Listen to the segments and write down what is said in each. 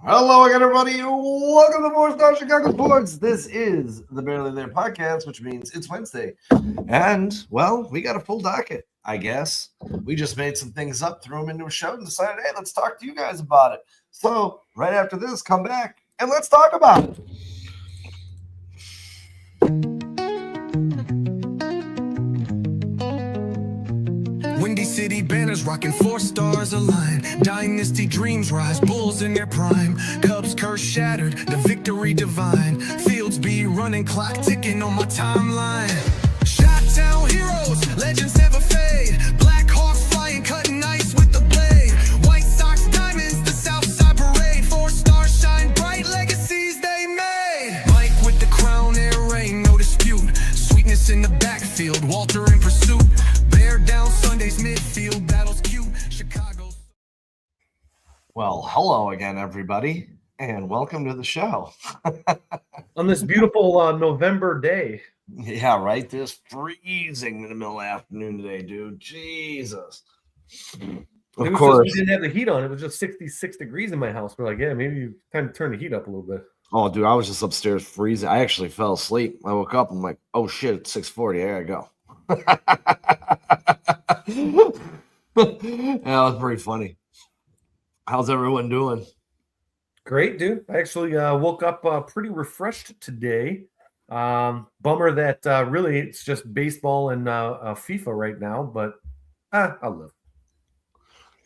Hello again, everybody. Welcome to 4-Star Chicago Sports. This is the Barely There podcast, which means it's Wednesday. And, well, we got a full docket, I guess. We just made some things up, threw them into a show, and decided, hey, let's talk to you guys about it. So, right after this, come back and let's talk about it. Windy City banners rocking 4 stars aligned. Dynasty dreams rise, Bulls in their prime. Cubs curse shattered, the victory divine. Fields be running, clock ticking on my timeline. Shot down heroes, legends never fade. Black Hawks flying, cutting ice with the blade. White Sox diamonds, the South Side parade. 4 stars shine bright, legacies they made. Mike with the crown, air rain, no dispute. Sweetness in the backfield, Walter in pursuit. Bear down Sunday's midfield, battles cute, Chicago. Well, hello again, everybody, and welcome to the show. On this beautiful November day. Yeah, right? This freezing in the middle of the afternoon today, dude. Jesus. Of course. We didn't have the heat on. It was just 66 degrees in my house. We're like, yeah, maybe time to turn the heat up a little bit. Oh, dude, I was just upstairs freezing. I actually fell asleep. I woke up. I'm like, oh, shit, it's 6:40. I gotta go. Yeah, that was pretty funny. How's everyone doing? Great, dude. I actually woke up pretty refreshed today. Bummer that really it's just baseball and FIFA right now, but I'll live.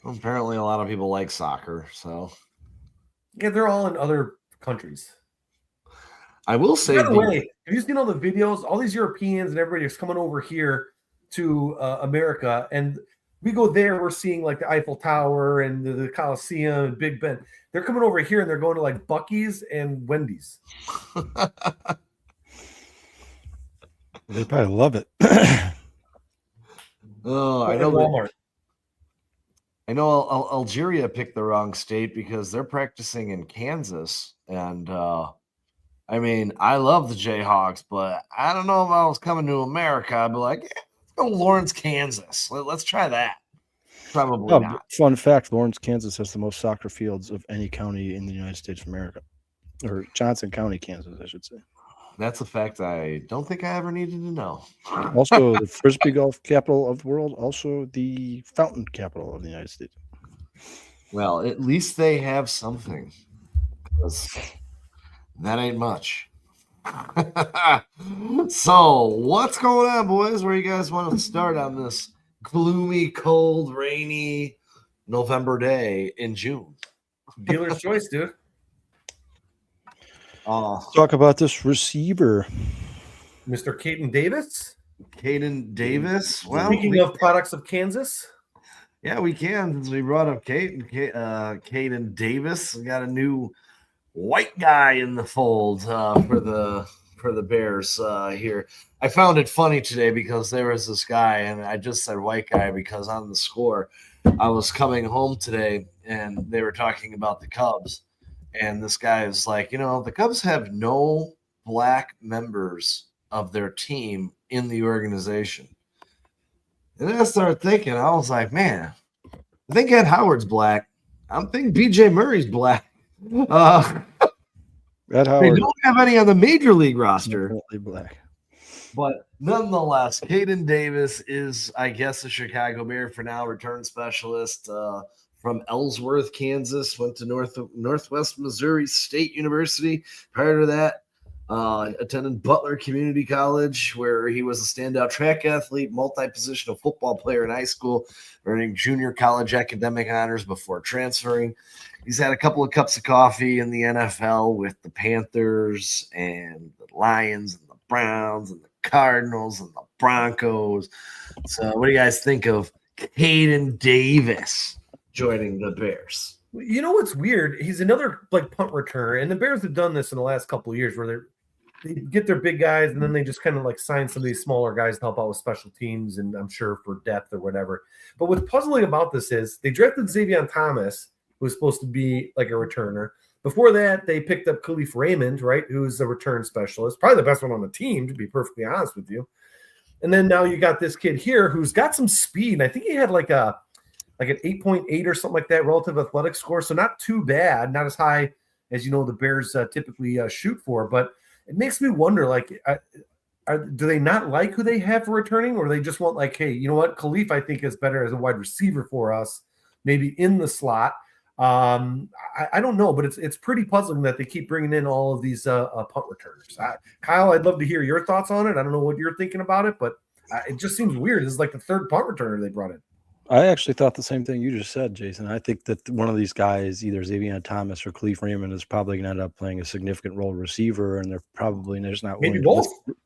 Well, apparently a lot of people like soccer, so. Yeah, they're all in other countries. I will say, by the way, have you seen all the videos? All these Europeans and everybody is coming over here to America, and we go there. We're seeing like the Eiffel Tower and the Coliseum and Big Ben. They're coming over here and they're going to like Buc-ee's and Wendy's. They probably love it. Oh, I know Walmart. I know Algeria picked the wrong state because they're practicing in Kansas, and I mean, I love the Jayhawks, but I don't know if I was coming to America. I'd be like, yeah, let's go Lawrence, Kansas. Let's try that. Probably not. Fun fact, Lawrence, Kansas has the most soccer fields of any county in the United States of America. Or Johnson County, Kansas, I should say. That's a fact I don't think I ever needed to know. Also, the Frisbee golf capital of the world, also the fountain capital of the United States. Well, at least they have something. That ain't much. So, what's going on, boys? Where you guys want to start on this gloomy, cold, rainy November day in June? Dealer's choice, dude. Let's talk about this receiver. Mr. Kaden Davis. Kaden Davis. Well, speaking of products of Kansas. Yeah, we can. Since we brought up Kaden Davis, we got a new white guy in the fold for the Bears here. I found it funny today because there was this guy, and I just said white guy because on the score, I was coming home today and they were talking about the Cubs, and this guy is like, the Cubs have no black members of their team in the organization. And then I started thinking, I was like, man, I think Ed Howard's black. I'm thinking BJ Murray's black. Ed Howard. They don't have any on the major league roster. Black. But nonetheless, Kaden Davis is, I guess, a Chicago Bear for now, return specialist from Ellsworth, Kansas, went to Northwest Missouri State University. Prior to that, attended Butler Community College, where he was a standout track athlete, multi-positional football player in high school, earning junior college academic honors before transferring. He's had a couple of cups of coffee in the NFL with the Panthers and the Lions and the Browns and the Cardinals and the Broncos. So what do you guys think of Kaden Davis joining the Bears? You know what's weird? He's another like punt returner, and the Bears have done this in the last couple of years where they get their big guys and then they just kind of like sign some of these smaller guys to help out with special teams and I'm sure for depth or whatever. But what's puzzling about this is they drafted Xavier Thomas, who was supposed to be like a returner. Before that, they picked up Khalif Raymond, right, who's a return specialist, probably the best one on the team, to be perfectly honest with you. And then now you got this kid here who's got some speed. I think he had like an 8.8 or something like that relative athletic score, so not too bad, not as high as you know, the Bears typically shoot for. But it makes me wonder, like, do they not like who they have for returning, or they just want, like, hey, you know what, Khalif, I think is better as a wide receiver for us, maybe in the slot. I don't know, but it's pretty puzzling that they keep bringing in all of these punt returners. Kyle, I'd love to hear your thoughts on it. I don't know what you're thinking about it, but it just seems weird. This is like the third punt returner they brought in. I actually thought the same thing you just said, Jason. I think that one of these guys, either Xavier Thomas or Khalif Raymond, is probably going to end up playing a significant role receiver, and they're probably just not Maybe willing both.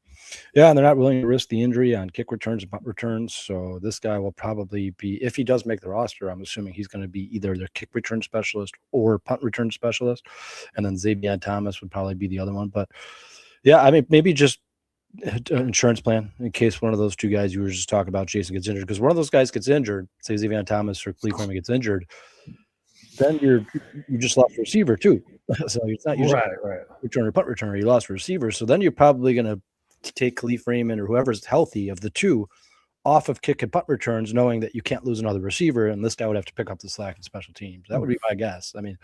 Yeah, and they're not willing to risk the injury on kick returns and punt returns. So this guy will probably be, if he does make the roster, I'm assuming he's going to be either their kick return specialist or punt return specialist. And then Xavier Thomas would probably be the other one. But yeah, I mean, maybe just an insurance plan in case one of those two guys you were just talking about, Jason, gets injured. Because one of those guys gets injured, say Xavier Thomas or Khalif Raymond gets injured, then you just lost a receiver too. So it's not usually right. return or punt returner. You lost a receiver. So then you're probably going to take Khalif Raymond or whoever's healthy of the two off of kick and punt returns, knowing that you can't lose another receiver, and this guy would have to pick up the slack in special teams. That would be my guess. I mean,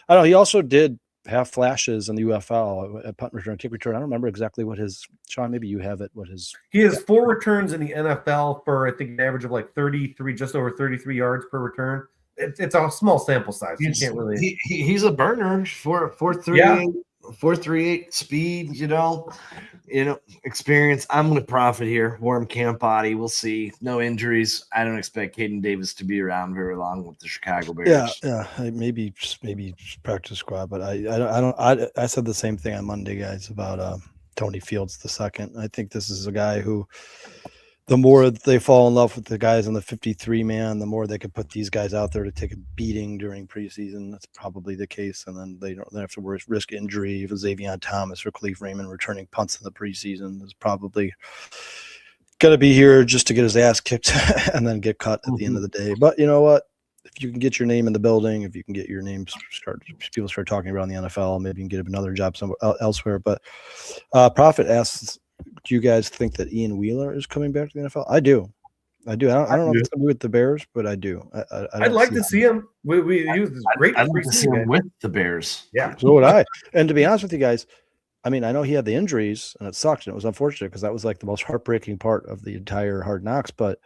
I don't know. He also did have flashes in the UFL at punt return, kick return. I don't remember exactly what his, Sean, maybe you have it, what his. He has 4 returns in the NFL for, I think, an average of like 33, just over 33 yards per return. It's a small sample size. So you can't really. He's a burner for 4.38. Yeah. 4.38 speed, experience. I'm going to profit here. Warm camp body. We'll see. No injuries. I don't expect Kaden Davis to be around very long with the Chicago Bears. Yeah. Maybe practice squad, but I said the same thing on Monday, guys, about Tony Fields II. I think this is a guy who, the more they fall in love with the guys on the 53 man, the more they could put these guys out there to take a beating during preseason. That's probably the case. And then they don't have to risk injury. If Xavier Thomas or Khalif Raymond returning punts in the preseason is probably going to be here just to get his ass kicked and then get cut at the end of the day. But you know what? If you can get your name in the building, if you can get your name people start talking about in the NFL, maybe you can get another job somewhere elsewhere. But Prophet asks, do you guys think that Ian Wheeler is coming back to the NFL? I do. I don't know if it's going to be with the Bears, but I do. I'd like to see him. He was great. I'd like to see him with the Bears. Yeah. So would I. And to be honest with you guys, I mean, I know he had the injuries and it sucked and it was unfortunate because that was like the most heartbreaking part of the entire Hard Knocks. But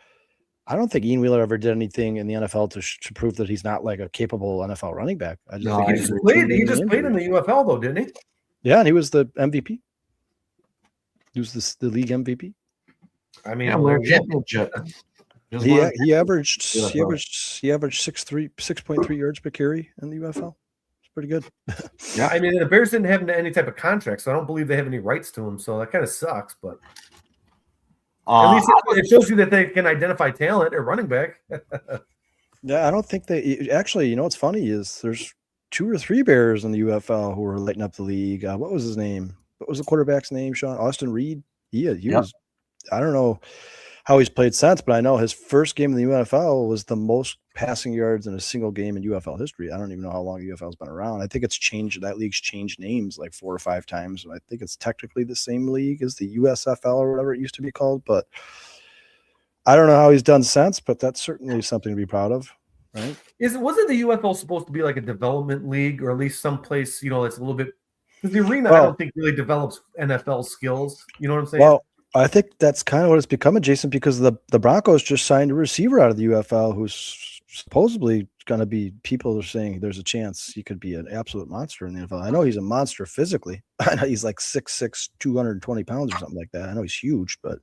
I don't think Ian Wheeler ever did anything in the NFL to prove that he's not like a capable NFL running back. He just played in the UFL though, didn't he? Yeah, and he was the MVP. He was the league MVP. I mean, he averaged 6.3 yards per carry in the UFL. It's pretty good. Yeah, I mean, the Bears didn't have any type of contract, so I don't believe they have any rights to him. So that kind of sucks. But at least it shows you that they can identify talent at running back. Yeah, I don't think they actually. You know what's funny is there's 2 or 3 Bears in the UFL who are lighting up the league. What was his name? What was the quarterback's name, Sean? Austin Reed? He was, I don't know how he's played since, but I know his first game in the UFL was the most passing yards in a single game in UFL history. I don't even know how long UFL's been around. I think it's changed. That league's changed names like 4 or 5 times. I think it's technically the same league as the USFL or whatever it used to be called, but I don't know how he's done since, but that's certainly something to be proud of, right? Wasn't the UFL supposed to be like a development league, or at least someplace, it's a little bit, because the arena, I don't think really develops NFL skills. You know what I'm saying? Well, I think that's kind of what it's becoming, Jason, because the Broncos just signed a receiver out of the UFL who's supposedly going to be, people are saying there's a chance he could be an absolute monster in the NFL. I know he's a monster physically. I know he's like 6'6", 220 pounds or something like that. I know he's huge, but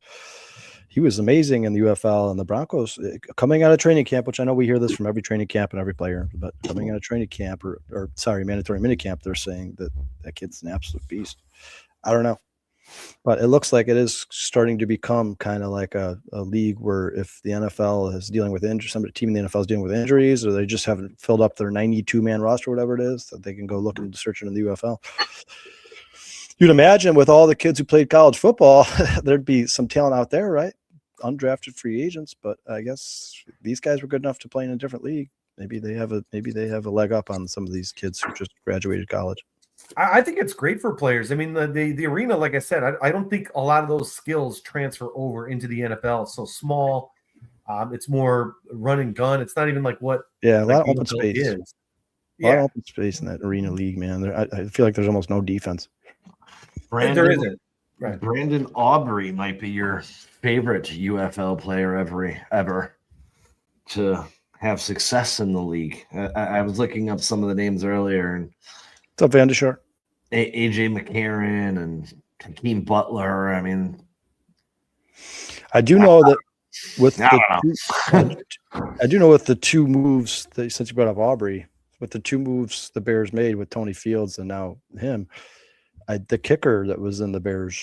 he was amazing in the UFL. And the Broncos coming out of training camp, which I know we hear this from every training camp and every player, but coming out of training camp or mandatory minicamp, they're saying that kid's an absolute beast. I don't know. But it looks like it is starting to become kind of like a league where if the NFL is dealing with injuries, some team in the NFL is dealing with injuries, or they just haven't filled up their 92-man roster, whatever it is, that they can go look and search in the UFL. You'd imagine with all the kids who played college football, there'd be some talent out there, right? Undrafted free agents, but I guess these guys were good enough to play in a different league. Maybe they have a leg up on some of these kids who just graduated college. I think it's great for players. I mean, the arena, like I said, I don't think a lot of those skills transfer over into the NFL. It's so small. It's more run and gun. It's not even like what a lot of open space is. A lot of open space in that arena league, man. I feel like there's almost no defense. There isn't. Right. Brandon Aubrey might be your favorite UFL player ever to have success in the league. I was looking up some of the names earlier, and What's up, Vandeshar? AJ McCarron and Hakeem Butler. I mean, I do know that with the two moves that, since you brought up Aubrey, with the two moves the Bears made with Tony Fields and now him, the kicker that was in the Bears,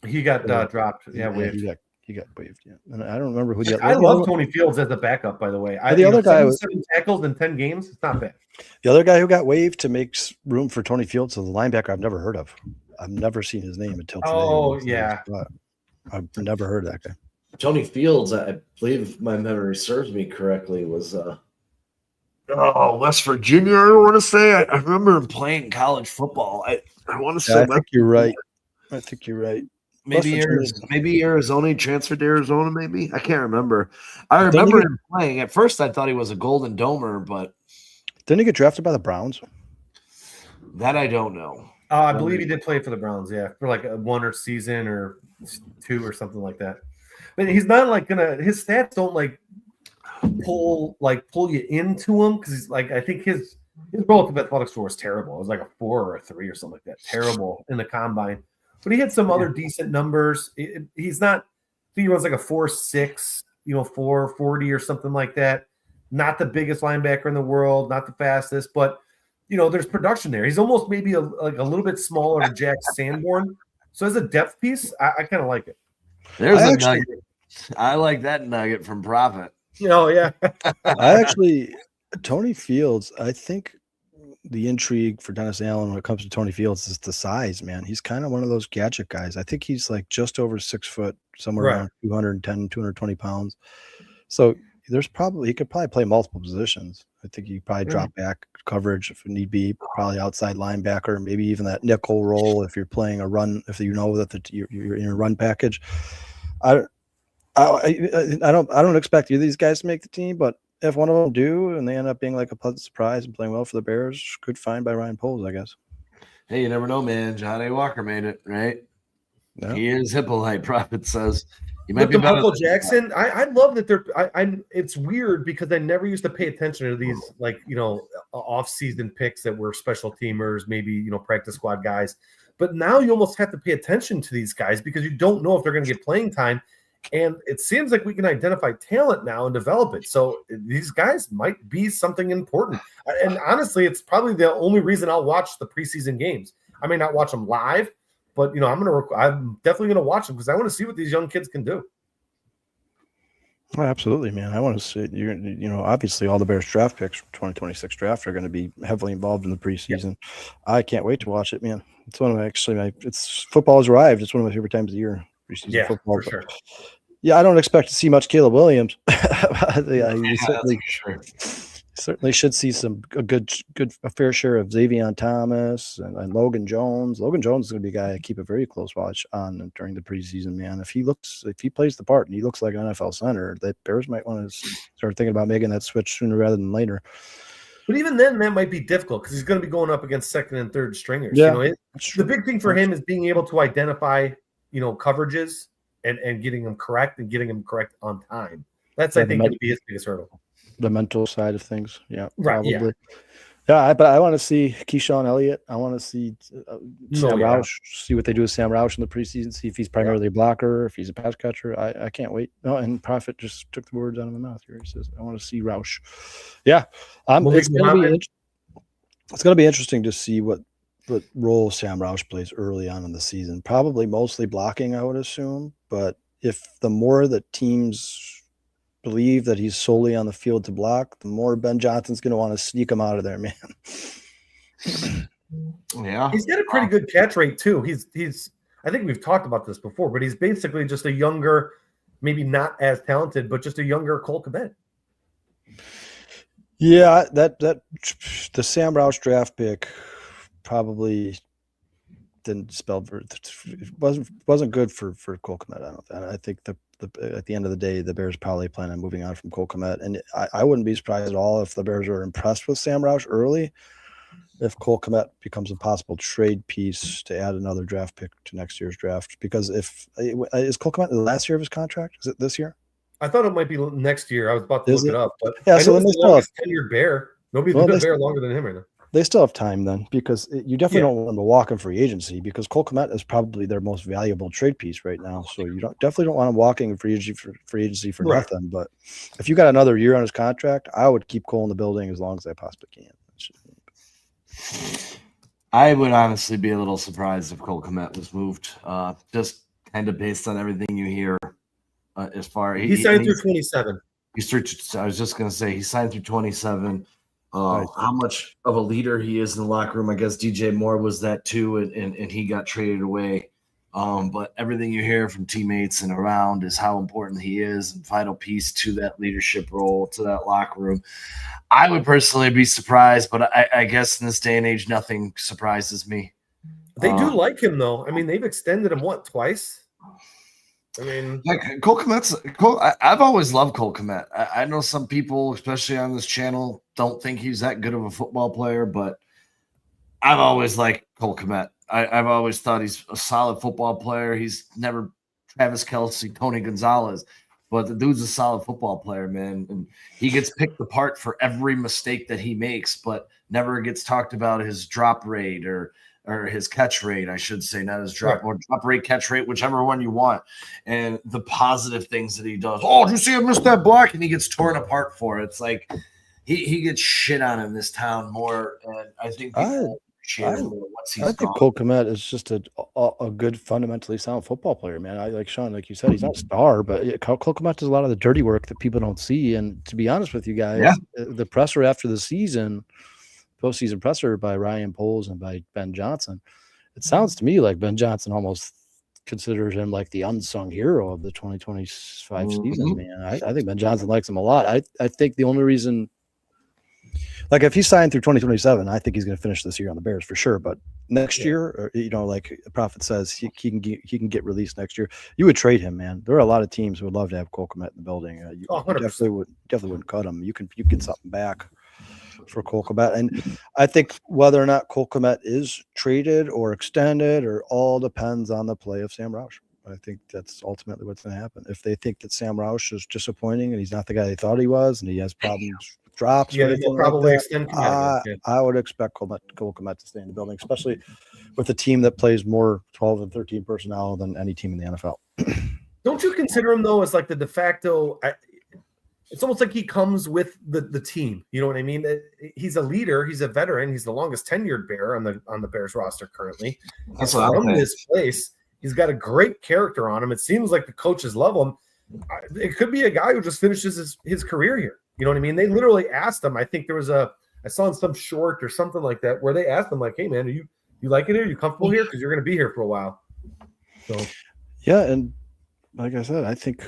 he got dropped. Yeah, waived. He got waived. Yeah, and I don't remember who the I love Tony Fields as a backup, by the way. The other guy was 7 tackles in 10 games. It's not bad. The other guy who got waived to make room for Tony Fields, so the linebacker I've never heard of. I've never seen his name until today. Oh yeah, I've never heard of that guy. Tony Fields, I believe if my memory serves me correctly, was West Virginia. I want to say. I remember him playing college football. I want to say. I think you're right. Maybe Arizona. He transferred to Arizona. Maybe I can't remember. I remember him playing. At first, I thought he was a Golden Domer, but didn't he get drafted by the Browns? That I don't know. I believe he did play for the Browns. Yeah, for like a 1 season or 2 or something like that. But he's not like gonna. His stats don't like pull you into him because he's like, I think his relative athletic score was terrible. It was like a 4 or a 3 or something like that. Terrible in the combine. But he had some other decent numbers. He's not. I think he was like a 4.6, 4.40 or something like that. Not the biggest linebacker in the world, not the fastest, but there's production there. He's almost maybe a little bit smaller than Jack Sanborn. So as a depth piece, I kind of like it. There's a nugget. I like that nugget from Prophet. Yeah. Tony Fields, I think the intrigue for Dennis Allen when it comes to Tony Fields is the size, man. He's kind of one of those gadget guys. I think he's like just over 6 foot, somewhere around 210, 220 pounds. So he could probably play multiple positions. I think he probably drop back coverage if need be, probably outside linebacker, maybe even that nickel role if you're playing a run, if you know that you're in a run package. I don't expect either of these guys to make the team, but if one of them do and they end up being like a pleasant surprise and playing well for the Bears, good find by Ryan Poles, I guess. Hey, you never know, man. John A. Walker made it, right? Yeah. He is Hippolyte. Prophet says he might be better. Michael Jackson. I love that they're. It's weird because I never used to pay attention to these off-season picks that were special teamers, maybe practice squad guys. But now you almost have to pay attention to these guys because you don't know if they're going to get playing time. And it seems like we can identify talent now and develop it. So these guys might be something important. And honestly, it's probably the only reason I'll watch the preseason games. I may not watch them live, but I'm definitely going to watch them because I want to see what these young kids can do. Oh, absolutely, man. I want to see obviously all the Bears draft picks from 2026 draft are going to be heavily involved in the preseason. Yeah. I can't wait to watch it, man. It's one of it's football has arrived. It's one of my favorite times of the year. Preseason football, for sure. Yeah, I don't expect to see much Caleb Williams. Certainly should see a fair share of Xavier Thomas and Logan Jones. Logan Jones is going to be a guy I keep a very close watch on during the preseason, man. If he plays the part and he looks like an NFL center, the Bears might want to start thinking about making that switch sooner rather than later. But even then, that might be difficult because he's going to be going up against second and third stringers. Yeah, the big thing for him is being able to identify coverages and getting them correct and getting them correct on time. That's I think going to be his biggest hurdle. The mental side of things, yeah, right, probably. Yeah, but I want to see Keyshawn Elliott. I want to see Sam Roush. See what they do with Sam Roush in the preseason. See if he's primarily a blocker, if he's a pass catcher. I can't wait. No, and Prophet just took the words out of my mouth here. He says, "I want to see Roush." Yeah, it's going to be interesting to see what role Sam Roush plays early on in the season. Probably mostly blocking, I would assume. But if the more that teams believe that he's solely on the field to block, the more Ben Johnson's going to want to sneak him out of there, man. Yeah, he's got a pretty good catch rate too. He's I think we've talked about this before, but he's basically just a younger, maybe not as talented, but just a younger Cole Kmet. Yeah, that the Sam Roush draft pick probably didn't spell it wasn't good for Cole Kmet. I think at the end of the day, the Bears probably plan on moving on from Cole Kmet. And I wouldn't be surprised at all if the Bears are impressed with Sam Roush early, if Cole Kmet becomes a possible trade piece to add another draft pick to next year's draft. Because is Cole Kmet the last year of his contract? Is it this year? I thought it might be next year. I was about to look it up, but yeah, I so know then he's the longest tenured Bear. Nobody's been a Bear longer than him right now. They still have time then, because you definitely don't want them to walk in free agency, because Cole Kmet is probably their most valuable trade piece right now. So you definitely don't want him walking in free agency for nothing. But if you got another year on his contract, I would keep Cole in the building as long as I possibly can. I would honestly be a little surprised if Cole Kmet was moved, just kind of based on everything you hear. As far he signed through 27. I was just going to say he signed through 27. How much of a leader he is in the locker room. I guess DJ Moore was that too, and he got traded away. But everything you hear from teammates and around is how important he is and vital piece to that leadership role, to that locker room. I would personally be surprised, but I guess in this day and age, nothing surprises me. They do like him, though. I mean, they've extended him, twice? I mean, like Cole Kmet's I've always loved Cole Kmet. I know some people, especially on this channel, don't think he's that good of a football player, but I've always liked Cole Kmet. I've always thought he's a solid football player. He's never Travis Kelce, Tony Gonzalez, but the dude's a solid football player, man. And he gets picked apart for every mistake that he makes, but never gets talked about his drop rate or his catch rate, I should say, not his drop rate, catch rate, whichever one you want. And the positive things that he does. Oh, did you see I missed that block? And he gets torn apart for it. It's like he gets shit on in this town more. And I think people appreciate him more once he's I think Cole Kmet is just a good, fundamentally sound football player, man. I like Sean, like you said, he's not a star, but Cole Kmet does a lot of the dirty work that people don't see. And to be honest with you guys, the presser after the season, postseason presser by Ryan Poles and by Ben Johnson, it sounds to me like Ben Johnson almost considers him like the unsung hero of the 2025 season, man. I think Ben Johnson likes him a lot. I think the only reason, like if he signed through 2027, I think he's going to finish this year on the Bears for sure. But next year, like the prophet says, he can get released next year. You would trade him, man. There are a lot of teams who would love to have Cole Kmet in the building. You definitely wouldn't cut him. You get something back for Cole Kmet. And I think whether or not Cole Kmet is traded or extended or all depends on the play of Sam Roush. I think that's ultimately what's going to happen. If they think that Sam Roush is disappointing and he's not the guy they thought he was and he has problems with drops, they'll probably extend I would expect Cole Kmet to stay in the building, especially with a team that plays more 12 and 13 personnel than any team in the NFL. Don't you consider him, though, as like the de facto it's almost like he comes with the team. You know what I mean? He's a leader. He's a veteran. He's the longest tenured Bear on the Bears roster currently. That's what from this place. He's got a great character on him. It seems like the coaches love him. It could be a guy who just finishes his career here. You know what I mean? They literally asked him. I think there was I saw in some short or something like that where they asked him, like, "Hey, man, you like it here? You comfortable here? Because you're going to be here for a while." So, yeah, and like I said, I think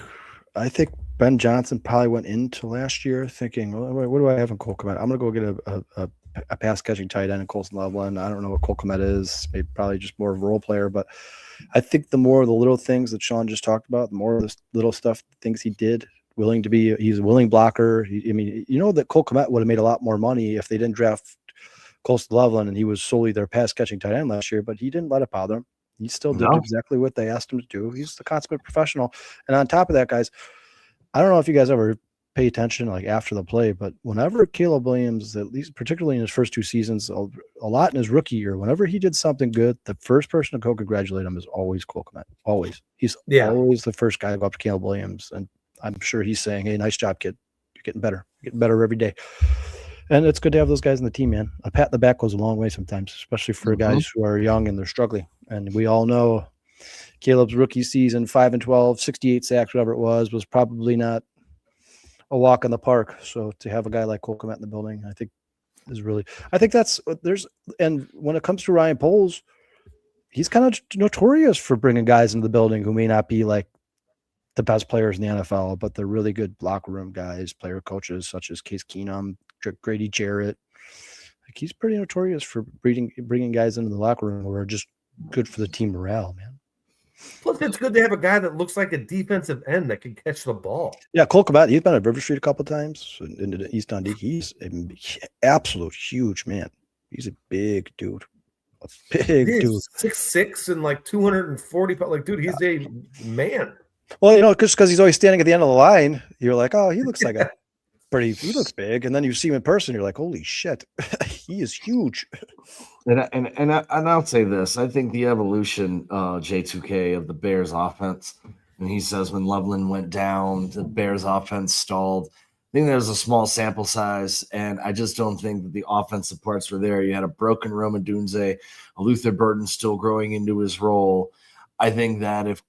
Ben Johnson probably went into last year thinking, well, what do I have in Cole Kmet? I'm going to go get a pass catching tight end in Colson Loveland. I don't know what Cole Kmet is. Maybe probably just more of a role player. But I think the more of the little things that Sean just talked about, the more of this little stuff, things he did, he's a willing blocker. That Cole Kmet would have made a lot more money if they didn't draft Colson Loveland and he was solely their pass catching tight end last year, but he didn't let it bother him. He still did exactly what they asked him to do. He's the consummate professional. And on top of that, guys, I don't know if you guys ever pay attention like after the play, but whenever Caleb Williams, at least particularly in his first two seasons, a lot in his rookie year, whenever he did something good, the first person to go congratulate him is always Cole Kmet. Always. He's always the first guy to go up to Caleb Williams. And I'm sure he's saying, "Hey, nice job, kid. You're getting better. You're getting better every day." And it's good to have those guys in the team, man. A pat in the back goes a long way sometimes, especially for guys who are young and they're struggling. And we all know Caleb's rookie season, 5-12, 68 sacks, whatever it was probably not a walk in the park. So to have a guy like Cole Kmet in the building, I think and when it comes to Ryan Poles, he's kind of notorious for bringing guys into the building who may not be like the best players in the NFL, but they're really good locker room guys, player coaches such as Case Keenum, Grady Jarrett. Like he's pretty notorious for bringing guys into the locker room who are just good for the team morale, man. Plus, it's good to have a guy that looks like a defensive end that can catch the ball. Yeah, Cole Kmet, he's been at River Street a couple of times in the East Dundee. He's an absolute huge man. He's a big dude. A big dude. 6'6" and like 240 pounds. Like, dude, he's a man. Well, because he's always standing at the end of the line, you're like, oh, he looks like he looks big. And then you see him in person, you're like, holy shit, he is huge. And I'll say this: I think the evolution, J2K, of the Bears offense, and he says when Loveland went down, the Bears offense stalled. I think there's a small sample size, and I just don't think that the offensive parts were there. You had a broken Odunze, a Luther Burden still growing into his role. I think that if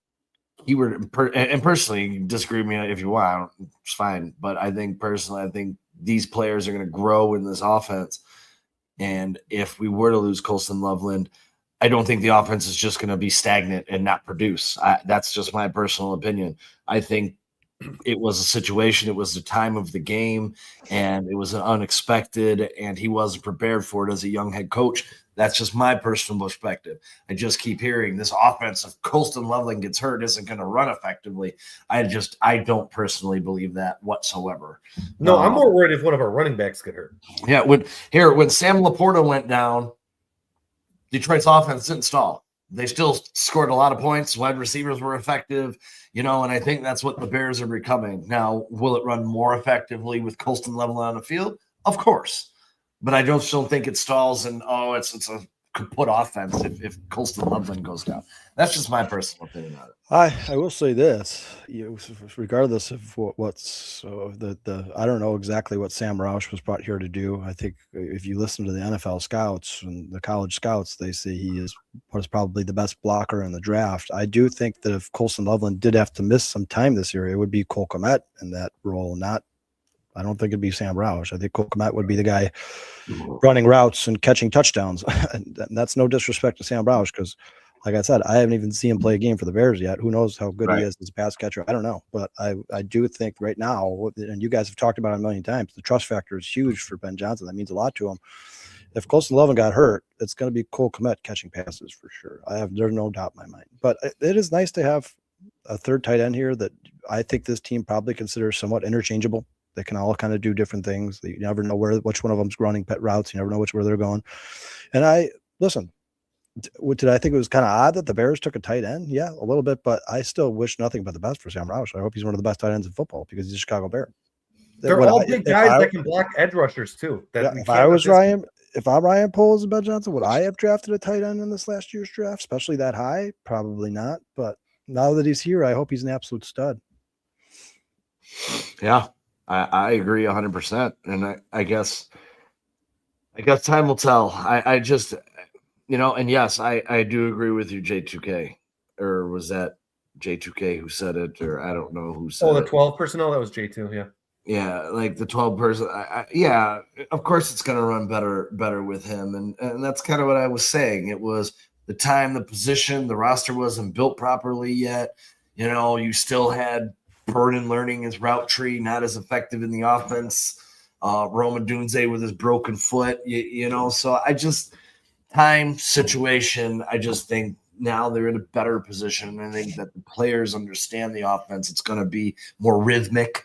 he were, and personally, disagree with me if you want, it's fine. But I think personally, I think these players are going to grow in this offense. And if we were to lose Colston Loveland, I don't think the offense is just going to be stagnant and not produce. That's just my personal opinion. I think it was a situation, it was the time of the game, and it was an unexpected, and he wasn't prepared for it as a young head coach. That's just my personal perspective. I just keep hearing this offense, if Colston Loveland gets hurt, isn't going to run effectively. I don't personally believe that whatsoever. No, I'm more worried if one of our running backs get hurt. Yeah, when Sam Laporta went down, Detroit's offense didn't stall. They still scored a lot of points. Wide receivers were effective, and I think that's what the Bears are becoming. Now, will it run more effectively with Colston Loveland on the field? Of course. But I don't think it stalls and, it's a kaput offense if Colston Loveland goes down. That's just my personal opinion on it. I will say this, regardless of what's I don't know exactly what Sam Roush was brought here to do. I think if you listen to the NFL scouts and the college scouts, they say he was probably the best blocker in the draft. I do think that if Colston Loveland did have to miss some time this year, it would be Cole Kmet in that role, I don't think it'd be Sam Roush. I think Cole Kmet would be the guy running routes and catching touchdowns. And that's no disrespect to Sam Roush because, like I said, I haven't even seen him play a game for the Bears yet. Who knows how good he is as a pass catcher? I don't know. But I do think right now, and you guys have talked about it a million times, the trust factor is huge for Ben Johnson. That means a lot to him. If Colston Loveland got hurt, it's going to be Cole Kmet catching passes for sure. There's no doubt in my mind. But it is nice to have a third tight end here that I think this team probably considers somewhat interchangeable. They can all kind of do different things. You never know which one of them's running pet routes. You never know where they're going. And listen, did I think it was kind of odd that the Bears took a tight end? Yeah, a little bit, but I still wish nothing but the best for Sam Roush. I hope he's one of the best tight ends in football because he's a Chicago Bear. They're all big guys that can block edge rushers too. If I'm Ryan Poles and Ben Johnson, would I have drafted a tight end in this last year's draft, especially that high? Probably not. But now that he's here, I hope he's an absolute stud. Yeah. I agree 100%. And I guess time will tell. I just, and yes, I do agree with you, J2K. Or was that J2K who said it? Or I don't know who said it. Oh, the 12 personnel? That was J2, yeah. Yeah, like the 12 person. Yeah, of course it's going to run better with him. And that's kind of what I was saying. It was the time, the position, the roster wasn't built properly yet. You still had Burden learning his route tree, not as effective in the offense. Odunze with his broken foot, So time, situation, I just think now they're in a better position. I think that the players understand the offense. It's going to be more rhythmic.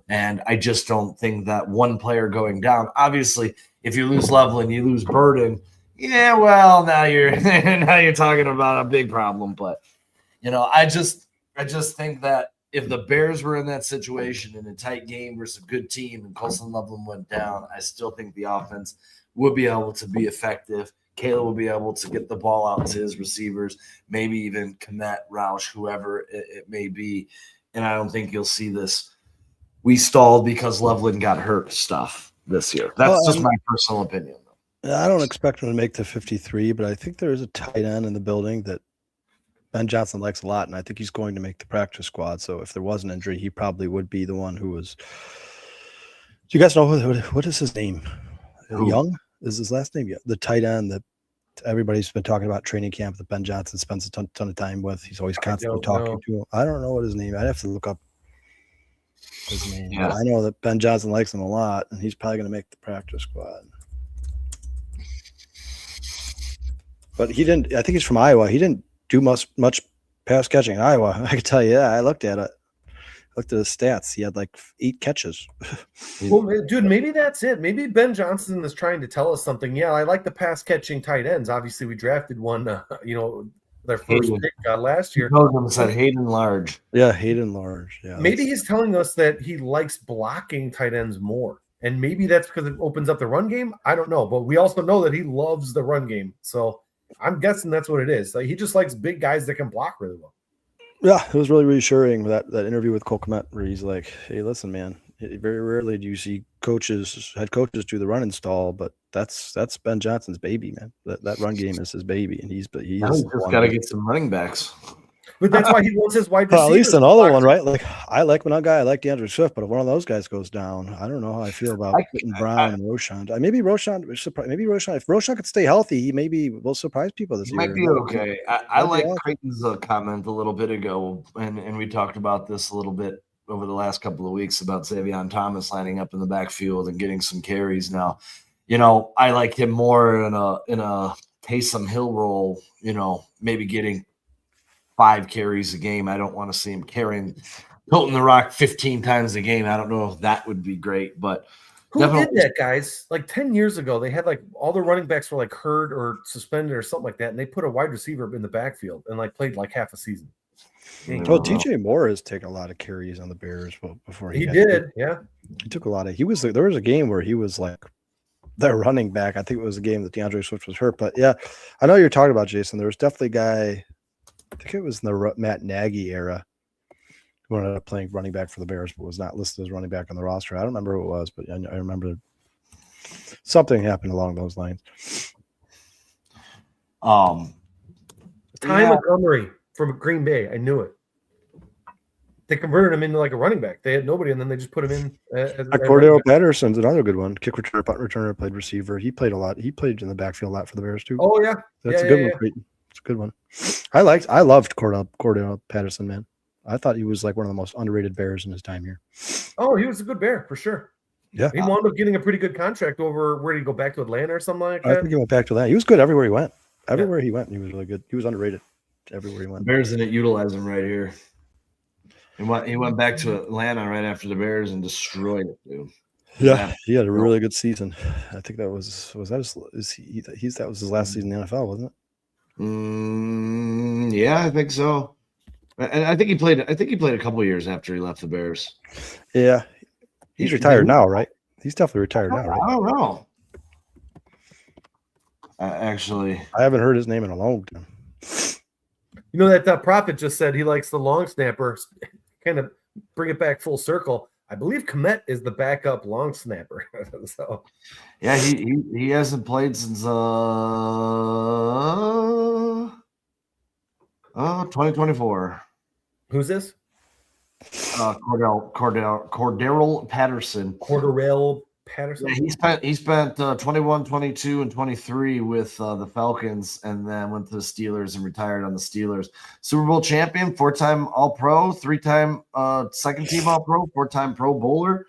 And I just don't think that one player going down. Obviously, if you lose Loveland, you lose Burden. Yeah, well, now you're talking about a big problem. But I just think that if the Bears were in that situation in a tight game versus a good team and Colston Loveland went down, I still think the offense would be able to be effective. Kayla will be able to get the ball out to his receivers, maybe even Kmet, Roush, whoever it may be. And I don't think you'll see this we stalled because Loveland got hurt stuff this year. That's just my personal opinion. I don't expect him to make the 53, but I think there is a tight end in the building that Ben Johnson likes a lot, and I think he's going to make the practice squad. So if there was an injury, he probably would be the one who was. Do you guys know what is his name? Young is his last name? Yeah, the tight end that everybody's been talking about training camp that Ben Johnson spends a ton of time with. He's always constantly talking to him. I don't know what his name. I'd have to look up his name. Yeah. I know that Ben Johnson likes him a lot, and he's probably going to make the practice squad. But he didn't. I think he's from Iowa. He didn't do much Pass catching in Iowa. I can tell you that. I looked at it. Looked at his stats. He had like 8 catches. Well, dude, maybe that's it. Maybe Ben Johnson is trying to tell us something. Yeah, I like the pass catching tight ends. Obviously, we drafted one, their first pick last year. Said Hayden Large. Yeah, Hayden Large. Yeah. Maybe he's telling us that he likes blocking tight ends more. And maybe that's because it opens up the run game. I don't know. But we also know that he loves the run game. So I'm guessing that's what it is. Like, he just likes big guys that can block really well. Yeah, it was really reassuring that interview with Cole Kmet where he's like, hey, listen, man, very rarely do you see head coaches do the run install, but that's Ben Johnson's baby, man. That run game is his baby, and he's just got to get some running backs. But that's why he wants his wide receiver. At least another one, right? Like, I like one guy, I like DeAndre Swift, but if one of those guys goes down, I don't know how I feel about Brown and Roschon. Maybe Roschon, if Roschon could stay healthy, he maybe will surprise people this year. Might be okay. I like Creighton's comment a little bit ago, and we talked about this a little bit over the last couple of weeks about Xavier Thomas lining up in the backfield and getting some carries. Now, I like him more in a Taysom Hill role, maybe getting 5 carries a game. I don't want to see him carrying Hilton the Rock 15 times a game. I don't know if that would be great, but who did that, guys? Like 10 years ago, they had like all the running backs were like hurt or suspended or something like that, and they put a wide receiver in the backfield and like played like half a season. Well, DJ Moore has taken a lot of carries on the Bears before he did. Yeah, he took a lot of. There was a game where he was like their running back. I think it was a game that DeAndre Swift was hurt, but yeah, I know you're talking about, Jason. There was definitely a guy. I think it was in the Matt Nagy era who ended up playing running back for the Bears, but was not listed as running back on the roster. I don't remember who it was, but I remember something happened along those lines. Montgomery from Green Bay. I knew it. They converted him into like a running back. They had nobody, and then they just put him in. Cordero Patterson's another good one. Kick returner, punt returner, played receiver. He played a lot. He played in the backfield a lot for the Bears too. Oh yeah, that's a good one. Creighton. It's a good one. I loved Cordero Patterson, man. I thought he was like one of the most underrated Bears in his time here. Oh, he was a good Bear for sure. Yeah, he wound up getting a pretty good contract over. Where did he go back to Atlanta or something like that? I think he went back to Atlanta. He was good everywhere he went. Everywhere he went, he was really good. He was underrated everywhere he went. Bears didn't utilize him right here. He went back to Atlanta right after the Bears and destroyed it, dude. Yeah, he had a really good season. I think that was that was his last season in the NFL, wasn't it? Yeah, I think so. And I think he played a couple of years after he left the Bears. Yeah, he's retired now, right? He's definitely retired now, right? I don't know. Actually, I haven't heard his name in a long time. You know that Prophet just said he likes the long snapper. Kind of bring it back full circle. I believe Kmet is the backup long snapper. So, yeah, he hasn't played since 2024. Who's this? Cordero Patterson. Cordero Patterson. Yeah, he spent 21, 22, and 23 with the Falcons, and then went to the Steelers and retired on the Steelers. Super Bowl champion, 4-time All-Pro, 3-time second-team All-Pro, 4-time Pro Bowler,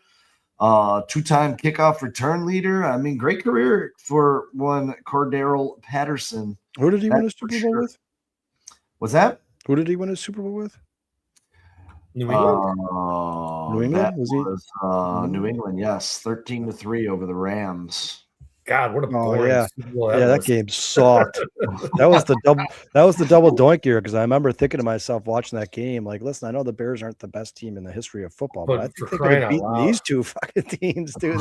2-time kickoff return leader. I mean, great career for one Cordero Patterson. Who did he win his Super Bowl with? What's that? Who did he win his Super Bowl with? New England. New England? New England, yes. 13-3 over the Rams. God, what a boring Super Bowl that game sucked. That was the double doink year, because I remember thinking to myself watching that game, like, listen, I know the Bears aren't the best team in the history of football, but I think they could have beaten these two fucking teams, dude.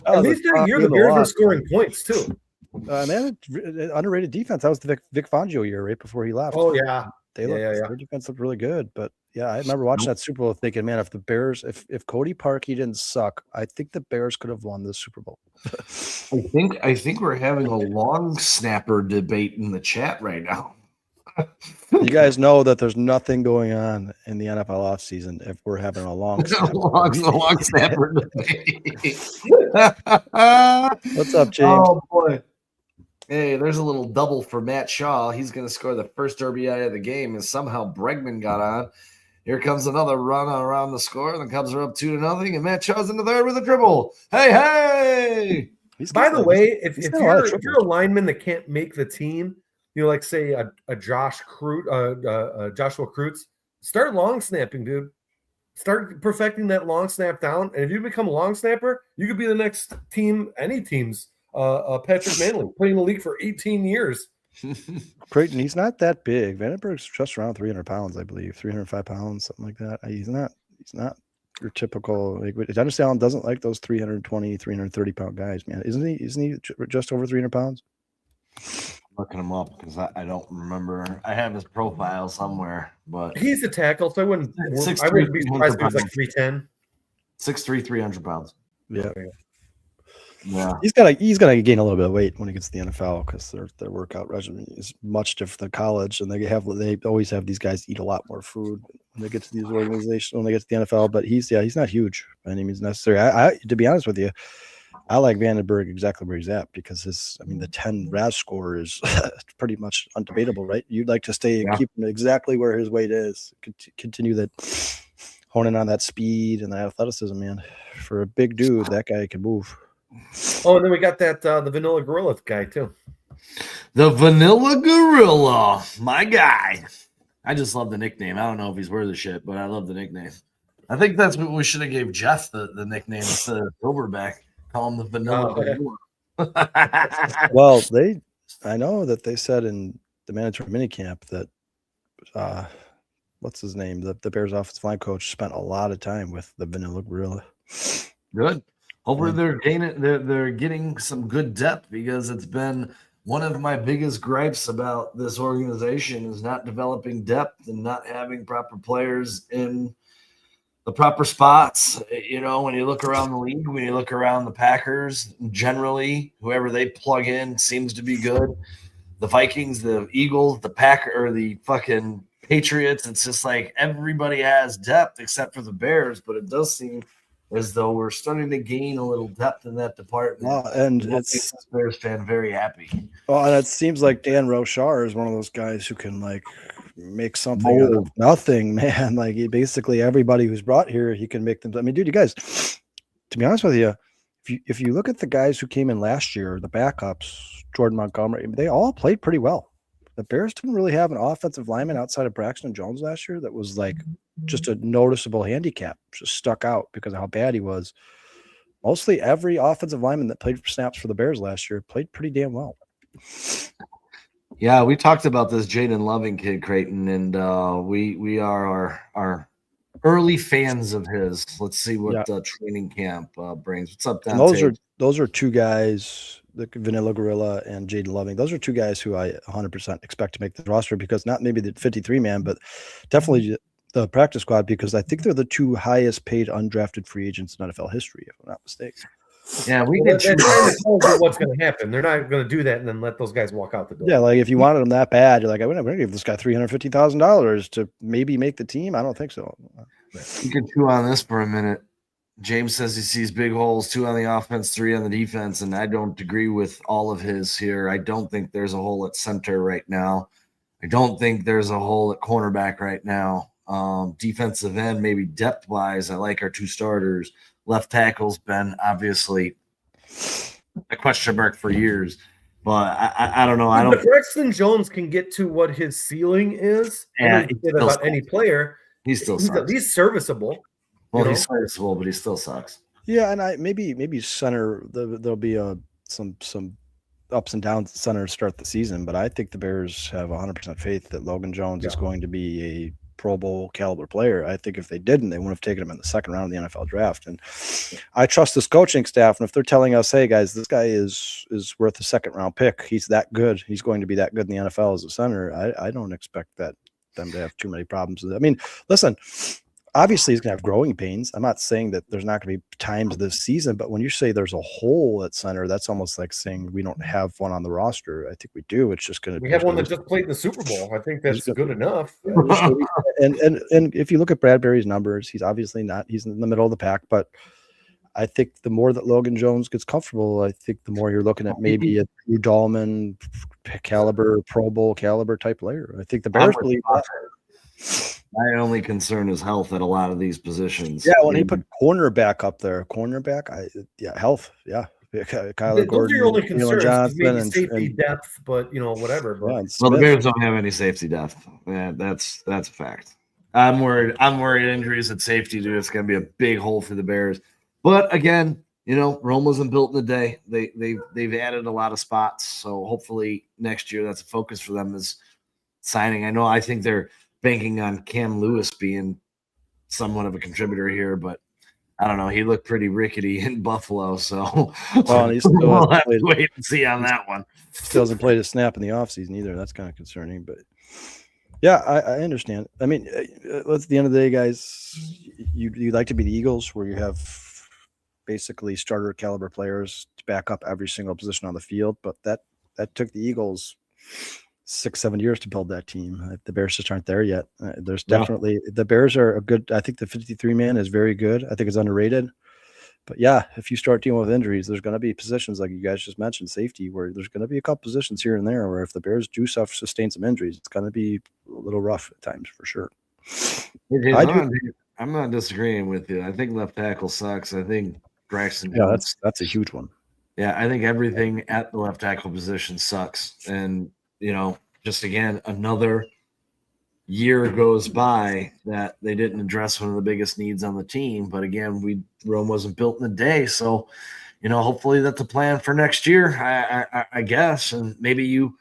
At least that year the Bears were scoring points too. Man, underrated defense. That was the Vic Fangio year right before he left. Oh yeah. Their defense looked really good, but yeah, I remember watching that Super Bowl thinking, man, if the Bears, if Cody Parkey didn't suck, I think the Bears could have won the Super Bowl. I think we're having a long snapper debate in the chat right now. You guys know that there's nothing going on in the NFL offseason if we're having a long snapper debate. What's up, James? Oh boy. Hey, there's a little double for Matt Shaw. He's going to score the first RBI of the game, and somehow Bregman got on. Here comes another run around the score. The Cubs are up 2-0, and Matt Shaw's in the third with a triple. Hey! By the way, if you're a lineman that can't make the team, like say a Joshua Kreutz, start long snapping, dude. Start perfecting that long snap down, and if you become a long snapper, you could be the next team, any team's Patrick Manley, playing in the league for 18 years. Creighton, he's not that big. Vandenberg's just around 300 pounds, I believe, 305 pounds, something like that. He's not your typical. Like, Dennis Allen doesn't like those 320, 330 pound guys, man. Isn't he just over 300 pounds? Looking him up because I don't remember. I have his profile somewhere, but he's a tackle, so I wouldn't be surprised if he was like 310. 6'3", 300 pounds. Yeah. Yeah. He's gonna gain a little bit of weight when he gets to the NFL because their workout regimen is much different than college, and they always have these guys eat a lot more food when they get to these organizations, when they get to the NFL. But he's not huge by any means necessary. I to be honest with you, I like Vandenberg exactly where he's at because the 10 RAS score is pretty much undebatable, right? You'd like to keep him exactly where his weight is, continue that honing on that speed and that athleticism, man. For a big dude, that guy can move. Oh, and then we got that the Vanilla Gorilla guy too. The Vanilla Gorilla, my guy. I just love the nickname. I don't know if he's worth of shit, but I love the nickname. I think that's what we should have gave Jeff the nickname instead of Silverback. Call him the Vanilla Gorilla. Well, I know that they said in the mandatory minicamp that what's his name? The Bears offensive line coach spent a lot of time with the Vanilla Gorilla. Good. Hopefully they're getting some good depth because it's been one of my biggest gripes about this organization is not developing depth and not having proper players in the proper spots. You know, when you look around the league, when you look around the Packers, generally, whoever they plug in seems to be good. The Vikings, the Eagles, the Packer, or the fucking Patriots, it's just like everybody has depth except for the Bears, but it does seem as though we're starting to gain a little depth in that department. Well, and it makes this Bears fan very happy. Well, and it seems like Dan Rochar is one of those guys who can like make something out of nothing, man. Like basically everybody who's brought here, he can make them. I mean, dude, you guys, to be honest with you, if you look at the guys who came in last year, the backups, Jordan Montgomery, they all played pretty well. The Bears didn't really have an offensive lineman outside of Braxton Jones last year that was like just a noticeable handicap, just stuck out because of how bad he was. Mostly every offensive lineman that played for snaps for the Bears last year played pretty damn well. Yeah, we talked about this Jaden Loving kid, Creighton, and we are our early fans of his. Let's see what training camp brings. What's up, Dante? Those are two guys, the Vanilla Gorilla and Jaden Loving. Those are two guys who I 100% expect to make the roster because not maybe the 53 man, but definitely the practice squad because I think they're the two highest paid undrafted free agents in NFL history, if I'm not mistaken. Yeah, they're trying to tell you what's going to happen. They're not going to do that and then let those guys walk out the door. Yeah, like if you wanted them that bad, you're like, I'm going to give this guy $350,000 to maybe make the team. I don't think so. You can chew on this for a minute. James says he sees big holes, 2 on the offense, 3 on the defense, and I don't agree with all of his here. I don't think there's a hole at center right now. I don't think there's a hole at cornerback right now. Defensive end, maybe depth-wise, I like our 2 starters. Left tackle's been obviously a question mark for years, but I don't know. I don't. If Braxton Jones can get to what his ceiling is, about any player, he's serviceable. Well, he's serviceable, but he still sucks. Yeah, and maybe center. There'll be some ups and downs at center to start the season, but I think the Bears have 100% faith that Logan Jones is going to be a Pro Bowl caliber player. I think if they didn't, they wouldn't have taken him in the second round of the NFL draft. And I trust this coaching staff. And if they're telling us, hey guys, this guy is worth a second round pick, he's that good, he's going to be that good in the NFL as a center, I don't expect them to have too many problems with it. I mean, listen, obviously he's going to have growing pains. I'm not saying that there's not going to be times this season, but when you say there's a hole at center, that's almost like saying we don't have one on the roster. I think we do. It's just going to. We have one that just played the Super Bowl. I think that's good enough. And if you look at Bradbury's numbers, he's obviously not. He's in the middle of the pack, but I think the more that Logan Jones gets comfortable, I think the more you're looking at maybe a Drew Dahlman caliber, Pro Bowl caliber type player. I think the Bears believe that. My only concern is health at a lot of these positions. Yeah, when he put cornerback up there, health. Yeah, Kyler Those are your only Gordon, Jalen concerns. 'Cause maybe Johnson, safety and depth, but whatever. But yeah, and Well, the Smith. Bears don't have any safety depth. Yeah, that's a fact. I'm worried injuries at safety, dude. It's going to be a big hole for the Bears. But again, Rome wasn't built in a day. They've added a lot of spots, so hopefully next year that's a focus for them is signing. I think they're banking on Cam Lewis being somewhat of a contributor here, but I don't know. He looked pretty rickety in Buffalo, so Well, and he still we'll hasn't have to played- wait and see on that one. Still hasn't played a snap in the offseason either. That's kind of concerning, but yeah, I understand. I mean, at the end of the day, guys, you like to be the Eagles, where you have basically starter caliber players to back up every single position on the field. But that took the Eagles 6-7 years to build that team. The Bears just aren't there yet. There's definitely the Bears are a good. I think the 53 man is very good. I think it's underrated. But yeah, if you start dealing with injuries, there's going to be positions like you guys just mentioned, safety, where there's going to be a couple positions here and there where if the Bears do sustain some injuries, it's going to be a little rough at times for sure. I'm not disagreeing with you. I think left tackle sucks. I think Braxton. Yeah, that's a huge one. Yeah, I think everything at the left tackle position sucks. And, just again, another year goes by that they didn't address one of the biggest needs on the team. But again, Rome wasn't built in a day. So, hopefully that's a plan for next year, I guess. And maybe you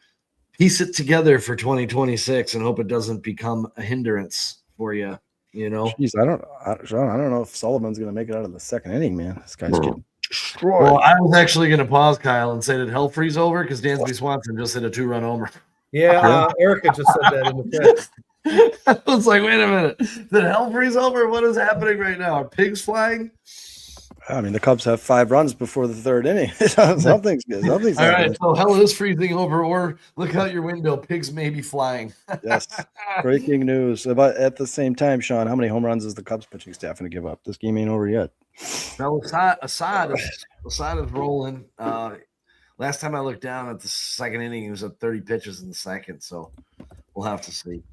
piece it together for 2026 and hope it doesn't become a hindrance for you, Jeez, I don't know if Sullivan's going to make it out of the second inning, man. This guy's getting destroyed. Well, I was actually going to pause, Kyle, and say, did hell freeze over? Because Dansby Swanson just hit a 2-run homer. yeah, Erica just said that in the chat. I was like, wait a minute. Did hell freeze over? What is happening right now? Are pigs flying? I mean, the Cubs have 5 runs before the third inning. Something's good. Something's All happening. right, so hell is freezing over, or look out your window. Pigs may be flying. Yes. Breaking news. But at the same time, Sean, how many home runs is the Cubs pitching staff going to give up? This game ain't over yet. Now, Assad is rolling. Last time I looked down at the second inning, he was at 30 pitches in the second, so we'll have to see.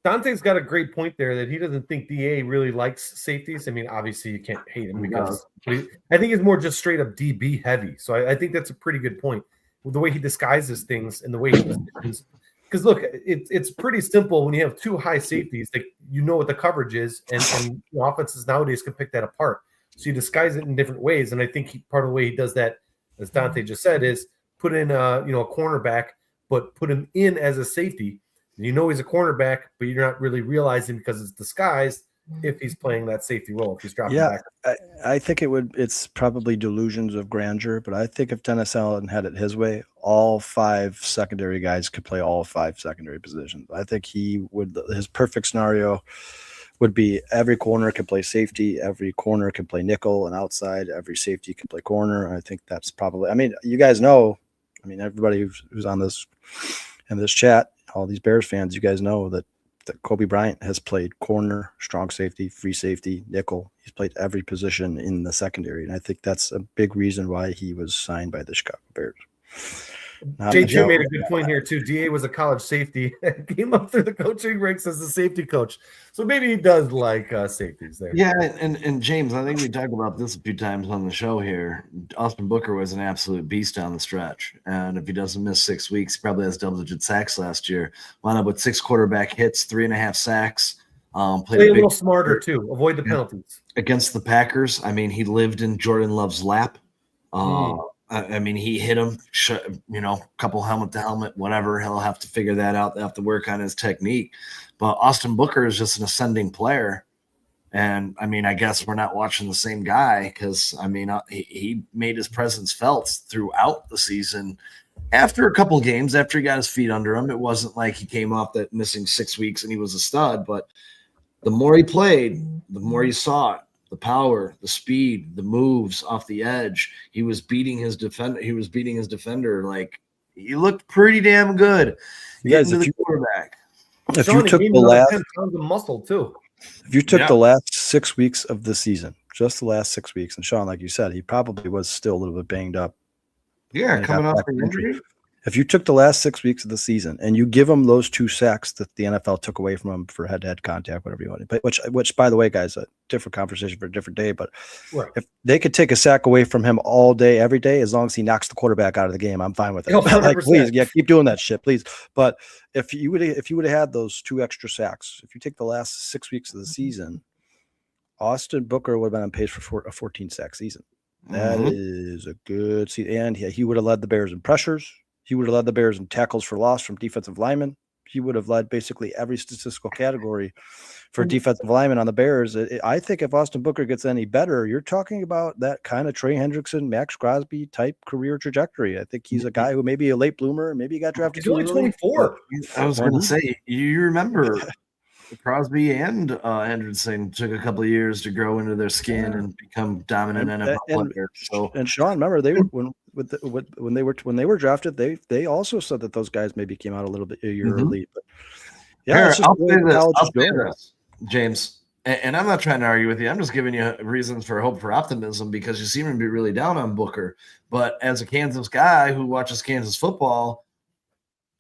Dante's got a great point there that he doesn't think DA really likes safeties. I mean, obviously you can't hate him because I think he's more just straight up DB heavy. So I think that's a pretty good point. The way he disguises things and the way he positions. Because look, it's pretty simple when you have 2 high safeties. Like what the coverage is, and offenses nowadays can pick that apart. So you disguise it in different ways, and I think part of the way he does that, as Dante just said, is put in a cornerback, but put him in as a safety. He's a cornerback, but you're not really realizing because it's disguised if he's playing that safety role, if he's dropping back. I think it's probably delusions of grandeur, but I think if Dennis Allen had it his way, all 5 secondary guys could play all 5 secondary positions. I think his perfect scenario would be every corner can play safety, every corner can play nickel and outside, every safety can play corner. I think that's probably, you guys know, everybody who's on this in this chat, all these Bears fans, you guys know that Kobe Bryant has played corner, strong safety, free safety, nickel. He's played every position in the secondary, and I think that's a big reason why he was signed by the Chicago Bears. J2 made a good point here too. DA was a college safety, came up through the coaching ranks as a safety coach, so maybe he does like safeties there. Yeah, and James, I think we talked about this a few times on the show here. Austin Booker was an absolute beast down the stretch, and if he doesn't miss 6 weeks, he probably has double-digit sacks last year. Wound up with 6 quarterback hits, 3.5 sacks. Play a little smarter too. Avoid the penalties against the Packers. He lived in Jordan Love's lap. He hit him, couple helmet to helmet, whatever. He'll have to figure that out. They'll have to work on his technique. But Austin Booker is just an ascending player. And, I guess we're not watching the same guy because, he made his presence felt throughout the season. After a couple games, after he got his feet under him, it wasn't like he came off that missing 6 weeks and he was a stud. But the more he played, the more you saw it. The power, the speed, the moves off the edge. He was beating his defender. Like, he looked pretty damn good. You guys, if you took the last 10 pounds of muscle too. If you took the last 6 weeks of the season, just the last 6 weeks, and Sean, like you said, he probably was still a little bit banged up. Yeah, coming off the injury. If you took the last 6 weeks of the season and you give him those 2 sacks that the NFL took away from him for head-to-head contact, whatever you want, but which by the way, guys, a different conversation for a different day. But if they could take a sack away from him all day, every day, as long as he knocks the quarterback out of the game, I'm fine with it. Like, please, yeah, keep doing that shit, please. But if you would have had those 2 extra sacks, if you take the last 6 weeks of the season, Austin Booker would have been on pace for a 14-sack season. That is a good season, and he would have led the Bears in pressures. He would have led the Bears in tackles for loss from defensive linemen. He would have led basically every statistical category for defensive linemen on the Bears. I think if Austin Booker gets any better, you're talking about that kind of Trey Hendrickson, Max Crosby type career trajectory. I think he's a guy who may be a late bloomer. Maybe he got drafted. He's only 24. I was going to say, you remember Crosby and Hendrickson took a couple of years to grow into their skin and become dominant NFL players. And Sean, remember they were when they were drafted, they also said that those guys maybe came out a little bit a year early. But yeah, I'll say this, James, and I'm not trying to argue with you. I'm just giving you reasons for hope for optimism because you seem to be really down on Booker. But as a Kansas guy who watches Kansas football,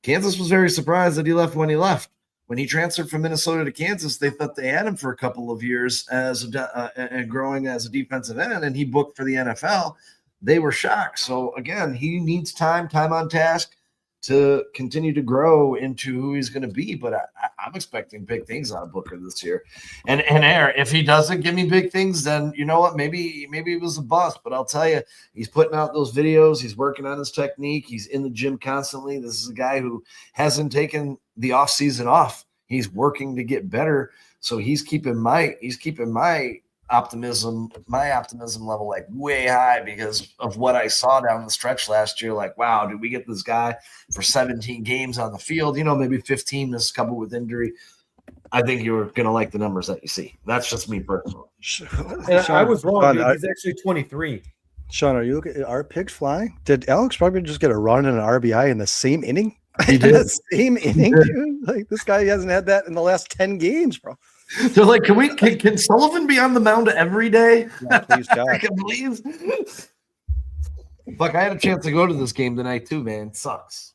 Kansas was very surprised that he left when he left. When he transferred from Minnesota to Kansas, they thought they had him for a couple of years and growing as a defensive end, and he booked for the NFL. They were shocked. So, again, he needs time on task to continue to grow into who he's going to be. But I'm expecting big things out of Booker this year. And Aaron, if he doesn't give me big things, then you know what? Maybe it was a bust. But I'll tell you, he's putting out those videos. He's working on his technique. He's in the gym constantly. This is a guy who hasn't taken the offseason off. He's working to get better. So he's keeping my optimism level like way high because of what I saw down the stretch last year. Like, wow, did we get this guy for 17 games on the field? Maybe 15 this coupled with injury. I think you're going to like the numbers that you see. That's just me personally. And I was wrong. Dude. He's actually 23. Sean, are you looking at our picks flying? Did Alex probably just get a run in an RBI in the same inning? He did. The same inning, dude. Like this guy hasn't had that in the last 10 games, bro. They're like, can Sullivan be on the mound every day? Yeah, please, God. Please. Fuck, I had a chance to go to this game tonight too, man. It sucks.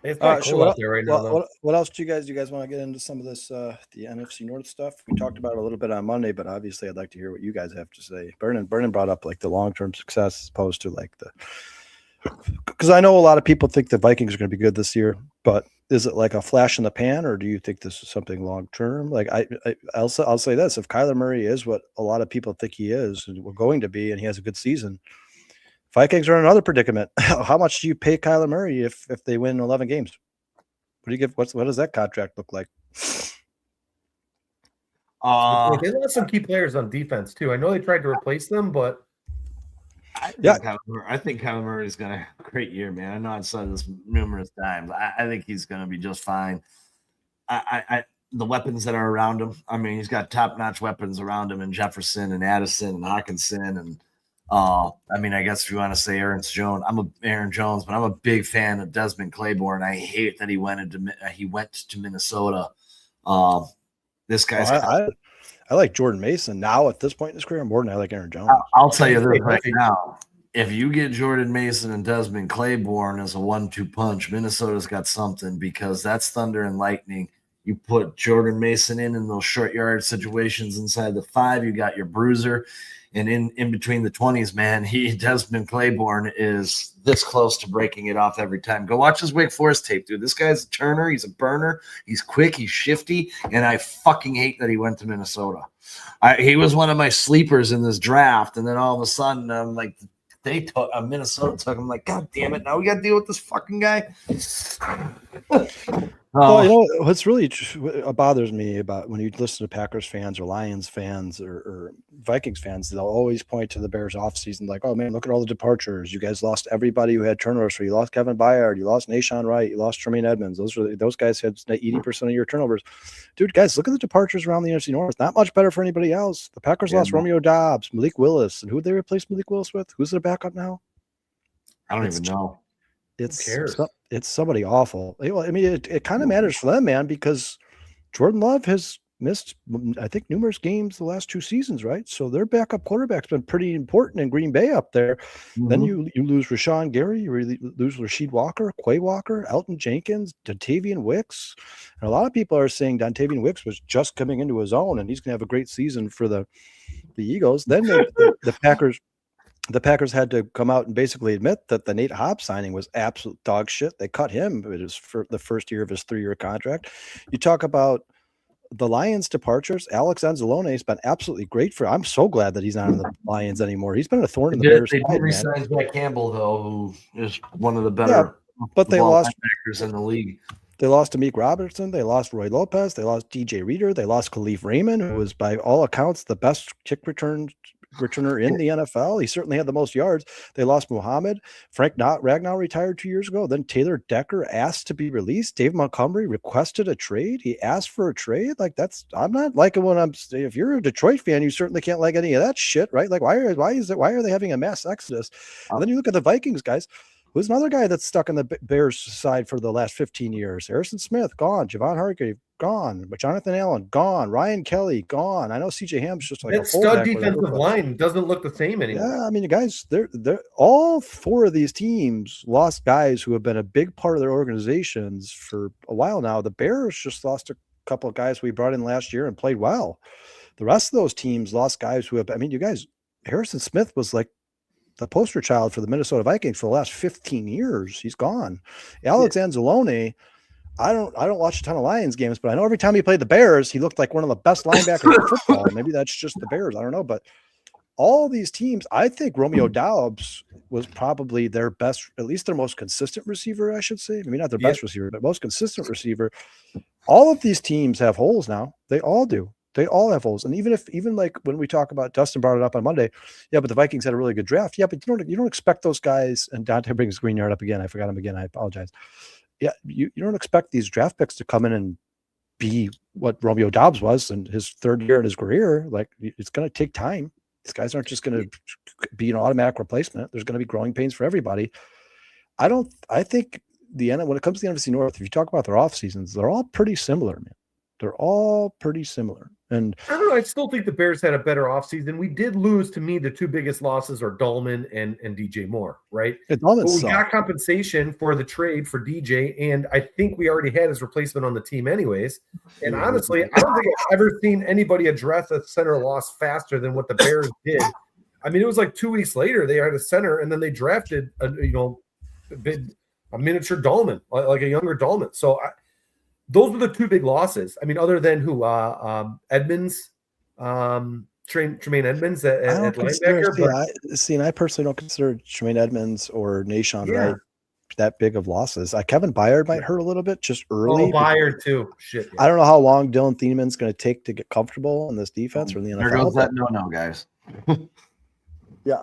It's cool out there right now. What else do you guys want to get into some of this the NFC North stuff? We talked about it a little bit on Monday, but obviously I'd like to hear what you guys have to say. Vernon brought up like the long-term success as opposed to like because I know a lot of people think the Vikings are going to be good this year, but is it like a flash in the pan, or do you think this is something long term? Like I'll say this: if Kyler Murray is what a lot of people think he is, and we're going to be, and he has a good season, Vikings are in another predicament. How much do you pay Kyler Murray if they win 11 games? What do you give? What does that contract look like? They lost some key players on defense too. I know they tried to replace them, but. I think Kyler Murray is going to have a great year, man. I know I've said this numerous times. I think he's going to be just fine. The weapons that are around him, I mean, he's got top-notch weapons around him in Jefferson and Addison and Hawkinson. And, I mean, I guess if you want to say Aaron Jones, but I'm a big fan of Desmond Claiborne. I hate that he went to Minnesota. This guy's I like Jordan Mason now at this point in his career more than I like Aaron Jones. I'll tell you this right now. If you get Jordan Mason and Desmond Claiborne as a 1-2 punch, Minnesota's got something because that's thunder and lightning. You put Jordan Mason in those short yard situations inside the 5, you got your bruiser. And in between the 20s, man, Desmond Claiborne is this close to breaking it off every time. Go watch his Wake Forest tape, dude. This guy's a turner. He's a burner. He's quick. He's shifty. And I fucking hate that he went to Minnesota. He was one of my sleepers in this draft. And then all of a sudden, Minnesota took him. Like, God damn it. Now we got to deal with this fucking guy. Well, what's really bothers me about when you listen to Packers fans or Lions fans or Vikings fans, they'll always point to the Bears offseason like, oh, man, look at all the departures. You guys lost everybody who had turnovers. So you lost Kevin Byard, you lost Nashawn Wright, you lost Tremaine Edmonds. Those guys had 80% of your turnovers. Dude, guys, look at the departures around the NFC North. Not much better for anybody else. The Packers lost Romeo Doubs, Malik Willis. And who did they replace Malik Willis with? Who's their backup now? I don't even know. It's somebody awful. Well, I mean, it kind of matters for them, man, because Jordan Love has missed, I think, numerous games the last 2 seasons, right? So their backup quarterback's been pretty important in Green Bay up there. Then you lose Rashawn Gary, you really lose Rasheed Walker, Quay Walker, Elton Jenkins, Dontavian Wicks. And a lot of people are saying Dontavian Wicks was just coming into his own, and he's going to have a great season for the Eagles. Then the Packers had to come out and basically admit that the Nate Hobbs signing was absolute dog shit. They cut him. It was for the first year of his 3-year contract. You talk about the Lions' departures. Alex Anzalone has been absolutely great for. I'm so glad that he's not in the Lions anymore. He's been a thorn in the Bears' They side, did man. resign Jack Campbell, though, who is one of the better but they lost linebackers in the league. They lost Amik Robertson. They lost Roy Lopez. They lost DJ Reader. They lost Khalif Raymond, who was by all accounts the best kick returner in the NFL. He certainly had the most yards. They lost Muhammad. Frank Ragnow retired 2 years ago. Then Taylor Decker asked to be released. Dave Montgomery requested a trade. He asked for a trade. Like, I'm not liking if you're a Detroit fan, you certainly can't like any of that shit, right? Like, why are they having a mass exodus? And then you look at the Vikings, guys. Who's another guy that's stuck on the Bears side for the last 15 years? Harrison Smith, gone. Javon Hargrave, gone. But Jonathan Allen, gone. Ryan Kelly, gone. I know CJ Ham's just like that a stud defensive line doesn't look the same anymore. Yeah, I mean, you guys, they're all 4 of these teams lost guys who have been a big part of their organizations for a while now. The Bears just lost a couple of guys we brought in last year and played well. The rest of those teams lost guys who have, I mean, you guys, Harrison Smith was like the poster child for the Minnesota Vikings for the last 15 years. He's gone. Alex Anzalone, I don't watch a ton of Lions games, but I know every time he played the Bears, he looked like one of the best linebackers in football. Maybe that's just the Bears. I don't know. But all these teams, I think Romeo Doubs was probably their best, at least their most consistent receiver, I should say. Maybe not their best receiver, but most consistent receiver. All of these teams have holes now. They all do. They all have holes. And even like when we talk about, Dustin brought it up on Monday, yeah, but the Vikings had a really good draft. Yeah, but you don't expect those guys, and Dante brings Greenyard up again. I forgot him again. I apologize. Yeah, you don't expect these draft picks to come in and be what Romeo Doubs was in his 3rd year in his career. Like, it's going to take time. These guys aren't just going to be an automatic replacement. There's going to be growing pains for everybody. I think when it comes to the NFC North, if you talk about their off seasons, they're all pretty similar, man. They're all pretty similar. And I don't know. I still think the Bears had a better offseason. We did lose, to me, the 2 biggest losses are Dahlman and DJ Moore, right? But we got compensation for the trade for DJ, and I think we already had his replacement on the team anyways. And honestly, I don't think I've ever seen anybody address a center loss faster than what the Bears did. I mean, it was like 2 weeks later they had a center, and then they drafted a miniature Dahlman, like a younger Dahlman. So those were the 2 big losses. I mean, other than who? Edmonds, Tremaine Edmonds at linebacker. And I personally don't consider Tremaine Edmonds or Nahshon Wright that big of losses. Kevin Byard might hurt a little bit just early. Oh, Byard too. Shit. Yeah. I don't know how long Dylan Thieneman's going to take to get comfortable in this defense or in the NFL. There goes that no, guys. Yeah,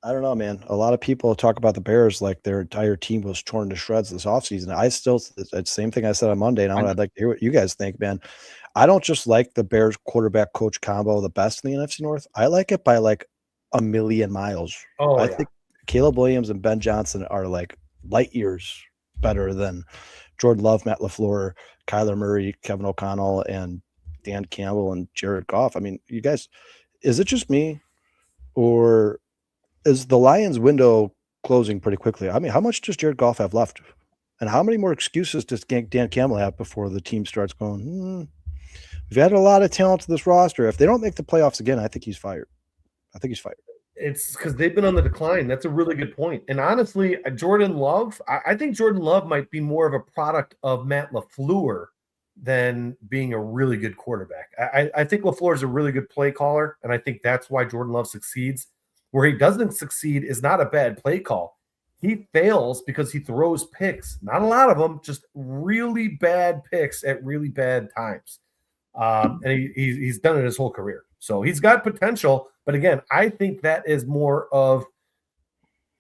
I don't know, man. A lot of people talk about the Bears like their entire team was torn to shreds this offseason. It's the same thing I said on Monday. Now I'd like to hear what you guys think, man. I don't just like the Bears quarterback coach combo the best in the NFC North. I like it by like a million miles. I think Caleb Williams and Ben Johnson are like light years better than Jordan Love, Matt LaFleur, Kyler Murray, Kevin O'Connell, and Dan Campbell and Jared Goff. I mean, you guys, is it just me, or is the Lions window closing pretty quickly? I mean, how much does Jared Goff have left? And how many more excuses does Dan Campbell have before the team starts going, we've added a lot of talent to this roster. If they don't make the playoffs again, I think he's fired. It's because they've been on the decline. That's a really good point. And honestly, Jordan Love, I think Jordan Love might be more of a product of Matt LaFleur than being a really good quarterback. I think LaFleur is a really good play caller, and I think that's why Jordan Love succeeds. Where he doesn't succeed is not a bad play call. He fails because he throws picks. Not a lot of them, just really bad picks at really bad times. And he's done it his whole career. So he's got potential. But again, I think that is more of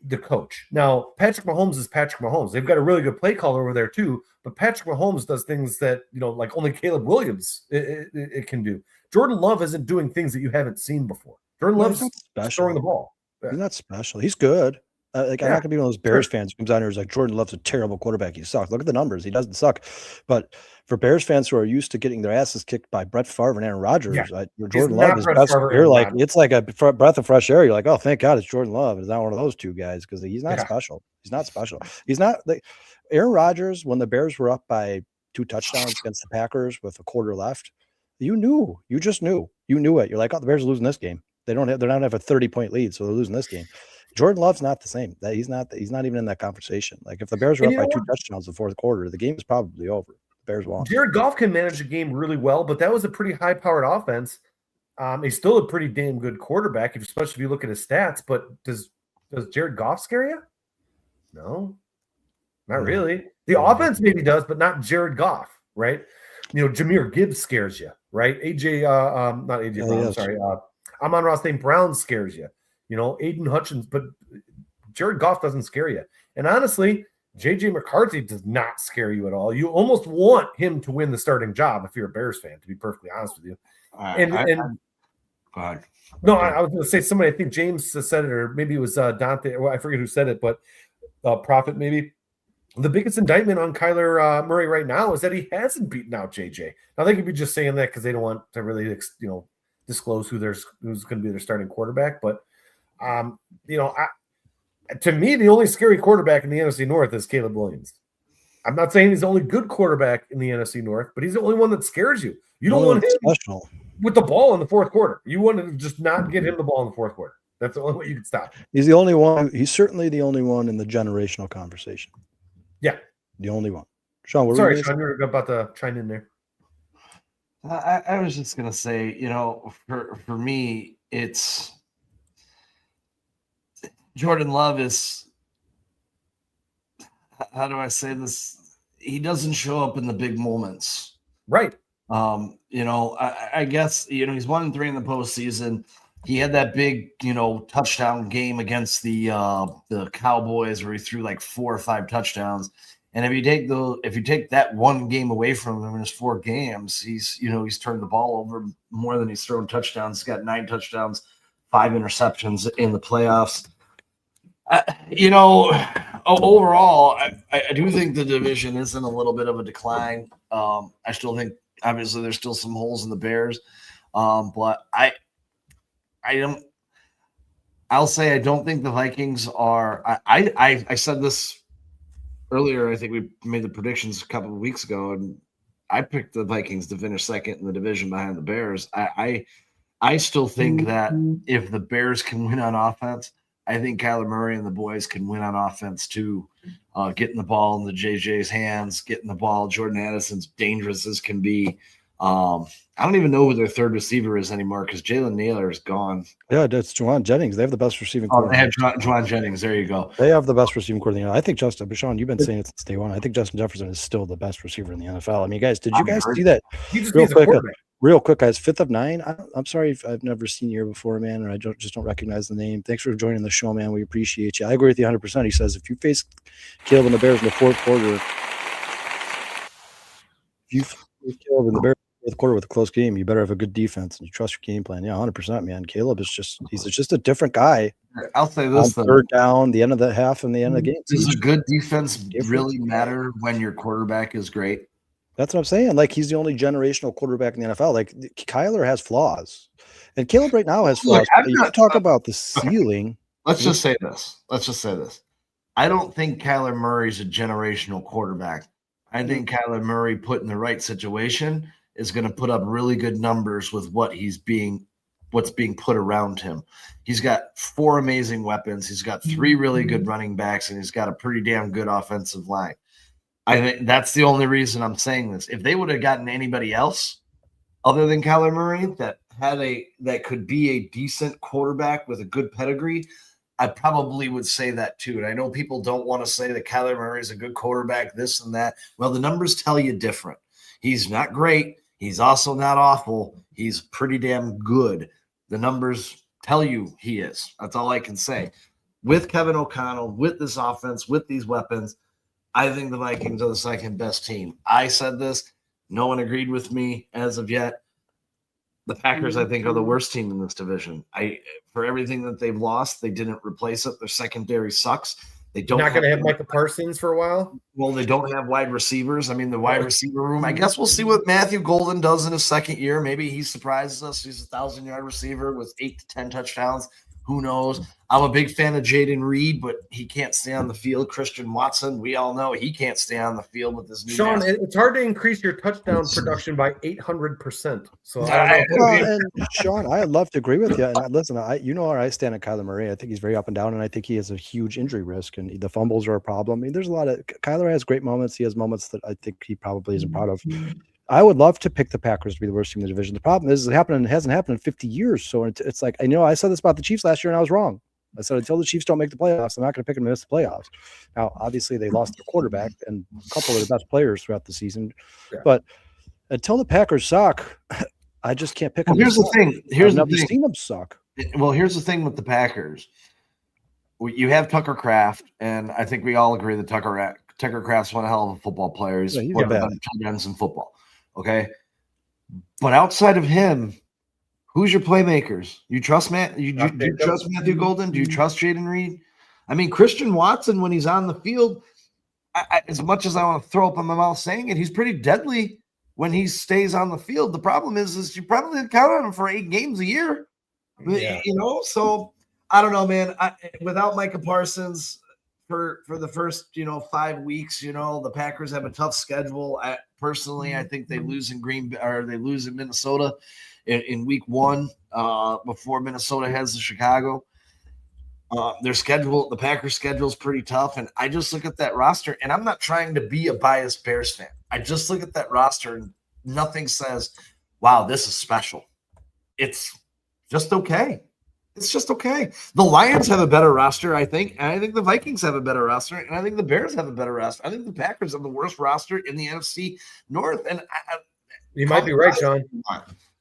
the coach. Now, Patrick Mahomes is Patrick Mahomes. They've got a really good play caller over there too. But Patrick Mahomes does things that, like only Caleb Williams it can do. Jordan Love isn't doing things that you haven't seen before. Jordan Love's throwing the ball. He's not special. He's good. I'm not gonna be one of those Bears fans who comes out here and is like, Jordan Love's a terrible quarterback. He sucks. Look at the numbers. He doesn't suck. But for Bears fans who are used to getting their asses kicked by Brett Favre and Aaron Rodgers, Jordan Love is best. You're like, it's like a breath of fresh air. You're like, oh, thank God it's Jordan Love. It's not one of those two guys because he's not special. He's not special. He's not like Aaron Rodgers when the Bears were up by 2 touchdowns against the Packers with a quarter left. You just knew. You knew it. You're like, oh, the Bears are losing this game. They're not have a 30-point lead, so they're losing this game. Jordan Love's not the same. He's not even in that conversation. Like if the Bears were up by 2 touchdowns in the fourth quarter, the game is probably over. The Bears won. Jared Goff can manage a game really well, but that was a pretty high-powered offense. He's still a pretty damn good quarterback, especially if you look at his stats. But does Jared Goff scare you? No, not really. The offense maybe does, but not Jared Goff, right? Jahmyr Gibbs scares you, right? Not AJ Brown, sorry. Amon-Ra St. Brown scares you. Aiden Hutchins, but Jared Goff doesn't scare you. And honestly, J.J. McCarthy does not scare you at all. You almost want him to win the starting job if you're a Bears fan, to be perfectly honest with you. Go ahead. No, I was going to say somebody, I think James said it, or maybe it was Dante, I forget who said it, but Prophet maybe. The biggest indictment on Kyler Murray right now is that he hasn't beaten out JJ. Now they could be just saying that because they don't want to really, disclose who's going to be their starting quarterback. But to me, the only scary quarterback in the NFC North is Caleb Williams. I'm not saying he's the only good quarterback in the NFC North, but he's the only one that scares you. You don't want him with the ball in the fourth quarter. You want to just not get him the ball in the fourth quarter. That's the only way you can stop him. He's the only one. He's certainly the only one in the generational conversation. Yeah. The only one. Sean, sorry, Sean, you're about to chime in there. I was just going to say, for me, it's Jordan Love is, how do I say this? He doesn't show up in the big moments. Right. I guess, he's 1-3 in the postseason. He had that big, touchdown game against the Cowboys where he threw like 4 or 5 touchdowns. And if you take that one game away from him in his 4 games, he's turned the ball over more than he's thrown touchdowns. He's got 9 touchdowns, 5 interceptions in the playoffs. Overall, I do think the division is in a little bit of a decline. I still think obviously there's still some holes in the Bears, but I'll say I don't think the Vikings are. I said this earlier. I think we made the predictions a couple of weeks ago, and I picked the Vikings to finish second in the division behind the Bears. I still think that if the Bears can win on offense, I think Kyler Murray and the boys can win on offense too. Getting the ball in the JJ's hands, getting the ball. Jordan Addison's dangerous as can be. I don't even know who their third receiver is anymore because Jalen Naylor is gone. Yeah, that's Juwan Jennings. They have the best receiving core. They have Juwan Jennings. There you go. They have the best receiving core in the NFL. I think Justin, but Sean, you've been saying it since day one. I think Justin Jefferson is still the best receiver in the NFL. I mean, guys, did you guys see that? Real quick, guys, 5th of 9. I'm sorry if I've never seen you here before, man, or I just don't recognize the name. Thanks for joining the show, man. We appreciate you. I agree with you 100%. He says if you face Caleb and the Bears in the fourth quarter, if you face Caleb and the Bears fourth quarter with a close game, you better have a good defense and you trust your game plan. Yeah, 100%, man. Caleb is he's just a different guy. I'll say this: third down, the end of the half, and the end of the game. Does a good defense really matter when your quarterback is great? That's what I'm saying. Like he's the only generational quarterback in the NFL. Like Kyler has flaws, and Caleb right now has flaws. You talk about the ceiling. Let's just say this. I don't think Kyler Murray's a generational quarterback. I think Kyler Murray put in the right situation is going to put up really good numbers with what's being put around him. He's got 4 amazing weapons. He's got 3 really good running backs, and he's got a pretty damn good offensive line. I think that's the only reason I'm saying this. If they would have gotten anybody else other than Kyler Murray that could be a decent quarterback with a good pedigree, I probably would say that too. And I know people don't want to say that Kyler Murray is a good quarterback, this and that. Well, the numbers tell you different. He's not great. He's also not awful. He's pretty damn good. The numbers tell you he is. That's all I can say. With Kevin O'Connell, with this offense, with these weapons, I think the Vikings are the second best team. I said this. No one agreed with me as of yet. The Packers, I think, are the worst team in this division. For everything that they've lost, they didn't replace it. Their secondary sucks. They don't Not going to have Micah Parsons for a while. Well, they don't have wide receivers. I mean, the wide receiver room. I guess we'll see what Matthew Golden does in his second year. Maybe he surprises us. He's a 1,000-yard receiver with 8 to 10 touchdowns. Who knows? I'm a big fan of Jaden Reed, but he can't stay on the field. Christian Watson, we all know he can't stay on the field with his new Sean, mask. it's hard to increase your touchdown production by 800%. So and Sean, I'd love to agree with you. And listen, you know where I stand on Kyler Murray. I think he's very up and down, and I think he has a huge injury risk, and the fumbles are a problem. I mean, there's a lot of Kyler has great moments. He has moments that I think he probably isn't proud of. I would love to pick the Packers to be the worst team in the division. The problem is it hasn't happened in 50 years. So it's like, I said this about the Chiefs last year and I was wrong. I said, until the Chiefs don't make the playoffs, I'm not going to pick them to miss the playoffs. Now, obviously they lost their quarterback and a couple of the best players throughout the season, but until the Packers suck, I just can't pick them. Here's the thing. I've never seen them suck. Well, here's the thing with the Packers. You have Tucker Kraft, and I think we all agree that Tucker Kraft's one hell of a football player. He's one of the better tight ends in football. Okay. But outside of him, who's your playmakers? You trust do you trust Matthew Golden? Do you trust Jaden Reed? I mean, Christian Watson, when he's on the field, as much as I want to throw up in my mouth saying it, he's pretty deadly when he stays on the field. The problem is you probably didn't count on him for 8 games a year. Yeah. So I don't know, man. Without Micah Parsons for the first 5 weeks, the Packers have a tough schedule. Personally, I think they lose in they lose in Minnesota in week 1 before Minnesota heads to Chicago. The Packers schedule is pretty tough, and I just look at that roster, and I'm not trying to be a biased Bears fan. I just look at that roster, and nothing says, "Wow, this is special." It's just okay. It's just okay. The Lions have a better roster, I think, and I think the Vikings have a better roster, and I think the Bears have a better roster. I think the Packers have the worst roster in the NFC North, and you might be right, Sean.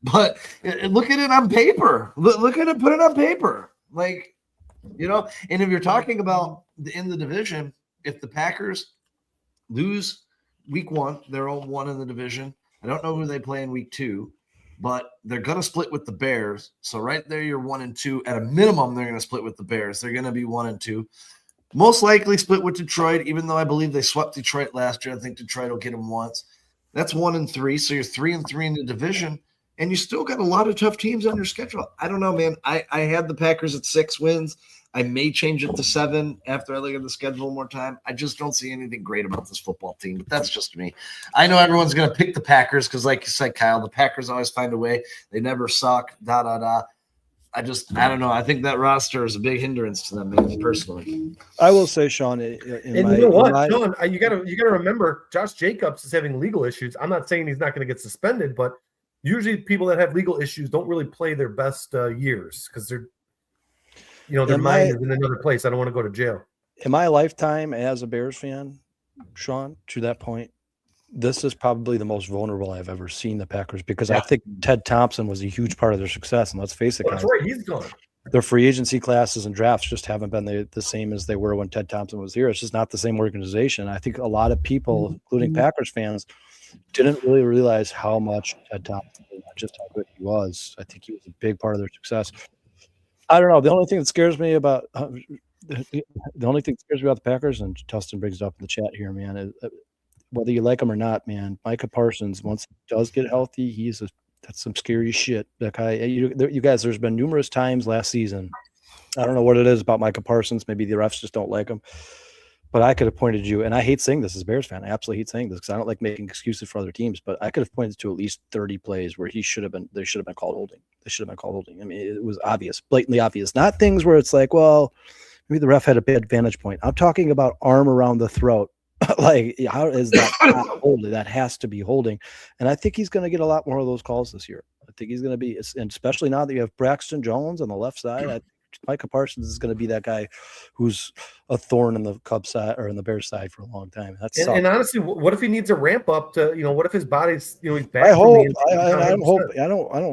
But look at it on paper. Look at it, put it on paper. And if you're talking about in the division, if the Packers lose week 1, they're 0-1 in the division. I don't know who they play in week 2. But they're going to split with the Bears. So right there, you're 1-2. At a minimum, they're going to split with the Bears. They're going to be 1-2. Most likely split with Detroit, even though I believe they swept Detroit last year. I think Detroit will get them once. That's 1-3. So you're 3-3 in the division. And you still got a lot of tough teams on your schedule. I don't know, man. I had the Packers at 6 wins. I may change it to 7 after I look at the schedule one more time. I just don't see anything great about this football team, but that's just me. I know everyone's going to pick the Packers because, like you said, Kyle, the Packers always find a way. They never suck, I don't know. I think that roster is a big hindrance to them, man, personally. I will say, Sean, you know what, Sean, you got to remember, Josh Jacobs is having legal issues. I'm not saying he's not going to get suspended, but usually people that have legal issues don't really play their best years because they're their mind is in another place. I don't want to go to jail. In my lifetime as a Bears fan, Sean, to that point, this is probably the most vulnerable I've ever seen the Packers because I think Ted Thompson was a huge part of their success. And let's face it, that's right. He's gone. Their free agency classes and drafts just haven't been the same as they were when Ted Thompson was here. It's just not the same organization. I think a lot of people, including Packers fans, didn't really realize how much Ted Thompson, just how good he was. I think he was a big part of their success. I don't know. The only thing that scares me about the Packers, and Tustin brings it up in the chat here, man, is whether you like him or not, man, Micah Parsons, once he does get healthy, that's some scary shit. That guy, you guys, there's been numerous times last season. I don't know what it is about Micah Parsons. Maybe the refs just don't like him. But I could have pointed you, and I hate saying this as a Bears fan. I absolutely hate saying this because I don't like making excuses for other teams. But I could have pointed to at least 30 plays where they should have been called holding. They should have been called holding. I mean, it was obvious, blatantly obvious. Not things where it's like, well, maybe the ref had a bad vantage point. I'm talking about arm around the throat. Like, how is that not holding? That has to be holding. And I think he's going to get a lot more of those calls this year. I think he's going to be, and especially now that you have Braxton Jones on the left side. I think Micah Parsons is going to be that guy who's a thorn in the Cubs side or in the Bears side for a long time. And honestly, what if he needs a ramp up to, what if his body's, he's back? I don't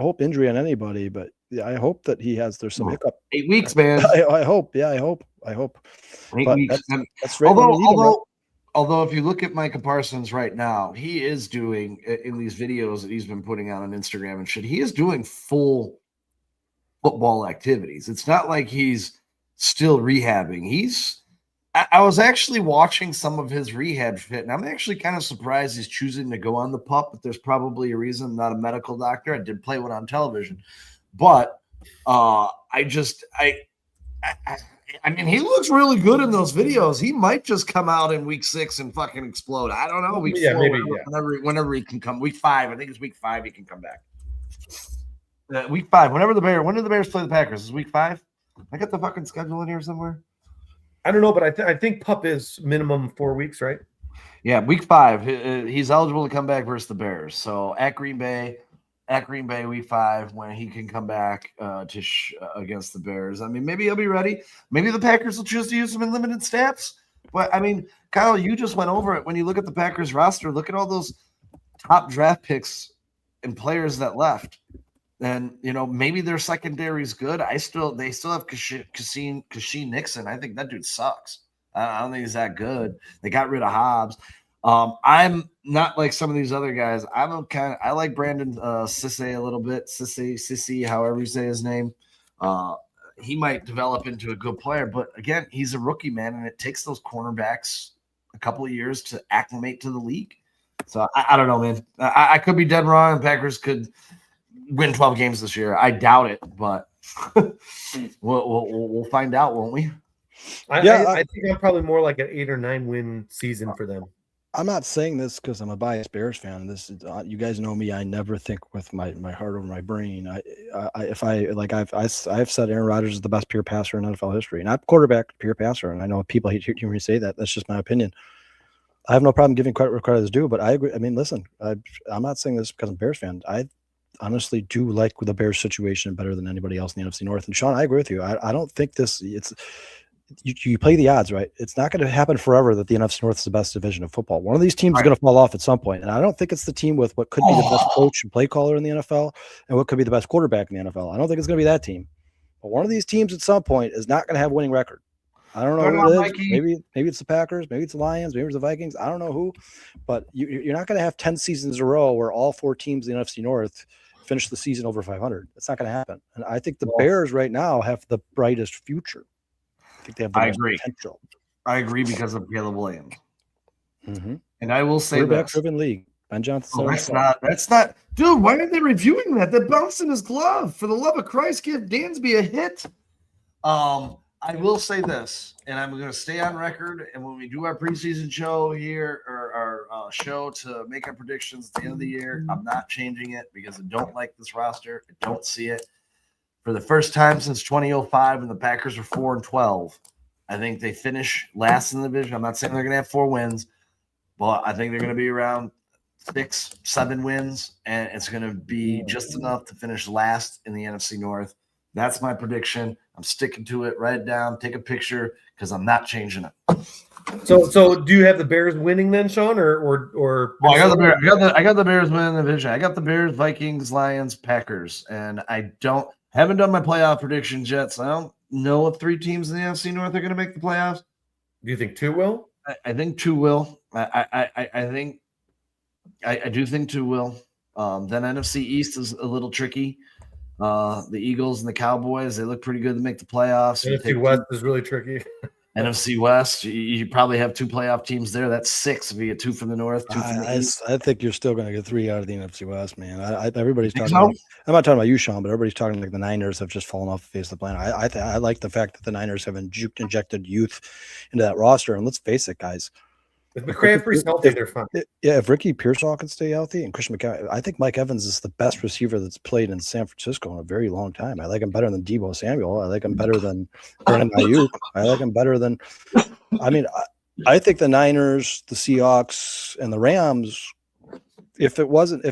hope injury on anybody, but I hope that there's some hiccup. 8 weeks, man. I hope. 8 weeks. That's right. although if you look at Micah Parsons right now, he is doing in these videos that he's been putting out on Instagram and shit, he is doing full football activities. It's not like he's still rehabbing. I was actually watching some of his rehab fit, and I'm actually kind of surprised he's choosing to go on the pup, but there's probably a reason. I'm not a medical doctor. I did play one on television, but I mean, he looks really good in those videos. He might just come out in week 6 and fucking explode. I don't know. Week 4, maybe, whenever he can come. Week 5, I think it's week 5 he can come back. Week 5, when do the Bears play the Packers? Is week 5? I got the fucking schedule in here somewhere. I don't know, but I think pup is minimum 4 weeks, right? Yeah, week 5. He's eligible to come back versus the Bears. So at Green Bay, week 5, when he can come back against the Bears. I mean, maybe he'll be ready. Maybe the Packers will choose to use him in limited snaps. But I mean, Kyle, you just went over it. When you look at the Packers roster, look at all those top draft picks and players that left. And maybe their secondary is good. They still have Kashin Nixon. I think that dude sucks. I don't think he's that good. They got rid of Hobbs. I'm not like some of these other guys. I like Brandon Sissay a little bit. Sissy, however you say his name. He might develop into a good player, but again, he's a rookie, man, and it takes those cornerbacks a couple of years to acclimate to the league. So I don't know, man. I could be dead wrong. Packers could win 12 games this year. I doubt it, but we'll find out, won't we? I think I'm probably more like an 8 or 9 win season for them. I'm not saying this because I'm a biased Bears fan. This is, you guys know me. I never think with my heart over my brain. I've said Aaron Rodgers is the best pure passer in NFL history, not quarterback, pure passer. And I know people hate hearing me say that. That's just my opinion. I have no problem giving credit where credit is due, but I agree. I mean, listen, I'm not saying this because I'm a Bears fan. I honestly do like the Bears situation better than anybody else in the NFC North. And Sean, I agree with you. I don't think you play the odds, right? It's not going to happen forever that the NFC North is the best division of football. One of these teams is going to fall off at some point. And I don't think it's the team with what could be the best coach and play caller in the NFL and what could be the best quarterback in the NFL. I don't think it's going to be that team. But one of these teams at some point is not going to have a winning record. I don't know who it is. Maybe it's the Packers, maybe it's the Lions, maybe it's the Vikings. I don't know who. But you're not going to have 10 seasons in a row where all 4 teams in the NFC North finish the season over 500. It's not going to happen. And I think the Bears right now have the brightest future. I think they have the most potential. I agree because of Caleb Williams. Mm-hmm. And I will say that driven league. Ben Johnson. That's not, dude. Why aren't they reviewing that? That bounced in his glove. For the love of Christ, give Dansby a hit. I will say this, and I'm going to stay on record. And when we do our preseason show here, or our show to make our predictions at the end of the year, I'm not changing it because I don't like this roster. I don't see it. For the first time since 2005, when the Packers are 4-12, I think they finish last in the division. I'm not saying they're going to have 4 wins, but I think they're going to be around 6-7 wins, and it's going to be just enough to finish last in the NFC North. That's my prediction. I'm sticking to it. Write it down. Take a picture because I'm not changing it. So do you have the Bears winning then, Sean, or? Well, I got the Bears winning the division. I got the Bears, Vikings, Lions, Packers, and I haven't done my playoff predictions yet, so I don't know if 3 teams in the NFC North are going to make the playoffs. Do you think 2 will? I think 2 will. I do think 2 will. Then NFC East is a little tricky. The Eagles and the Cowboys, they look pretty good to make the playoffs. NFC West is really tricky. NFC West, you probably have 2 playoff teams there. That's 6 if you get 2 from the North, 2 from the East. I think you're still going to get 3 out of the NFC West, man. Everybody's talking. I'm not talking about you, Sean, but everybody's talking like the Niners have just fallen off the face of the planet. I like the fact that the Niners have injected youth into that roster. And let's face it, guys. If McCaffrey's healthy, they're fine. Yeah, if Ricky Pearsall can stay healthy and Christian McCaffrey, I think Mike Evans is the best receiver that's played in San Francisco in a very long time. I like him better than Deebo Samuel. I like him better than Brandon Ayuk. I like him better than. I mean, I think the Niners, the Seahawks, and the Rams. If it wasn't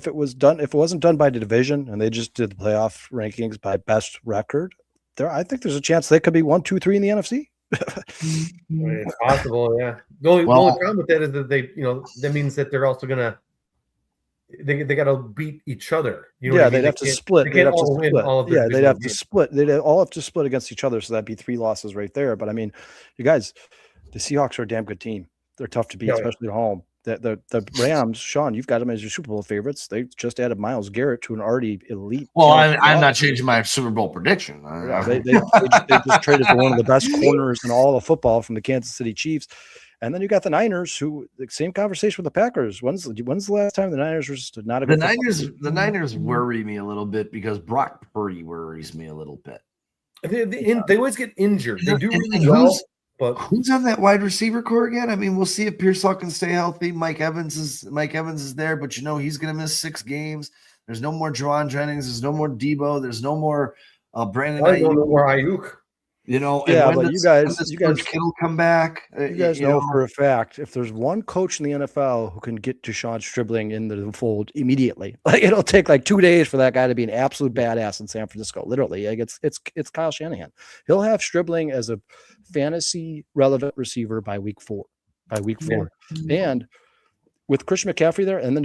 done by the division and they just did the playoff rankings by best record, I think there's a chance they could be 1, 2, 3 in the NFC. It's possible, yeah. The only problem with that is that that means that they're also gonna they got to beat each other. You know yeah, what I mean? they'd have to split. They'd have to split. Yeah, they'd have to split. They'd all have to split against each other, so that'd be 3 losses right there. But I mean, you guys, the Seahawks are a damn good team. They're tough to beat, Yeah, yeah. especially at home. The Rams, Sean, you've got them as your Super Bowl favorites. They just added Myles Garrett to an already elite. Well, I'm not changing my Super Bowl prediction. Yeah, they just traded for one of the best corners in all of football from the Kansas City Chiefs. And then you got the Niners, who the same conversation with the Packers. When's the last time the Niners were just not a good the Niners worry me a little bit because Brock Purdy worries me a little bit. They always get injured. They do really well. But who's on that wide receiver core again? I mean, we'll see if Pearsall can stay healthy. Mike Evans is there, but he's going to miss 6 games. There's no more Juwan Jennings. There's no more Debo. There's no more Brandon. I don't know more Ayuk. Yeah, but you guys Kittle come back. You guys know for a fact if there's one coach in the NFL who can get Deshaun Stribling into the fold immediately, like it'll take like 2 days for that guy to be an absolute badass in San Francisco. Literally, like it's Kyle Shanahan. He'll have Stribling as a fantasy relevant receiver by week 4. And with Christian McCaffrey there, and then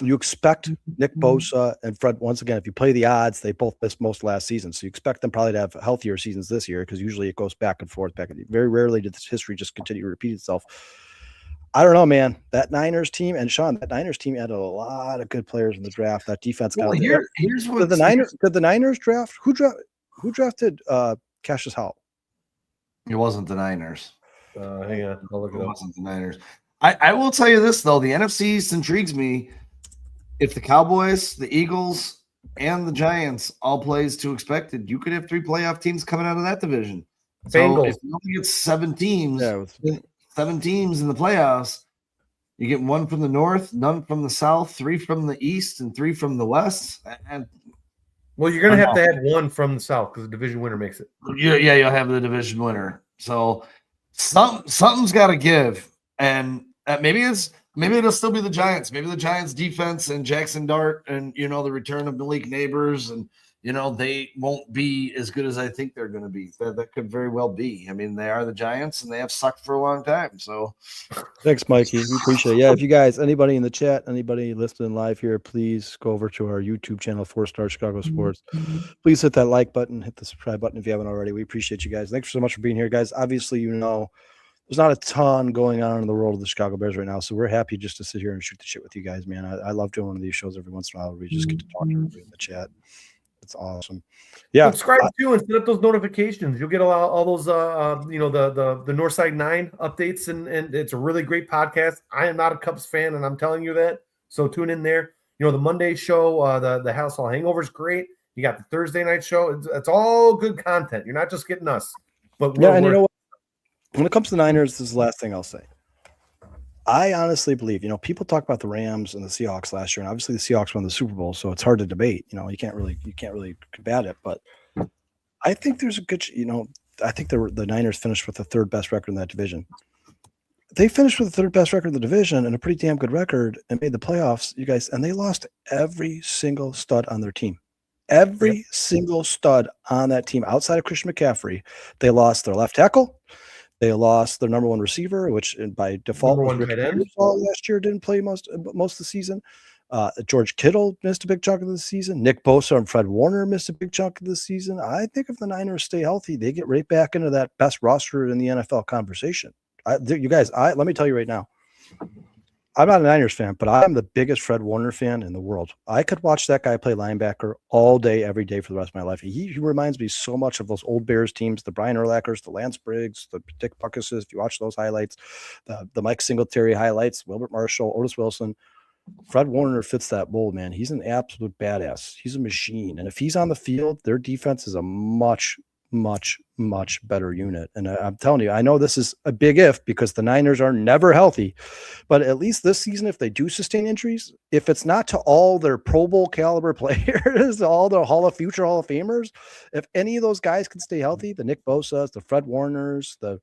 you expect Nick Bosa and Fred, once again, if you play the odds, they both missed most last season. So you expect them probably to have healthier seasons this year because usually it goes back and forth. Very rarely did this history just continue to repeat itself. I don't know, man. That Niners team, and Sean, that Niners team added a lot of good players in the draft. That defense got here's what did the Niners draft? Who drafted Cassius Howell? It wasn't the Niners. Hang on, I'll look it up. It wasn't the Niners. I will tell you this though, the NFC East intrigues me. If the Cowboys, the Eagles, and the Giants all plays to expected, you could have 3 playoff teams coming out of that division. Bengals. So if you only get 7 teams, 7 teams in the playoffs, you get 1 from the North, none from the South, 3 from the East, and 3 from the West. Well, you're going to have to add 1 from the South because the division winner makes it. Yeah, you'll have the division winner. So something's got to give, and maybe it'll still be the Giants. Maybe the Giants defense and Jackson Dart and, the return of Malik Neighbors and, they won't be as good as I think they're going to be. That could very well be. I mean, they are the Giants and they have sucked for a long time. So thanks, Mikey. We appreciate it. Yeah, if you guys, anybody in the chat, anybody listening live here, please go over to our YouTube channel, 4-Star Chicago Sports. Please hit that like button, hit the subscribe button if you haven't already. We appreciate you guys. Thanks so much for being here, guys. Obviously, there's not a ton going on in the world of the Chicago Bears right now, so we're happy just to sit here and shoot the shit with you guys, man. I love doing one of these shows every once in a while where we just get to talk to everybody in the chat. It's awesome. Yeah, subscribe to and set up those notifications. You'll get all those, the Northside 9 updates, and it's a really great podcast. I am not a Cubs fan, and I'm telling you that. So tune in there. The Monday show, the House Hall Hangover is great. You got the Thursday night show. It's all good content. You're not just getting us, but yeah, and you know what? When it comes to the Niners, this is the last thing I'll say. I honestly believe, people talk about the Rams and the Seahawks last year, and obviously the Seahawks won the Super Bowl, so it's hard to debate. You can't really combat it. But I think there's a good, I think the Niners finished with the 3rd best record in that division. They finished with the 3rd best record in the division and a pretty damn good record and made the playoffs, you guys, and they lost every single stud on their team. Every single stud on that team outside of Christian McCaffrey. They lost their left tackle. They lost their number 1 receiver, which by default was Ricky Pearsall last year, didn't play most of the season. George Kittle missed a big chunk of the season. Nick Bosa and Fred Warner missed a big chunk of the season. I think if the Niners stay healthy, they get right back into that best roster in the NFL conversation. You guys, let me tell you right now, I'm not a Niners fan, but I'm the biggest Fred Warner fan in the world. I could watch that guy play linebacker all day, every day for the rest of my life. He reminds me so much of those old Bears teams, the Brian Urlachers, the Lance Briggs, the Dick Buckuses. If you watch those highlights, the Mike Singletary highlights, Wilbert Marshall, Otis Wilson, Fred Warner fits that mold, man. He's an absolute badass. He's a machine. And if he's on the field, their defense is a much, much, much better unit. And I'm telling you, I know this is a big if because the Niners are never healthy, but at least this season, if they do sustain injuries, if it's not to all their Pro Bowl caliber players, all the future Hall of Famers, if any of those guys can stay healthy, the Nick Bosa's, the Fred Warners, the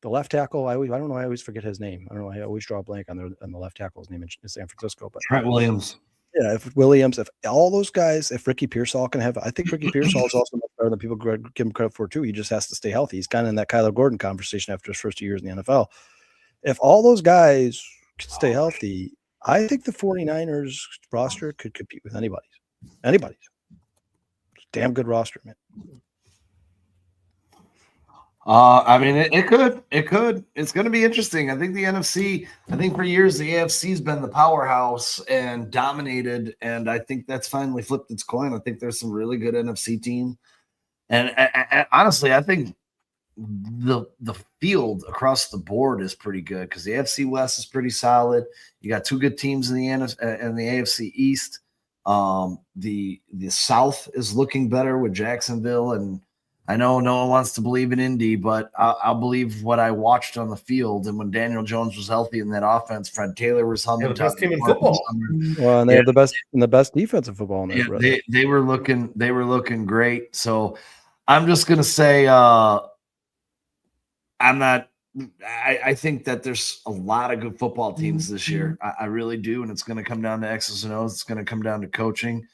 left tackle, I don't know, I always forget his name. I don't know, I always draw a blank on the left tackle's name in San Francisco. But Trent Williams. Yeah, if all those guys, if Ricky Pearsall can have, I think Ricky Pearsall is also much better than people give him credit for too. He just has to stay healthy. He's kind of in that Kyler Gordon conversation after his first 2 years in the NFL. If all those guys can stay healthy, I think the 49ers roster could compete with anybody's. Damn good roster, man. I mean, it could. It's going to be interesting. I think the NFC. I think for years the AFC's been the powerhouse and dominated, and I think that's finally flipped its coin. I think there's some really good NFC teams, and honestly, I think the field across the board is pretty good because the AFC West is pretty solid. You got two good teams in the AFC East. The South is looking better with Jacksonville, and I know no one wants to believe in Indy, but I'll believe what I watched on the field. And when Daniel Jones was healthy in that offense, Fred Taylor was humming. The best team in football. Well, and they have the best defensive football in there. They were looking great. So I'm just gonna say I think that there's a lot of good football teams this year. I really do, and it's going to come down to X's and O's. It's going to come down to coaching.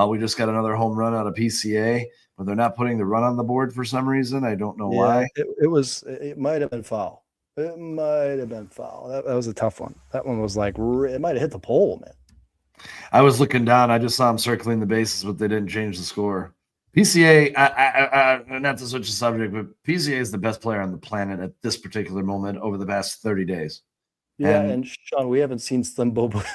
We just got another home run out of PCA, but they're not putting the run on the board for some reason. I don't know why. It might have been foul. It might have been foul. That was a tough one. That one was like it might have hit the pole, man. I was looking down. I just saw them circling the bases, but they didn't change the score. PCA, not to switch the subject, but PCA is the best player on the planet at this particular moment over the past 30 days. Yeah, and Sean, we haven't seen Slim Boogie.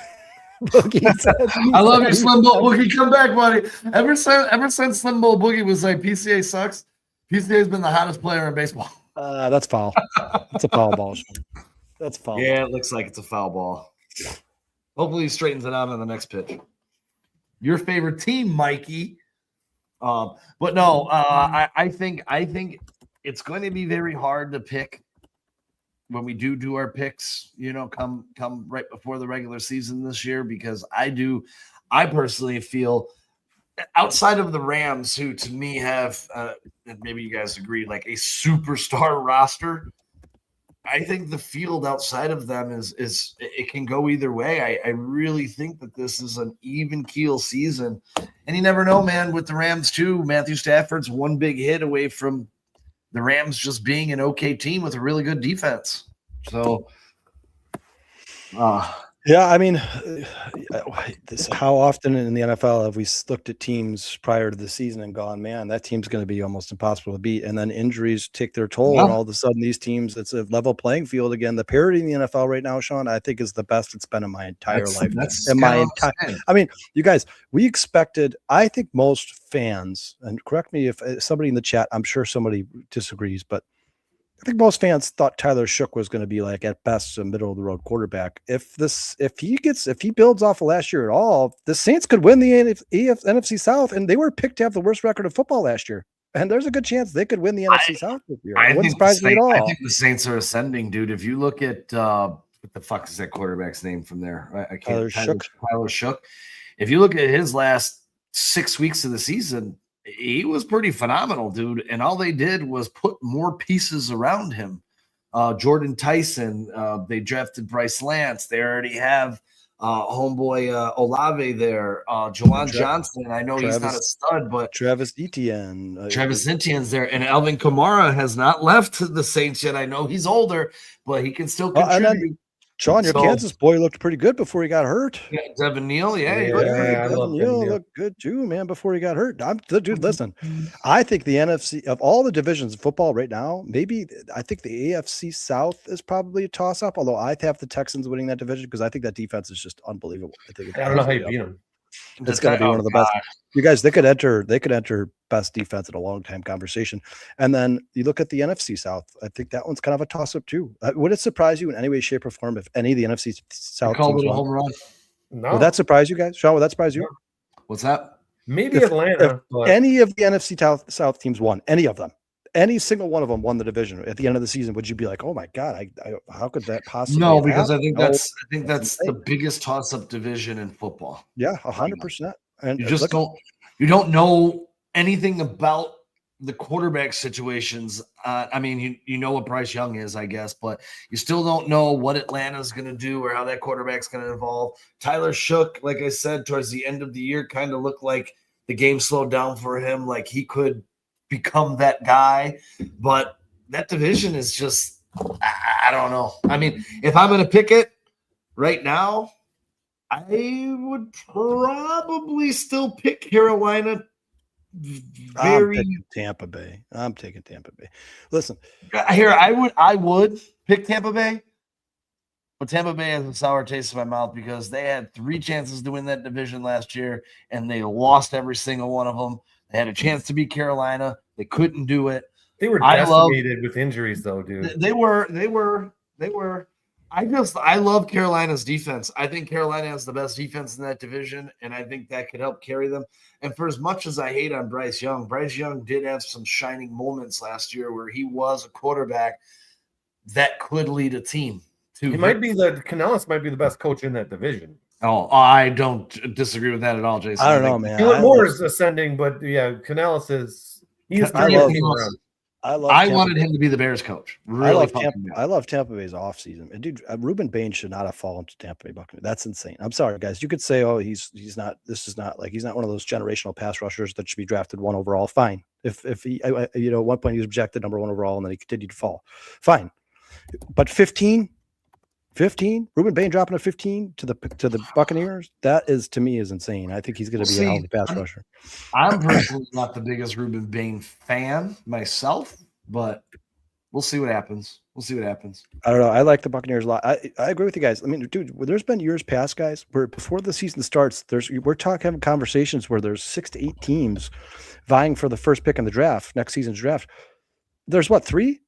I love you, Slim Bo Boogie. Come back, buddy. Ever since Slim Bo Boogie was like, PCA sucks, PCA has been the hottest player in baseball. That's foul. That's a foul ball, Sean. That's foul. Yeah, it looks like it's a foul ball. Hopefully he straightens it out on the next pitch. Your favorite team, Mikey. But no, I think it's going to be very hard to pick when we do our picks, come right before the regular season this year, because I personally feel outside of the Rams, who to me have, and maybe you guys agree, like a superstar roster, I think the field outside of them is it can go either way. I really think that this is an even keel season, and you never know, man. With the Rams too, Matthew Stafford's one big hit away from the Rams just being an okay team with a really good defense. So, yeah, I mean, how often in the NFL have we looked at teams prior to the season and gone, man, that team's going to be almost impossible to beat, and then injuries take their toll, and all of a sudden these teams, it's a level playing field again. The parity in the NFL right now, Sean, I think is the best it's been in my entire life. I mean, you guys, I think most fans, and correct me if somebody in the chat, I'm sure somebody disagrees, but I think most fans thought Tyler Shook was going to be like at best a middle of the road quarterback. If he builds off of last year at all, the Saints could win the NFC South, and they were picked to have the worst record of football last year. And there's a good chance they could win the NFC South this year. It wouldn't surprise me at all. I think the Saints are ascending, dude. If you look at what the fuck is that quarterback's name from there? I can't. Tyler Shook. If you look at his last 6 weeks of the season, he was pretty phenomenal, dude. And all they did was put more pieces around him. Jordan Tyson, they drafted Bryce Lance. They already have homeboy Olave there. Jawan Johnson. I know he's not a stud, but Travis Etienne. Travis Etienne's there. And Alvin Kamara has not left the Saints yet. I know he's older, but he can still contribute. Sean, your Kansas boy looked pretty good before he got hurt. Yeah, Devin Neal, Devin Neal looked good too, man, before he got hurt. Dude, listen, I think the NFC, of all the divisions of football right now, I think the AFC South is probably a toss-up, although I have the Texans winning that division because I think that defense is just unbelievable. I don't know how you beat them. It's going to be one of the best. You guys, they could enter best defense in a long time conversation. And then you look at the NFC South. I think that one's kind of a toss up too. Would it surprise you in any way, shape, or form if any of the NFC South called it a home run? No. Would that surprise you guys? Sean, would that surprise you? What's that? Maybe Atlanta. If any of the NFC South teams won, any of them, any single one of them won the division at the end of the season, would you be like, oh my God, how could that possibly No, because I think that's the biggest toss-up division in football. Yeah, 100%. And you just you don't know anything about the quarterback situations. I mean, you know what Bryce Young is, I guess, but you still don't know what Atlanta's going to do or how that quarterback's going to evolve. Tyler Shook, like I said, towards the end of the year, kind of looked like the game slowed down for him, like he could become that guy. But that division is just, I don't know. I mean, if I'm going to pick it right now, I would probably still pick Carolina I'm very taking Tampa Bay. Listen, here. I would pick Tampa Bay, but Tampa Bay has a sour taste in my mouth because they had 3 chances to win that division last year, and they lost every single one of them. They had a chance to beat Carolina. They couldn't do it. They were decimated with injuries, though, dude. They were. I love Carolina's defense. I think Carolina has the best defense in that division, and I think that could help carry them. And for as much as I hate on Bryce Young did have some shining moments last year where he was a quarterback that could lead a team. Canales might be the best coach in that division. Oh, I don't disagree with that at all, Jason. I don't know, man. Dylan Moore is ascending, but yeah, Canales is. I wanted him to be the Bears coach. Really, I love Tampa Bay's offseason. And dude, Ruben Bain should not have fallen to Tampa Bay Buccaneers. That's insane. I'm sorry, guys. You could say, oh, he's not. This is not like he's not one of those generational pass rushers that should be drafted 1 overall. Fine. If he, at one point he was projected number 1 overall and then he continued to fall. Fine. But 15, Ruben Bain dropping a 15 to the Buccaneers. That is, to me, is insane. I think he's going to be a hell of a pass rusher. I'm personally not the biggest Ruben Bain fan myself, but we'll see what happens. I don't know. I like the Buccaneers a lot. I agree with you guys. I mean, dude, there's been years past, guys, where before the season starts, we're having conversations where there's 6 to 8 teams vying for the first pick in the draft, next season's draft. There's what, 3?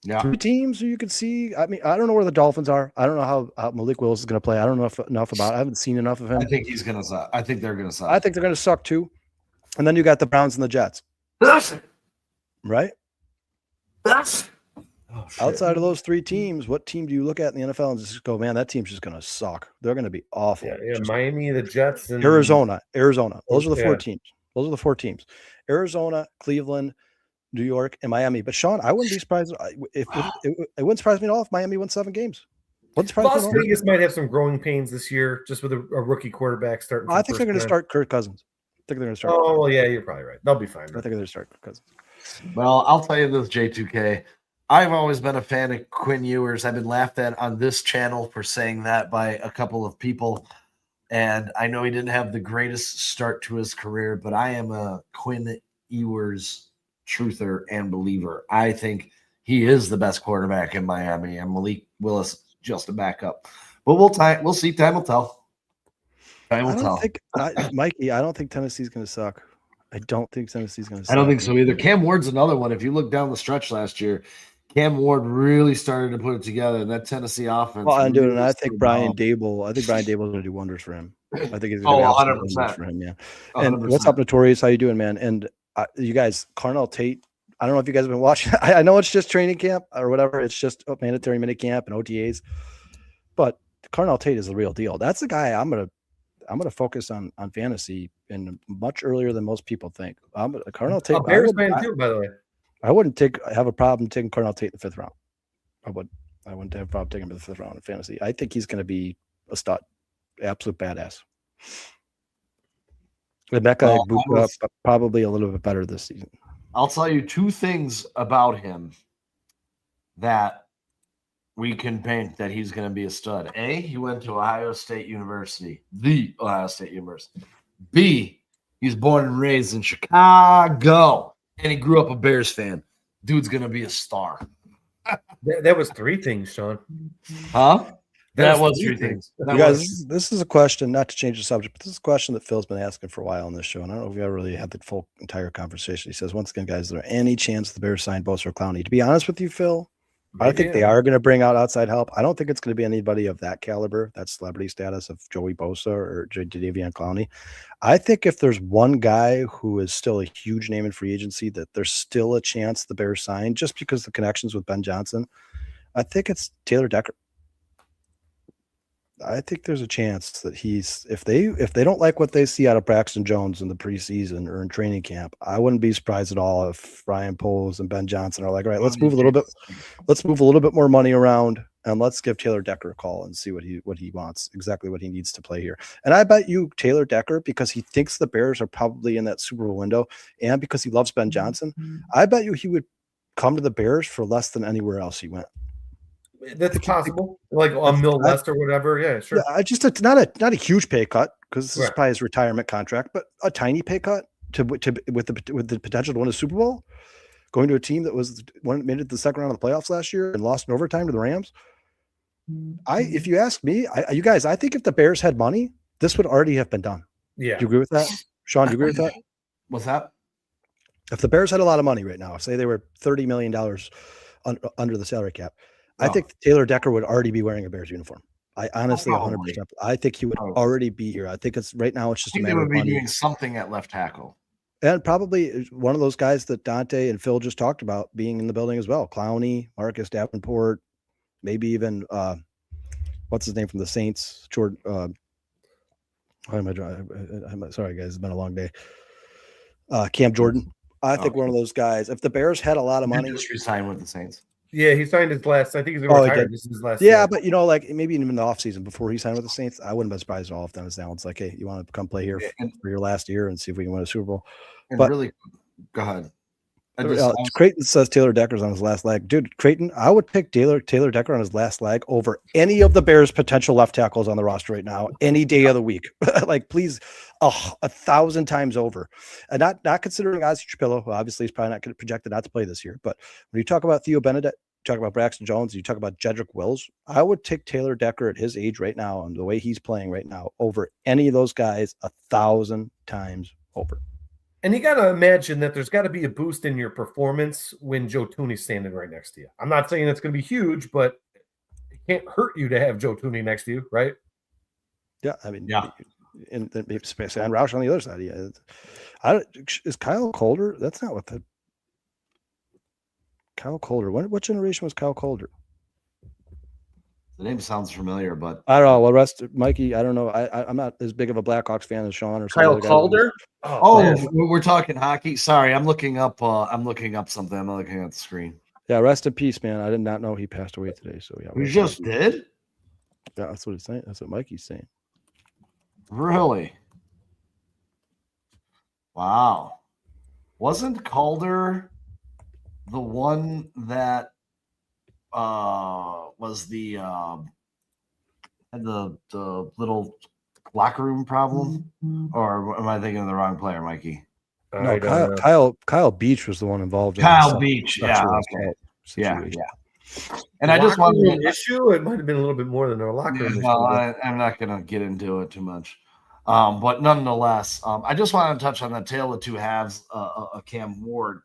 Yeah. 3 teams you can see. I mean, I don't know where the Dolphins are. I don't know how Malik Willis is going to play. I don't know enough about it. I haven't seen enough of him. I think he's going to suck. I think they're going to suck. I think they're going to suck too. And then you got the Browns and the Jets. Right? Outside of those 3 teams, what team do you look at in the NFL and just go, man, that team's just going to suck. They're going to be awful. Yeah, Miami, the Jets, and Arizona. Those are the 4 teams. Those are the 4 teams. Arizona, Cleveland, New York, and Miami. But Sean, I wouldn't be surprised if it wouldn't surprise me at all if Miami won 7 games. Las Vegas might have some growing pains this year, just with a rookie quarterback starting. I think they're going to start Kirk Cousins. Oh, well, yeah, you're probably right. They'll be fine. I think they're going to start Kirk Cousins. Well, I'll tell you this, J2K. I've always been a fan of Quinn Ewers. I've been laughed at on this channel for saying that by a couple of people. And I know he didn't have the greatest start to his career, but I am a Quinn Ewers truther and believer. I think he is the best quarterback in Miami, and Malik Willis just a backup. But we'll see. Time will tell. Mikey, I don't think Tennessee's going to suck. I don't think Tennessee's going to suck. I don't think so either. Cam Ward's another one. If you look down the stretch last year, Cam Ward really started to put it together. That Tennessee offense. Well, and I think Brian Dable. I think Brian Dable is going to do wonders for him. I think he's going to do 100% for him. Yeah. 100%. And what's up, Notorious? How you doing, man? And you guys, Carnell Tate. I don't know if you guys have been watching. I know it's just training camp or whatever. It's just a mandatory mini camp and OTAs. But Carnell Tate is the real deal. That's the guy I'm gonna focus on fantasy and much earlier than most people think. Carnell Tate. Bears fan too, by the way. I wouldn't have a problem taking Carnell Tate in the 5th round. I wouldn't have a problem taking him in the 5th round in fantasy. I think he's going to be a stud, absolute badass. And that guy probably a little bit better this season. I'll tell you 2 things about him that we can paint that he's going to be a stud. A, he went to Ohio State University, the Ohio State University. B, he's born and raised in Chicago, and he grew up a Bears fan. Dude's going to be a star. That was 3 things, Sean. Huh? That was 3 things. You guys, this is a question, not to change the subject, but this is a question that Phil's been asking for a while on this show, and I don't know if we ever really had the full entire conversation. He says, once again, guys, is there any chance the Bears sign Bosa or Clowney? To be honest with you, Phil, I think they are going to bring out outside help. I don't think it's going to be anybody of that caliber, that celebrity status of Joey Bosa or Jadeveon Clowney. I think if there's one guy who is still a huge name in free agency that there's still a chance the Bears sign just because of the connections with Ben Johnson, I think it's Taylor Decker. I think there's a chance that if they don't like what they see out of Braxton Jones in the preseason or in training camp, I wouldn't be surprised at all if Ryan Poles and Ben Johnson are like, all right, let's move a little bit more money around and let's give Taylor Decker a call and see what he wants, exactly what he needs to play here. And I bet you Taylor Decker, because he thinks the Bears are probably in that Super Bowl window and because he loves Ben Johnson, I bet you he would come to the Bears for less than anywhere else he went. That's possible, like on Mill West or whatever. Yeah, sure. Yeah, just not a huge pay cut because this is probably his retirement contract, but a tiny pay cut. with the potential to win a Super Bowl, going to a team that made it to the second round of the playoffs last year and lost in overtime to the Rams. If you ask me, you guys, I think if the Bears had money, this would already have been done. Yeah. Do you agree with that? Sean, do you agree with that? What's that? If the Bears had a lot of money right now, say they were $30 million under the salary cap, I think Taylor Decker would already be wearing a Bears uniform. I honestly, 100%. I think he would already be here. I think it's right now. It's just a matter of money. Doing something at left tackle, and probably one of those guys that Dante and Phil just talked about being in the building as well. Clowney, Marcus Davenport, maybe even what's his name from the Saints? Jordan. I'm sorry, guys. It's been a long day. Cam Jordan. I think one of those guys. If the Bears had a lot of money, just resigned with the Saints. Yeah, he signed his last. I think he's going to retire. This is his last. Yeah, year. but like maybe even in the offseason before he signed with the Saints, I wouldn't be surprised at all if Dennis Allen's like, hey, you want to come play here for your last year and see if we can win a Super Bowl. But really, go ahead. Creighton says Taylor Decker's on his last leg. Dude, Creighton, I would take Taylor Decker on his last leg over any of the Bears' potential left tackles on the roster right now, any day of the week. Like, please, 1,000 times over. And not considering Ozzie Trapillo, who obviously is probably not going to projected not to play this year. But when you talk about Theo Benedict, you talk about Braxton Jones, you talk about Jedrick Wills, I would take Taylor Decker at his age right now and the way he's playing right now over any of those guys 1,000 times over. And you got to imagine that there's got to be a boost in your performance when Joe Thuney's standing right next to you. I'm not saying it's going to be huge, but it can't hurt you to have Joe Thuney next to you, right? Yeah, I mean, and then maybe Sam Roush on the other side. Yeah, is Kyle Colder? That's not what the Kyle Colder. What generation was Kyle Colder? The name sounds familiar, but I don't know. Well, Mikey, I don't know. I'm not as big of a Blackhawks fan as Sean or Kyle Calder. We're talking hockey. Sorry, I'm looking up something. I'm looking at the screen. Yeah, rest in peace, man. I did not know he passed away today. So yeah, we just did. Yeah, that's what he's saying. That's what Mikey's saying. Really? Wow. Wasn't Calder the one that was the had the little locker room problem, or am I thinking of the wrong player, Mikey? No, Kyle Beach was the one involved. Kyle Beach, yeah, okay, yeah. And I just wanted an issue. It might have been a little bit more than a locker room issue. I'm not going to get into it too much, but nonetheless, I just want to touch on the tale of two halves. Cam Ward,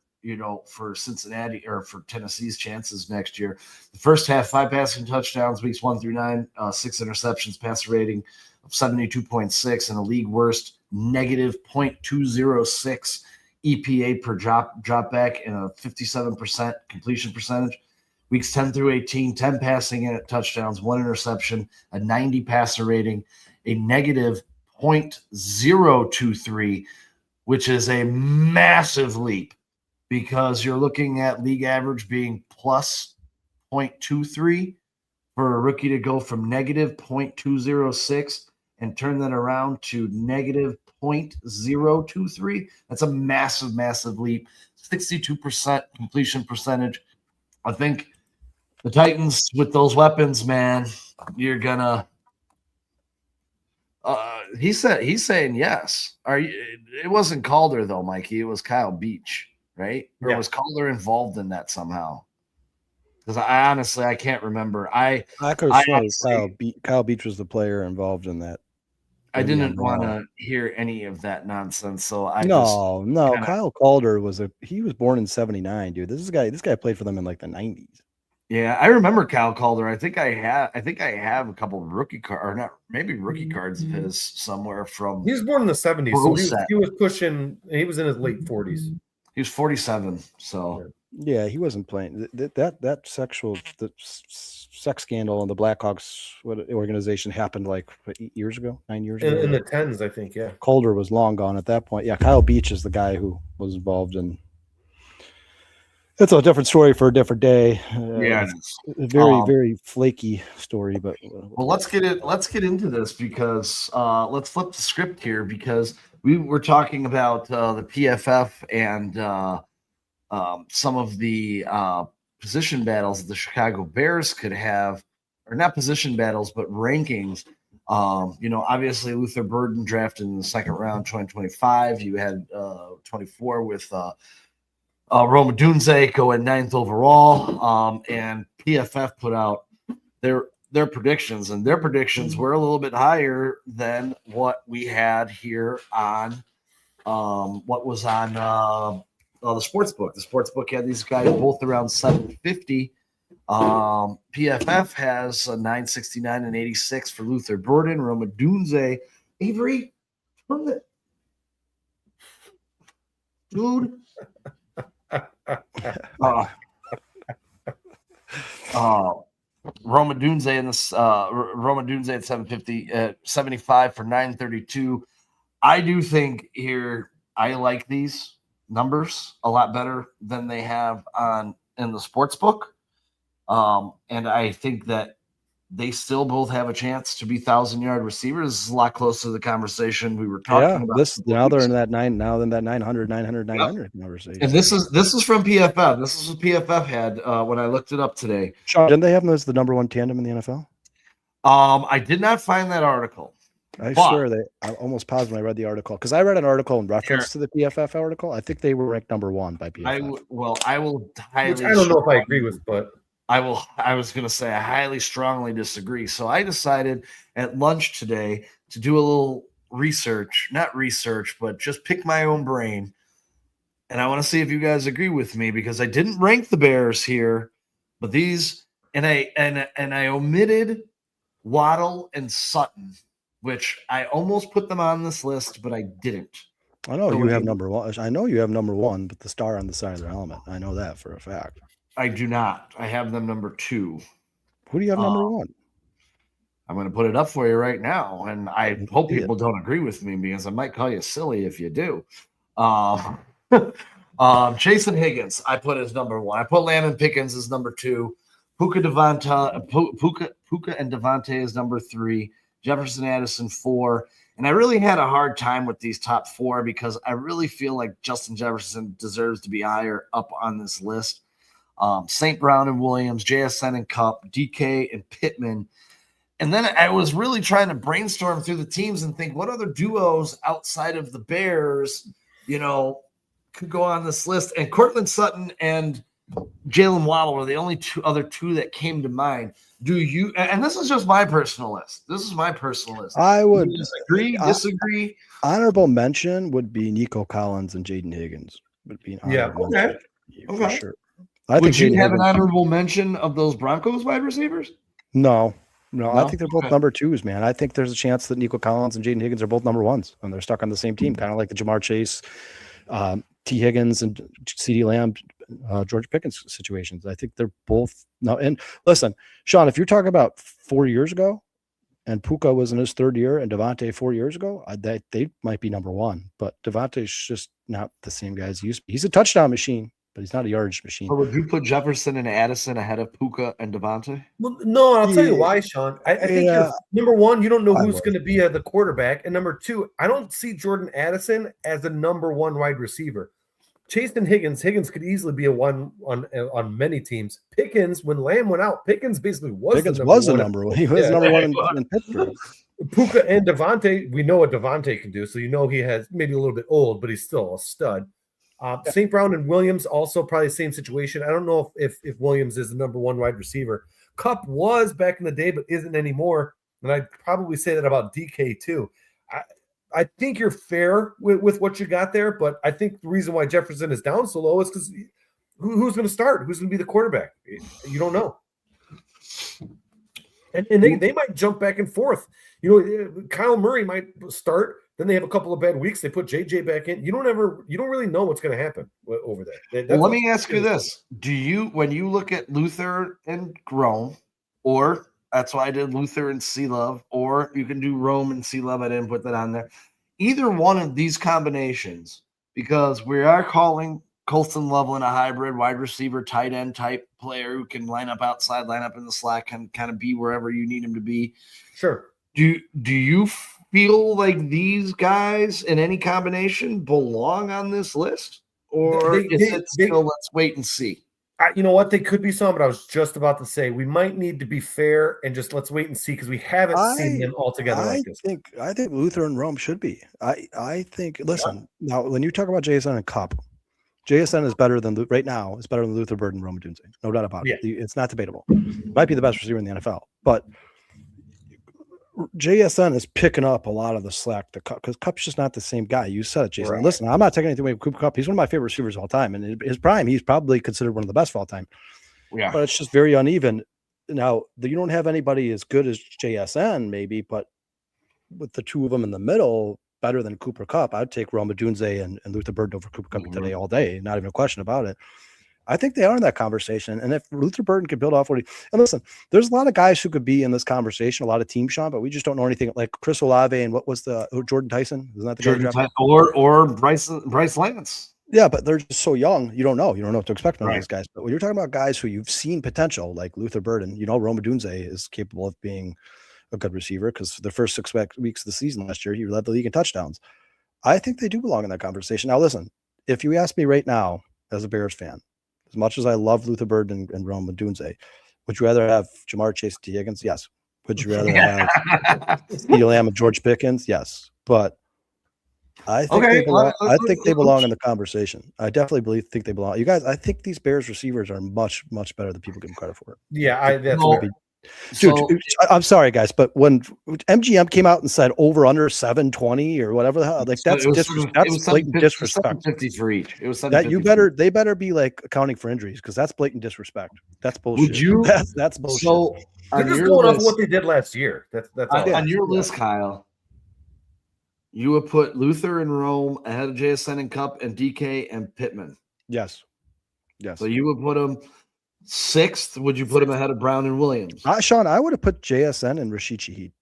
for Cincinnati or for Tennessee's chances next year. The first half, 5 passing touchdowns, weeks 1 through 9, 6 interceptions, passer rating of 72.6, and a league worst negative .206 EPA per drop back and a 57% completion percentage. Weeks 10 through 18, 10 passing touchdowns, 1 interception, a 90 passer rating, a negative .023, which is a massive leap, because you're looking at league average being plus .23 for a rookie to go from negative .206 and turn that around to negative .023. That's a massive, massive leap. 62% completion percentage. I think the Titans with those weapons, man, you're gonna. He's saying yes. It wasn't Calder though, Mikey. It was Kyle Beach. Right? Or was Calder involved in that somehow? Because I honestly can't remember. I could have sworn Kyle Beach was the player involved in that. I didn't want to hear any of that nonsense. So Kyle Calder he was born in 79, dude. This guy played for them in like the 90s. Yeah, I remember Kyle Calder. I think I have a couple of rookie cards of his somewhere from. He was born in the 70s, so he was pushing. He was in his late 40s. He was 47, so yeah, he wasn't playing. That sex scandal in the Blackhawks organization happened like 9 years ago. In the 10s, I think. Yeah, Calder was long gone at that point. Yeah, Kyle Beach is the guy who was involved in. It's a different story for a different day. It's a very, very flaky story. But let's get into this, because let's flip the script here, because we were talking about the PFF and some of the position battles the Chicago Bears could have, or not position battles, but rankings Obviously Luther Burden drafted in the second round, 2025. You had 24 with Rome Odunze going 9th overall. And PFF put out their predictions, and their predictions were a little bit higher than what we had here on what was on the sports book. The sports book had these guys both around 750. PFF has a 969 and 86 for Luther Burden. Rome Odunze. Avery, from the dude. Rome Odunze in this Rome Odunze at 750, 75 for 932. I do think here I like these numbers a lot better than they have in the sports book. And I think that they still both have a chance to be 1,000-yard receivers. This is a lot closer to the conversation we were talking about. Now they're in that 900 conversation. And this is from PFF. This is what PFF had when I looked it up today. Sean, didn't they have them as the number one tandem in the NFL? I did not find that article. I almost paused when I read the article, because I read an article in reference to the PFF article. I think they were ranked number one by PFF. I will highly. Which I don't know if I agree with, but I was going to say I highly strongly disagree. So I decided at lunch today to do a little not research, but just pick my own brain. And I want to see if you guys agree with me, because I didn't rank the Bears here, but these, and I omitted Waddle and Sutton, which I almost put them on this list, but I didn't. I know you have number one. I know you have number one, but the star on the side of their helmet. I know that for a fact. I do not. I have them number 2. Who do you have number 1? I'm going to put it up for you right now, and I hope people don't agree with me, because I might call you silly if you do. Jason Higgins, I put as number 1. I put Landon Pickens as number 2. Puka and Devontae as number 3. Jefferson Addison 4. And I really had a hard time with these top 4, because I really feel like Justin Jefferson deserves to be higher up on this list. St. Brown and Williams, JSN and Cup, DK and Pittman. And then I was really trying to brainstorm through the teams and think, what other duos outside of the Bears, could go on this list? And Cortland Sutton and Jalen Waddle were the only other two that came to mind. Do you? And this is just my personal list. I would disagree. Honorable mention would be Nico Collins and Jaden Higgins. Would be okay. For sure. Would you have an honorable mention of those Broncos wide receivers? No. I think they're both number 2s, man. I think there's a chance that Nico Collins and Jaden Higgins are both number 1s, and they're stuck on the same team, kind of like the Jamar Chase, T. Higgins, and CeeDee Lamb, George Pickens situations. I think they're both now. And listen, Sean, if you're talking about 4 years ago, and Puka was in his 3rd year, and Devontae 4 years ago, they might be number 1. But Devontae's just not the same guy as he used to be. He's a touchdown machine, but he's not a yardage machine. So would you put Jefferson and Addison ahead of Puka and Devontae? Well, no, I'll tell you why, Sean. I think you're, number 1, you don't know who's going to be at the quarterback, and number 2, I don't see Jordan Addison as a number 1 wide receiver. Chase and Higgins could easily be a 1 on many teams. Pickens, when Lamb went out, Pickens basically was the number 1. He was number 1 in Pittsburgh. Puka and Devontae, we know what Devontae can do, so he has maybe a little bit old, but he's still a stud. St. Brown and Williams also probably the same situation. I don't know if Williams is the number 1 wide receiver. Cup was back in the day, but isn't anymore. And I'd probably say that about DK too. I think you're fair with what you got there, but I think the reason why Jefferson is down so low is because who's going to start? Who's going to be the quarterback? You don't know. And they might jump back and forth. Kyle Murray might start. Then they have a couple of bad weeks. They put JJ back in. You don't really know what's going to happen over there. Let me ask you this: when you look at Luther and Rome, or that's why I did Luther and C Love, or you can do Rome and C Love. I didn't put that on there. Either one of these combinations, because we are calling Colston Loveland a hybrid wide receiver, tight end type player who can line up outside, line up in the slot, can kind of be wherever you need him to be. Sure. Do you feel like these guys in any combination belong on this list, or is it still let's wait and see? You know what? They could be some, but I was just about to say we might need to be fair and just let's wait and see because we haven't seen them all together like this. I think Luther and Rome should be. I think. Listen, now when you talk about JSN and Cup, JSN is better than right now. Is better than Luther Bird and Rome Odunze. No doubt about it. It's not debatable. Might be the best receiver in the NFL, but JSN is picking up a lot of the slack to Cup because Cup's just not the same guy. You said it, Jason. Right. Listen, I'm not taking anything away from Cooper Kupp. He's one of my favorite receivers of all time. And in his prime, he's probably considered one of the best of all time. Yeah. But it's just very uneven. Now, you don't have anybody as good as JSN, maybe, but with the two of them in the middle, better than Cooper Kupp, I'd take Rome Odunze and Luther Burden over Cooper Kupp today all day. Not even a question about it. I think they are in that conversation. And if Luther Burden could build off what and listen, there's a lot of guys who could be in this conversation, a lot of teams, Sean, but we just don't know anything like Chris Olave and what was the Jordan Tyson? Isn't that the Jordan Tyson or Bryce Lance? Yeah, but they're just so young. You don't know. You don't know what to expect from these guys. But when you're talking about guys who you've seen potential, like Luther Burden, Rome Odunze is capable of being a good receiver because the first 6 weeks of the season last year, he led the league in touchdowns. I think they do belong in that conversation. Now, listen, if you ask me right now as a Bears fan, as much as I love Luther Bird and Rome Odunze, would you rather have Jamar Chase and T. Higgins? Yes. Would you rather have CeeDee Lamb and George Pickens? Yes. But I think they belong in the conversation. I definitely think they belong. You guys, I think these Bears receivers are much, much better than people give them credit for. Yeah, Dude, I'm sorry, guys, but when MGM came out and said over under 720 or whatever the hell, like that's blatant disrespect. 50 for each. It was that they better be like accounting for injuries because that's blatant disrespect. That's bullshit. Would you? That's bullshit. So they're just going off what they did last year. That's on your list, Kyle. You would put Luther and Rome ahead of JSN and Cup and DK and Pittman. Yes. So you would put them 6th. Would you put him ahead of Brown and Williams? Sean, I would have put JSN and Rashid Shaheed.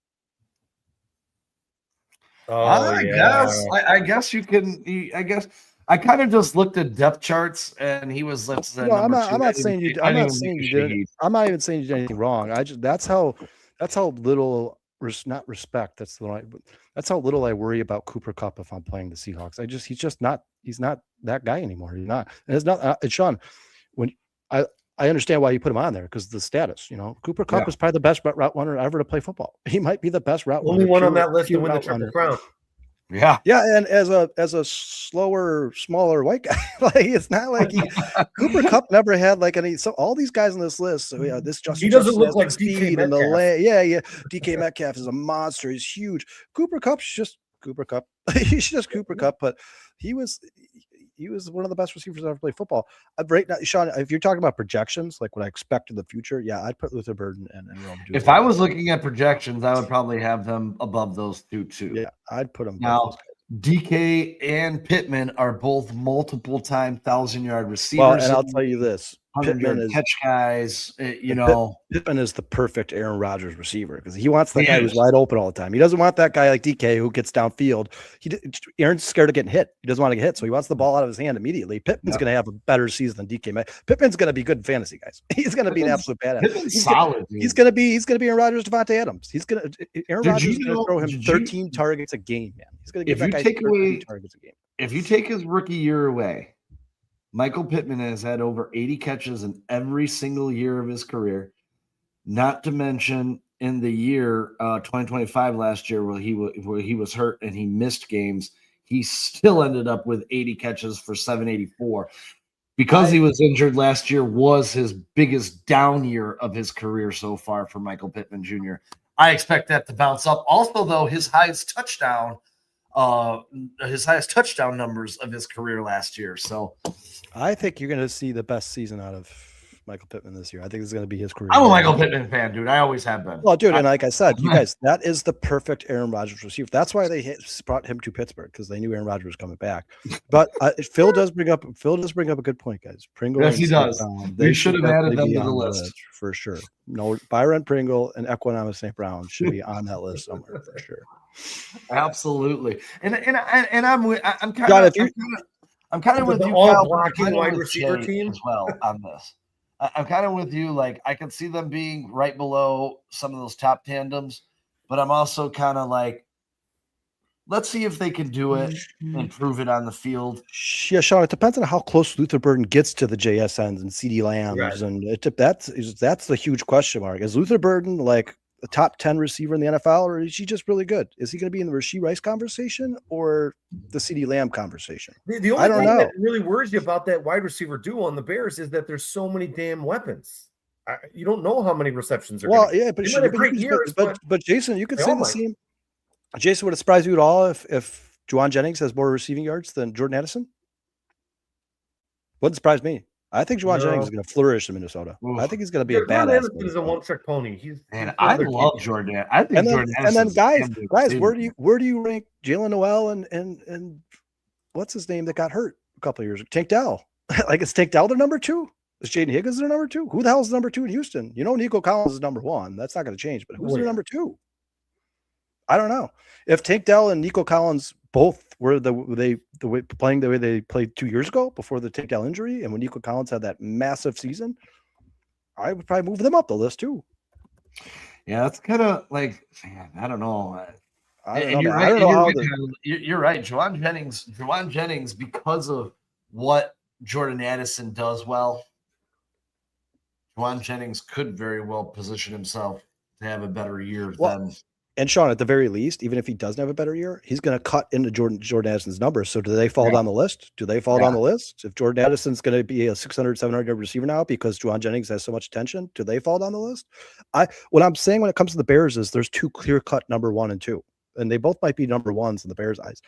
I guess you can. I guess I kind of just looked at depth charts, and he was. I'm not saying you did. I'm not even saying you did anything wrong. That's how little. Not respect. That's how little I worry about Cooper Kupp if I'm playing the Seahawks. He's not that guy anymore. He's not. And it's not. Sean, when I understand why you put him on there because the status. Cooper Kupp is probably the best route runner ever to play football. He might be the best route runner. Only one on that list to win the Triple Crown. Yeah, and as a slower, smaller white guy, like it's not like Cooper Kupp never had like any. So all these guys on this list, so yeah, this Justin. He doesn't look like DK Metcalf. DK Metcalf is a monster. He's huge. Cooper Kupp's just Cooper Kupp. He's just Cooper Kupp, but he was one of the best receivers that ever played football. Right now, Sean, if you're talking about projections, like what I expect in the future, yeah, I'd put Luther Burden and Rome. If I was looking at projections, I would probably have them above those two too. Yeah, I'd put them. Now, DK and Pittman are both multiple-time 1,000-yard receivers. Well, and I'll tell you this. Pittman is catch guys, Pittman is the perfect Aaron Rodgers receiver because he wants that guy who's wide open all the time. He doesn't want that guy like DK who gets downfield. Aaron's scared of getting hit. He doesn't want to get hit, so he wants the ball out of his hand immediately. Pittman's going to have a better season than DK. Pittman's going to be good in fantasy, guys. He's going to be an absolute badass. He's solid. He's going to be Aaron Rodgers, Devontae Adams. Aaron Rodgers is going to throw him 13 targets a game, man. He's going to give that guy 13 targets a game. If you take his rookie year away, Michael Pittman has had over 80 catches in every single year of his career, not to mention in the year 2025 last year where he was hurt and he missed games, he still ended up with 80 catches for 784. Because he was injured last year was his biggest down year of his career so far for Michael Pittman Jr. I expect that to bounce up. Also, though, his highest touchdown numbers of his career last year. So I think you're going to see the best season out of Michael Pittman this year. I think it's going to be his career. I'm a Michael Pittman fan, dude. I always have been. Well, dude, and like I said, you guys, that is the perfect Aaron Rodgers receiver. That's why they brought him to Pittsburgh because they knew Aaron Rodgers was coming back. But Phil does bring up a good point, guys. Pringle, yes, he does. They should have added them to the list for sure. No, Byron Pringle and Equanimous St. Brown should be on that list somewhere for sure. Absolutely, and I'm kind of with you, all blocking wide receiver team as well on this. I'm kind of with you. Like I can see them being right below some of those top tandems, but I'm also kind of like let's see if they can do it and prove it on the field. Yeah, Sean, it depends on how close Luther Burden gets to the JSNs and CD Lambs, Right. and that's the huge question mark. Is Luther Burden like a top 10 receiver in the NFL, or is he just really good? Is he going to be in the Rashee Rice conversation or the CD Lamb conversation? The only thing that really worries you about that wide receiver duo on the Bears is that there's so many damn weapons. You don't know how many receptions are. Well, yeah, but Jason, you could say the might. same. Jason, would it surprise you at all if Juwan Jennings has more receiving yards than Jordan Addison? Wouldn't surprise me. I think Juwan Jennings is going to flourish in Minnesota. Oof. I think he's going to be a badass. Jordan Addison is a one-trick pony. I love Jordan. I think Jordan Addison. And then guys, where do you rank Jalen Noel and what's his name that got hurt a couple of years ago? Tank Dell. Like, is Tank Dell their number 2? Is Jaden Higgins their number 2? Who the hell is number 2 in Houston? You know, Nico Collins is number 1. That's not going to change. But who's their number 2? I don't know. If Tank Dell and Nico Collins both were playing the way they played 2 years ago before the Tank Dell injury, and when Nico Collins had that massive season, I would probably move them up the list too. Yeah, that's kind of like, man, I don't know. You're right. Juwan Jennings, because of what Jordan Addison does well, Juwan Jennings could very well position himself to have a better year than. And Sean, at the very least, even if he doesn't have a better year, he's going to cut into Jordan Addison's numbers. So do they fall down the list? Do they fall down the list? If Jordan Addison's going to be a 600, 700-yard receiver now because Juwan Jennings has so much attention, do they fall down the list? What I'm saying when it comes to the Bears is there's 2 clear-cut number 1 and 2. And they both might be number 1s in the Bears' eyes.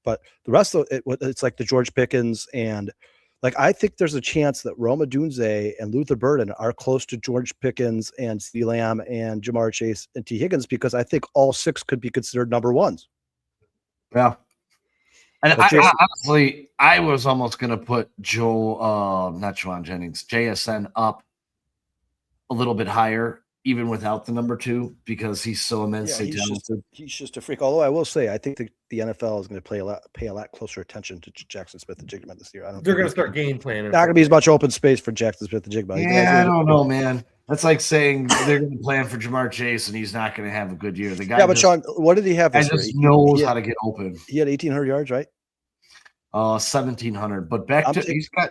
But the rest of it's like the George Pickens and like, I think there's a chance that Rome Odunze and Luther Burden are close to George Pickens and CeeDee Lamb and Jamar Chase and T. Higgins, because I think all 6 could be considered number 1s. Yeah. And honestly, I was almost going to put not Juwan Jennings, JSN up a little bit higher, even without the number 2, because he's so immensely talented. He's just a freak. Although I will say, I think the NFL is going to pay a lot closer attention to Jackson Smith and Jigba this year. They're going to start game planning. Not going to be as much open space for Jackson Smith and Jigba. Yeah, I don't know, man. That's like saying they're going to plan for Jamar Chase and he's not going to have a good year. The guy, but Sean, what did he have this year? He just knows how to get open. He had 1,800 yards, right? 1,700. But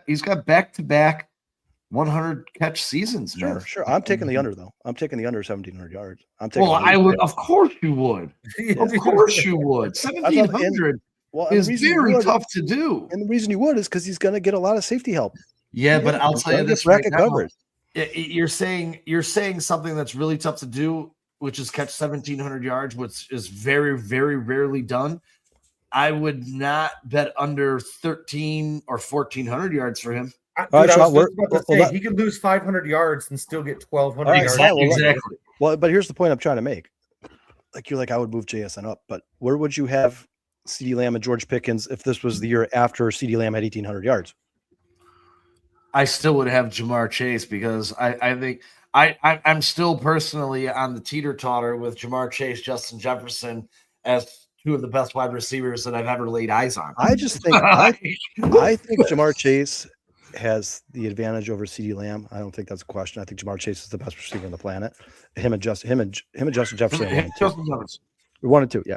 he's got back-to-back 100 catch seasons, man. Sure. I'm taking the under, though. I'm taking the under 1,700 yards. I would. Of course you would. Of course you would. 1,700 is very tough to do. And the reason you would is because he's going to get a lot of safety help. Yeah, but I'll tell you this right now. You're saying something that's really tough to do, which is catch 1,700 yards, which is very, very rarely done. I would not bet under 1,300 or 1,400 yards for him. He could lose 500 yards and still get 1,200 yards. Exactly. Well, but here's the point I'm trying to make. Like, you're like, I would move JSN up, but where would you have CeeDee Lamb and George Pickens if this was the year after CeeDee Lamb had 1,800 yards? I still would have Jamar Chase because I think I'm still personally on the teeter-totter with Jamar Chase, Justin Jefferson as 2 of the best wide receivers that I've ever laid eyes on. I just think I think Jamar Chase has the advantage over CeeDee Lamb. I don't think that's a question. I think Jamar Chase is the best receiver on the planet. Him and Justin Jefferson. We wanted to, yeah.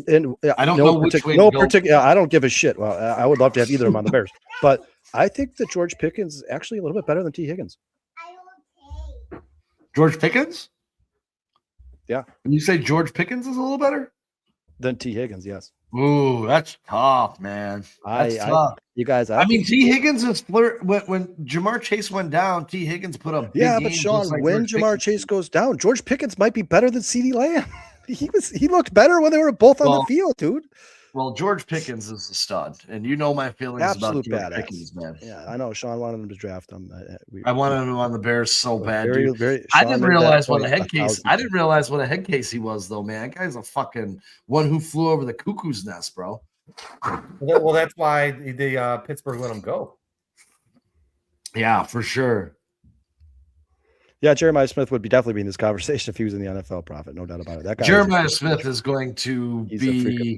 And I don't know which way I don't give a shit. Well, I would love to have either of them on the Bears, but I think that George Pickens is actually a little bit better than T. Higgins. George Pickens? Yeah. When you say George Pickens is a little better than T. Higgins, yes. Ooh, that's tough, man. That's tough. You guys, I mean, T. Higgins is when Jamar Chase went down. T. Higgins put up. But Sean, when Jamar Chase goes down, George Pickens might be better than CeeDee Lamb. He looked better when they were both on the field, dude. Well, George Pickens is a stud, and you know my feelings about George Pickens, man. Yeah, I know. Sean wanted him to draft him. I wanted him on the Bears so bad. I didn't realize what a head case. I didn't realize what a head case he was, though, man. That guy's a fucking one who flew over the cuckoo's nest, bro. Well, that's why the Pittsburgh let him go. Yeah, for sure. Yeah, Jeremiah Smith would definitely be in this conversation if he was in the NFL, Prophet, no doubt about it. That guy Jeremiah Smith is going to be.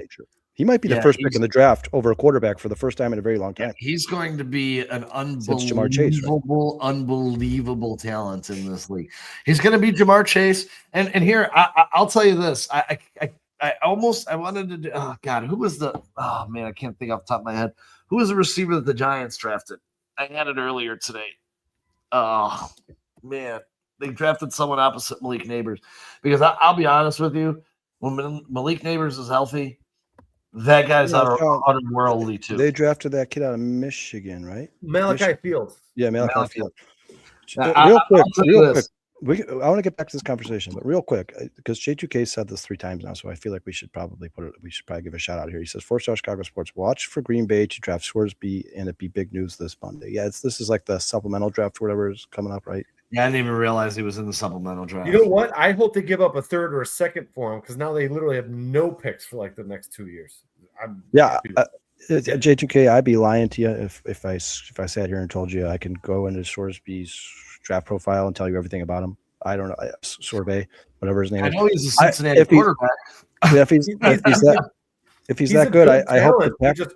He might be the first pick in the draft over a quarterback for the first time in a very long time. He's going to be an Jamar Chase, right? unbelievable talent in this league. He's going to be Jamar Chase. And here, I'll tell you this. I I wanted to do, oh God, who was oh man, I can't think off the top of my head. Who was the receiver that the Giants drafted? I had it earlier today. Oh man, they drafted someone opposite Malik Neighbors because I'll be honest with you, when Malik Neighbors is healthy, that guy's otherworldly too. They drafted that kid out of Michigan, right? Malachi Fields. Yeah, Malachi Fields. Now, real quick. I want to get back to this conversation, but real quick, because J2K said this 3 times now, so I feel like we should probably give a shout out here. He says, 4-star Chicago Sports, watch for Green Bay to draft Scoresby, and it be big news this Monday. Yeah, this is like the supplemental draft or whatever is coming up, right? Yeah, I didn't even realize he was in the supplemental draft. You know what? I hope they give up a 3rd or a 2nd for him because now they literally have no picks for like the next 2 years. J2K, I'd be lying to you if I sat here and told you I can go into Scoresby's draft profile and tell you everything about him. I don't know, Sorbet, whatever his name is. I know he's a Cincinnati quarterback. If he's that good, I hope the Packers just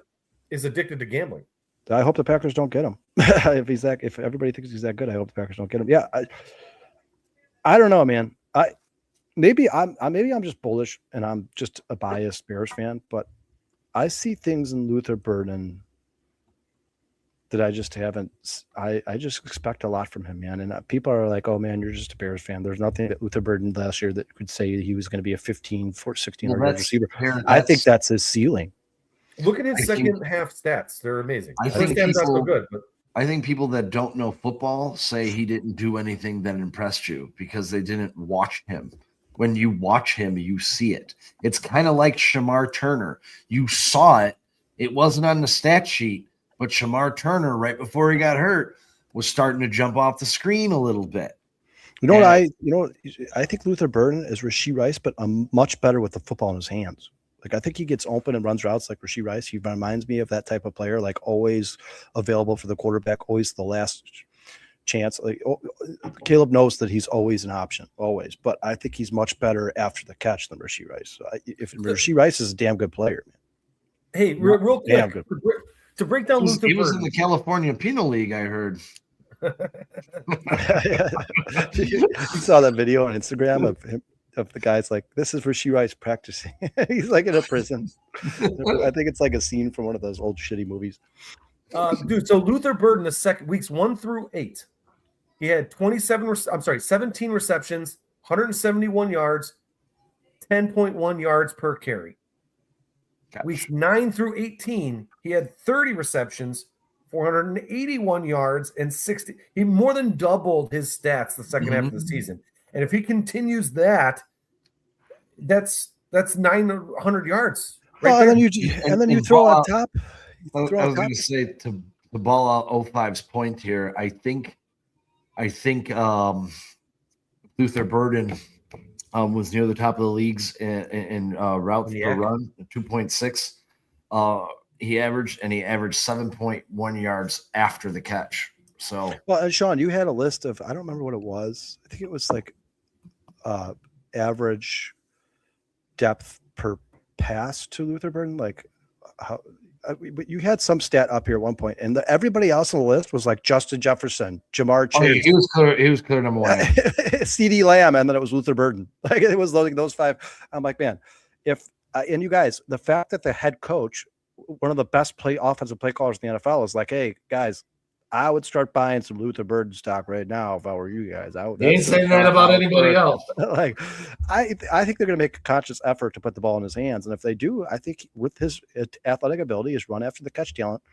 is addicted to gambling. I hope the Packers don't get him. If everybody thinks he's that good, I hope the Packers don't get him. Yeah, I don't know, man. Maybe I'm just bullish and I'm just a biased Bears fan, but I see things in Luther Burden that I just haven't. I just expect a lot from him, man. And people are like, "Oh man, you're just a Bears fan." There's nothing that Luther Burden last year that could say he was going to be a 1,600 yard receiver. I think that's his ceiling. Look at his second half stats; they're amazing. I think not so good, but I think people that don't know football say he didn't do anything that impressed you because they didn't watch him. When you watch him, you see it. It's kind of like Shamar Turner. You saw it. It wasn't on the stat sheet, but Shamar Turner, right before he got hurt, was starting to jump off the screen a little bit. I think Luther Burden is Rashee Rice, but much better with the football in his hands. Like I think he gets open and runs routes like Rashee Rice. He reminds me of that type of player, like always available for the quarterback, always the last chance. Like Caleb knows that he's always an option, always. But I think he's much better after the catch than Rashee Rice. So Rashee Rice is a damn good player, man. Hey, real quick, to break down Luther Burden. He was in the California Penal League, I heard. You saw that video on Instagram of him. Of the guys like, this is Rashee Rice practicing. He's like in a prison. I think it's like a scene from one of those old shitty movies. Dude, so Luther Burden, weeks 1 through 8, he had 17 receptions, 171 yards, 10.1 yards per carry. Gosh. Weeks 9 through 18, he had 30 receptions, 481 yards, and 60. He more than doubled his stats the second half of the season. And if he continues that, that's 900 yards. Right and then you throw on top. I was going to say to the ball out 05's point here. I think Luther Burden was near the top of the leagues in routes per run, 2.6. He averaged 7.1 yards after the catch. So and Sean, you had a list of, I don't remember what it was. I think it was like average depth per pass to Luther Burden. Like how, but you had some stat up here at one point, and everybody else on the list was like Justin Jefferson, Jamar Chase. He was clear number one. CeeDee Lamb, and then it was Luther Burden. Like it was like those 5. I'm like, man, if and you guys, the fact that the head coach, one of the best offensive play callers in the NFL, is like, hey guys, I would start buying some Luther Burden stock right now if I were you guys. They ain't saying that about anybody else. Like, I think they're going to make a conscious effort to put the ball in his hands, and if they do, I think with his athletic ability, his run after the catch talent,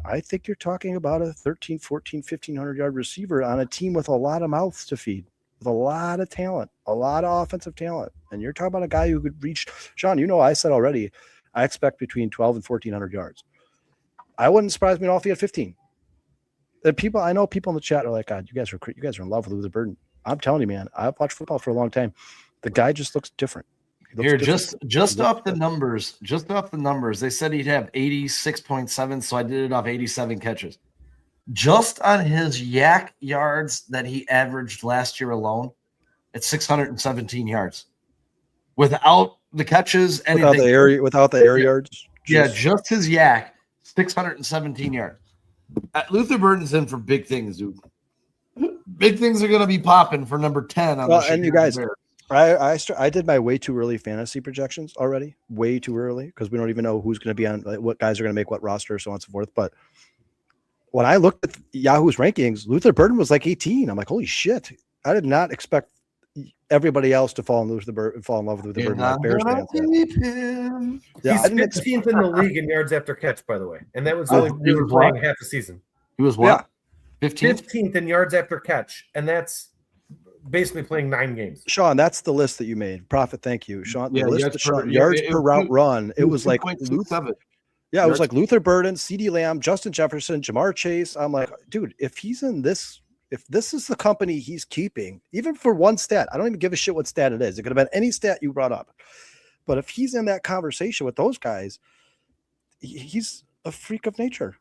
I think you're talking about a 13, 14, 1,500 yard receiver on a team with a lot of mouths to feed, with a lot of talent, a lot of offensive talent, and you're talking about a guy who could reach. Sean, I said already, I expect between 12 and 1,400 yards. I wouldn't surprise me at all if he had 15. I know people in the chat are like, God, you guys are in love with Luther Burden. I'm telling you, man, I've watched football for a long time. The guy just looks different. Just off the numbers, they said he'd have 86.7, so I did it off 87 catches. Just on his yak yards that he averaged last year alone, it's 617 yards. Without the catches, anything. Without the air yards. Just his yak, 617 yards. Luther Burden's in for big things, dude. Big things are going to be popping for number 10 on and you guys, I did my way too early fantasy projections already, way too early, because we don't even know who's going to be on, like, what guys are going to make what roster, so on and so forth. But when I looked at Yahoo's rankings, Luther Burden was like 18. I'm like, holy shit! I did not expect everybody else to fall in love with Luther Burden like Bears fans. Yeah, He's 15th in the league in yards after catch, by the way, and that was only we were playing half the season. He was what? 15th in yards after catch, and that's basically playing 9 games. Sean, that's the list that you made. Profit, thank you, Sean. The list yards of Sean, per, yards it per was route two- run. It was like 2.27. Yeah, it was like Luther Burden, CeeDee Lamb, Justin Jefferson, Jamar Chase. I'm like, dude, if he's in this, if this is the company he's keeping, even for one stat, I don't even give a shit what stat it is. It could have been any stat you brought up. But if he's in that conversation with those guys, he's a freak of nature.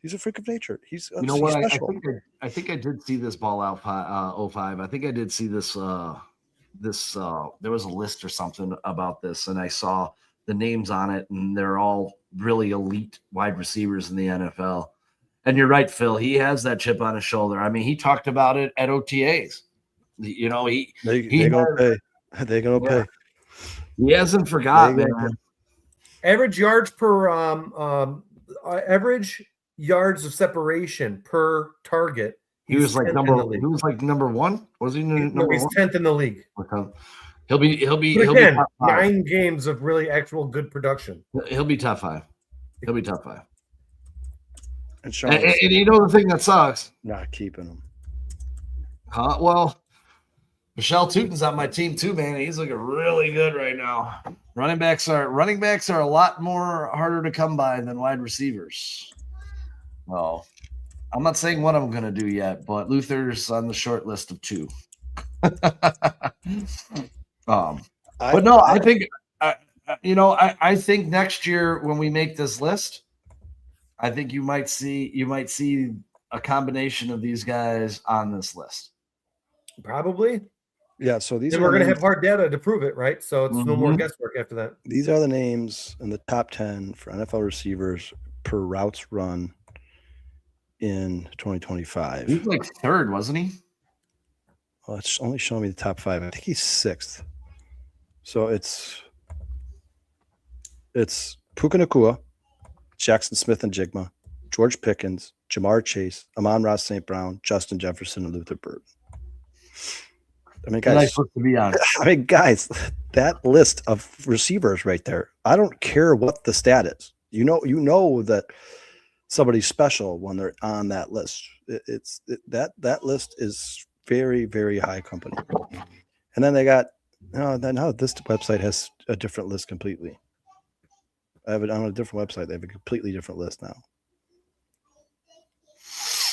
He's a freak of nature. He's You know what? special. I think I did see this ball out 05. I think I did see this. There was a list or something about this, and I saw the names on it, and they're all really elite wide receivers in the NFL. And you're right, Phil. He has that chip on his shoulder. I mean, he talked about it at OTAs. You know, they're gonna pay. They're gonna pay. He hasn't forgotten, man. Average yards per average yards of separation per target. He was like number 1. Was he number 1? He's 10th in the league. Okay. He'll be Again, top 5. 9 games of really actual good production. He'll be top 5. He'll be top 5. And you know the thing that sucks? Not keeping him. Huh? Well, Michelle Tootin's on my team too, man. He's looking really good right now. Running backs are a lot more harder to come by than wide receivers. Well, I'm not saying what I'm gonna do yet, but Luther's on the short list of 2. But no, I think I think next year when we make this list, I think you might see a combination of these guys on this list. Probably. Yeah, so these and we're going to have hard data to prove it, right? So it's no more guesswork after that. These are the names in the top 10 for NFL receivers per routes run in 2025. He was like 3rd, wasn't he? Well, it's only showing me the top 5. I think he's 6th. So it's Puka Nacua, Jackson Smith and Jigma, George Pickens, Jamar Chase, Amon-Ra St. Brown, Justin Jefferson, and Luther Burden. I mean, guys, nice to be honest. I mean, guys, that list of receivers right there. I don't care what the stat is. You know that somebody's special when they're on that list. That list is very, very high company. And then they got now this website has a different list completely. I have it on a different website. They have a completely different list now.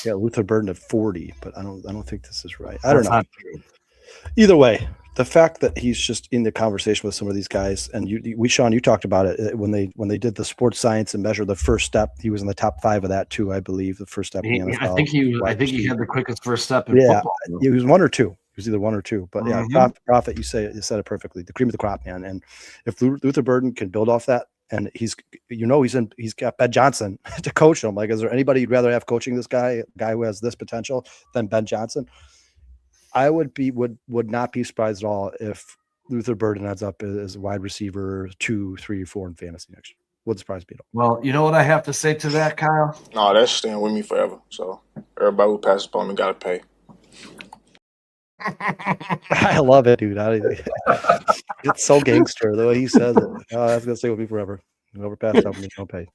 Yeah, Luther Burden at 40, but I don't think this is right. I don't know. Either way, the fact that he's just in the conversation with some of these guys, and Sean, you talked about it when they did the sports science and measured the first step. He was in the top 5 of that too, I believe. The first step in the NFL. I think he had the quickest first step in football. He was 1 or 2. He was either 1 or 2. But yeah, Prophet, you said it perfectly. The cream of the crop, man. And if Luther Burden can build off that, and he's got Ben Johnson to coach him. Like, is there anybody you'd rather have coaching this guy, a guy who has this potential, than Ben Johnson? I would not be surprised at all if Luther Burden ends up as a wide receiver 2, 3, 4 in fantasy next year. Wouldn't surprise me at all. Well, you know what I have to say to that, Kyle? No, that's staying with me forever. So everybody who passes upon me got to pay. I love it, dude. It's so gangster the way he says it. Oh, that's gonna stay with me forever. Whoever passes up me, don't pay.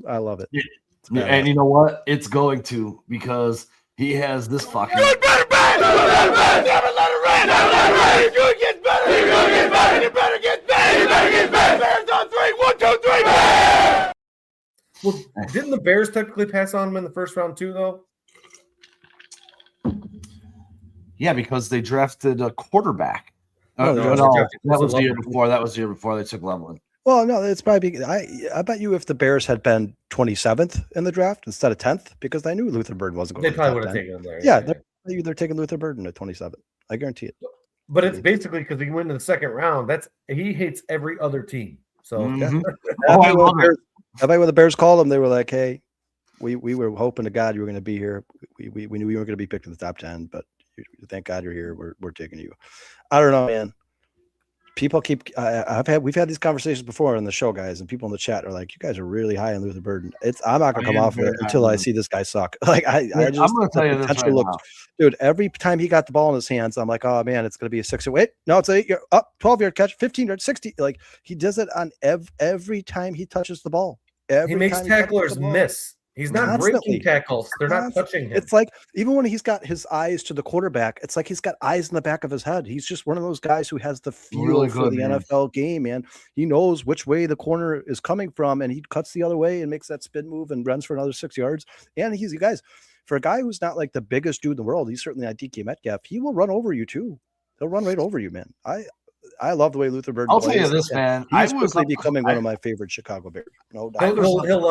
I love it. And you know what? It's going to, because he has this fucking. Never let it rain. Never let it rain. You're gonna get better. You're gonna get better. You better get better. You better get better. Bears on 3. 1, 2, 3. Well, didn't the Bears technically pass on him in the first round too, though? Yeah, because they drafted a quarterback. No, that was the year before. That was the year before they took Loveland. Well, no, it's probably. I bet you if the Bears had been 27th in the draft instead of 10th, because they knew Luther Burden wasn't going. They probably would have taken him there. Yeah, they're taking Luther Burden at 27. I guarantee it. But it's basically because he went in the second round. He hates every other team. So I love it. Everybody when the Bears called him, they were like, "Hey, we were hoping to God you were going to be here. We knew you weren't going to be picked in the top 10, but thank God you're here. We're taking you." I don't know, man. people keep we've had these conversations before on the show, guys, and people in the chat are like, you guys are really high on Luther Burden. I'm not gonna come off of it until I see this guy suck. Like I just I'm gonna tell you this right now. Dude, every time he got the ball in his hands, I'm like, oh man, it's gonna be a 6. Wait, no, it's 8 yard up, 12-yard catch, 15-yard, 60. Like he does it on every time he touches the ball. He makes tacklers miss. He's not breaking tackles. They're not touching him. It's like even when he's got his eyes to the quarterback, it's like he's got eyes in the back of his head. He's just one of those guys who has the feel for the NFL game, man. He knows which way the corner is coming from, and he cuts the other way and makes that spin move and runs for another 6 yards. And he's guys, for a guy who's not like the biggest dude in the world, he's certainly not DK Metcalf. He will run over you too. He'll run right over you, man. I love the way Luther Burden plays. I'll tell you this, man. He's quickly becoming one of my favorite Chicago Bears. No doubt. He'll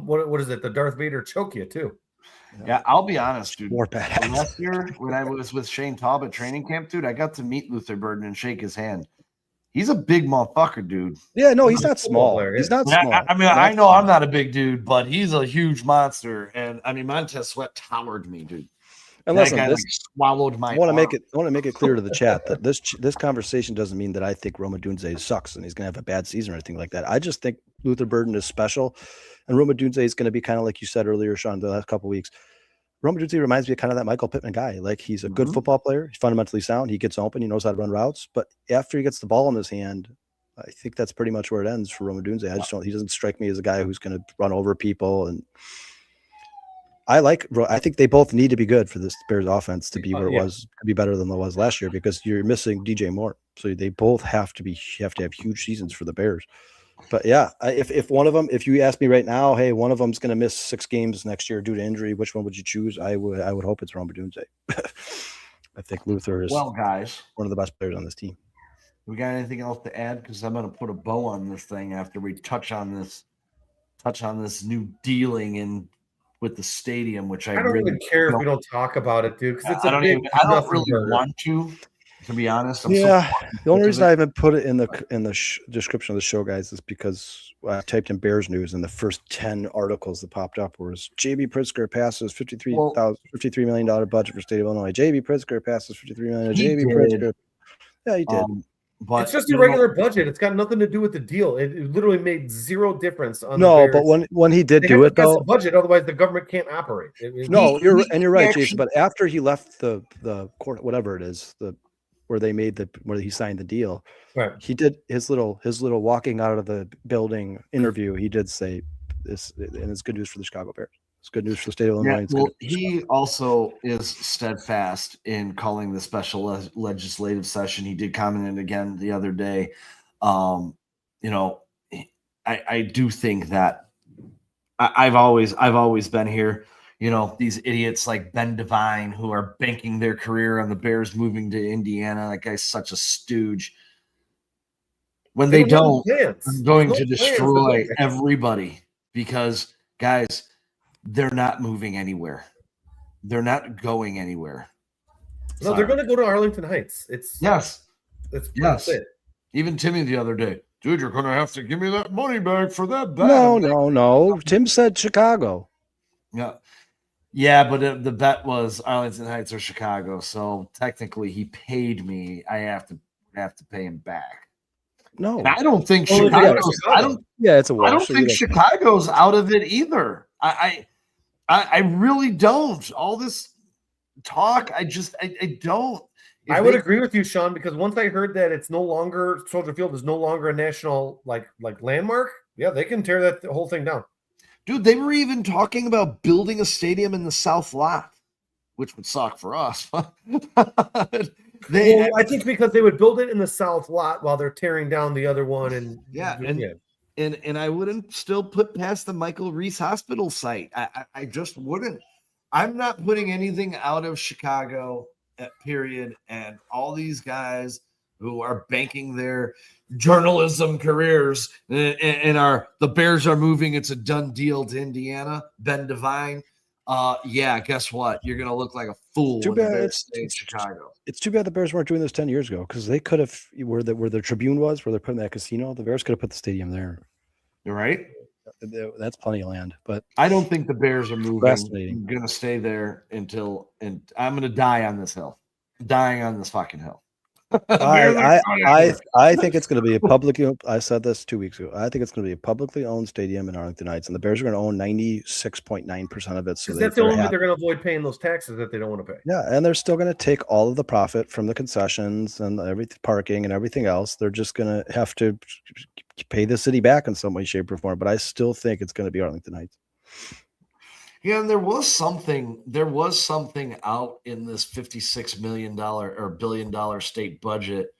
what is it? The Darth Vader choke you too. Yeah, I'll be honest, dude. More badass. Last year when I was with Shane Taub at training camp, dude, I got to meet Luther Burden and shake his hand. He's a big motherfucker, dude. Yeah, no, he's not small. He's not small. I mean, I know I'm not a big dude, but he's a huge monster. And I mean, Montez Sweat towered me, dude. And listen, swallowed my. I want to make it clear to the chat that this conversation doesn't mean that I think Rome Odunze sucks and he's going to have a bad season or anything like that. I just think Luther Burden is special, and Rome Odunze is going to be kind of like you said earlier, Sean, the last couple of weeks. Rome Odunze reminds me of kind of that Michael Pittman guy. Like he's a good football player. He's fundamentally sound. He gets open. He knows how to run routes. But after he gets the ball in his hand, I think that's pretty much where it ends for Rome Odunze. He doesn't strike me as a guy who's going to run over people. And I think they both need to be good for this Bears offense to be where it was, to be better than it was last year, because you're missing DJ Moore. So they both have to have huge seasons for the Bears. But yeah, if one of them, if you ask me right now, hey, one of them's going to miss 6 games next year due to injury, which one would you choose? I would hope it's Rome Odunze. I think Luther is guys, one of the best players on this team. We got anything else to add? Because I'm going to put a bow on this thing after we touch on this new dealing in with the stadium, which I don't really care if we don't talk about it, dude. Because I don't really want to be honest. The only reason I even put it in the description of the show, guys, is because I typed in Bears news and the first 10 articles that popped up was JB Pritzker passes $53 million budget for state of Illinois. JB Pritzker passes $53 million. JB Pritzker. Yeah, he did. But it's just a regular budget. It's got nothing to do with the deal. It literally made zero difference on the Bears. But when he did do it though, the budget, otherwise the government can't operate. You're right, Jason. But after he left the court, whatever it is, where he signed the deal, right? He did his little walking out of the building interview. He did say this, and it's good news for the Chicago Bears. It's good news for the state of Illinois. He also is steadfast in calling the special legislative session. He did comment again the other day. I do think that I've always been here. These idiots like Ben Devine who are banking their career on the Bears moving to Indiana. That guy's such a stooge. When they don't, I'm going to destroy everybody because, guys, they're not moving anywhere. They're not going anywhere. No, they're going to go to Arlington Heights. Yes. That's it. Even Timmy the other day, dude, you're going to have to give me that money back for that bet. No. Tim said Chicago. Yeah, but the bet was Arlington Heights or Chicago. So technically, he paid me. I have to pay him back. No, and I don't think Chicago's. It's a wash. I don't think Chicago's out of it either. I really don't. All this talk, I don't. I would agree with you, Sean, because once I heard that it's no longer Soldier Field is no longer a national like landmark, yeah, they can tear that whole thing down. Dude, they were even talking about building a stadium in the South Lot, which would suck for us. I think because they would build it in the South Lot while they're tearing down the other one, and I wouldn't still put past the Michael Reese Hospital site. I just wouldn't. I'm not putting anything out of Chicago, period. And all these guys who are banking their journalism careers and the Bears are moving. It's a done deal to Indiana. Ben Devine. Guess what? You're going to look like a fool when the Bears stay in Chicago. It's too bad the Bears weren't doing this 10 years ago because they could have, where the Tribune was, where they're putting that casino, the Bears could have put the stadium there. You're right. That's plenty of land, but I don't think the Bears are moving. I'm going to stay there and I'm going to die on this hill. Dying on this fucking hill. I think it's going to be a publicly. I said this 2 weeks ago. I think it's going to be a publicly owned stadium in Arlington Heights, and the Bears are going to own 96.9% of it. So that's the only way they're going to avoid paying those taxes that they don't want to pay. Yeah, and they're still going to take all of the profit from the concessions and everything, parking and everything else. They're just going to have to pay the city back in some way, shape, or form. But I still think it's going to be Arlington Heights. Yeah, and there was something out in this $56 million or $1 billion state budget.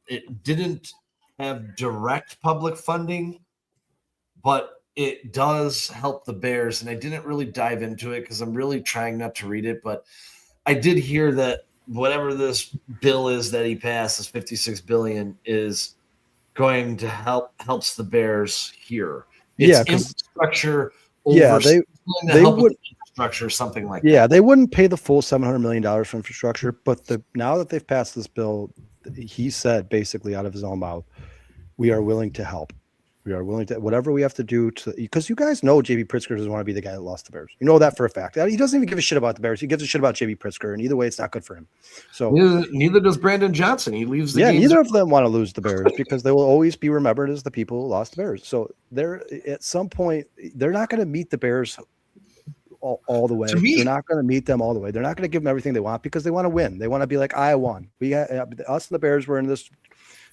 It didn't have direct public funding, but it does help the Bears. And I didn't really dive into it because I'm really trying not to read it. But I did hear that whatever this bill is that he passed, this $56 billion, is going to helps the Bears here. It's infrastructure. They would infrastructure something like that. Yeah, they wouldn't pay the full $700 million for infrastructure, but now that they've passed this bill, he said basically out of his own mouth, we are willing to help. We are willing to whatever we have to do to, because you guys know JB Pritzker doesn't want to be the guy that lost the Bears. You know that for a fact. He doesn't even give a shit about the Bears. He gives a shit about JB Pritzker, and either way, it's not good for him. So neither does Brandon Johnson. He leaves the games. Neither of them want to lose the Bears because they will always be remembered as the people who lost the Bears. So they're at some point they're not going to meet the Bears all the way. They're not going to meet them all the way. They're not going to give them everything they want because they want to win. They want to be like, I won. Us and the Bears were in this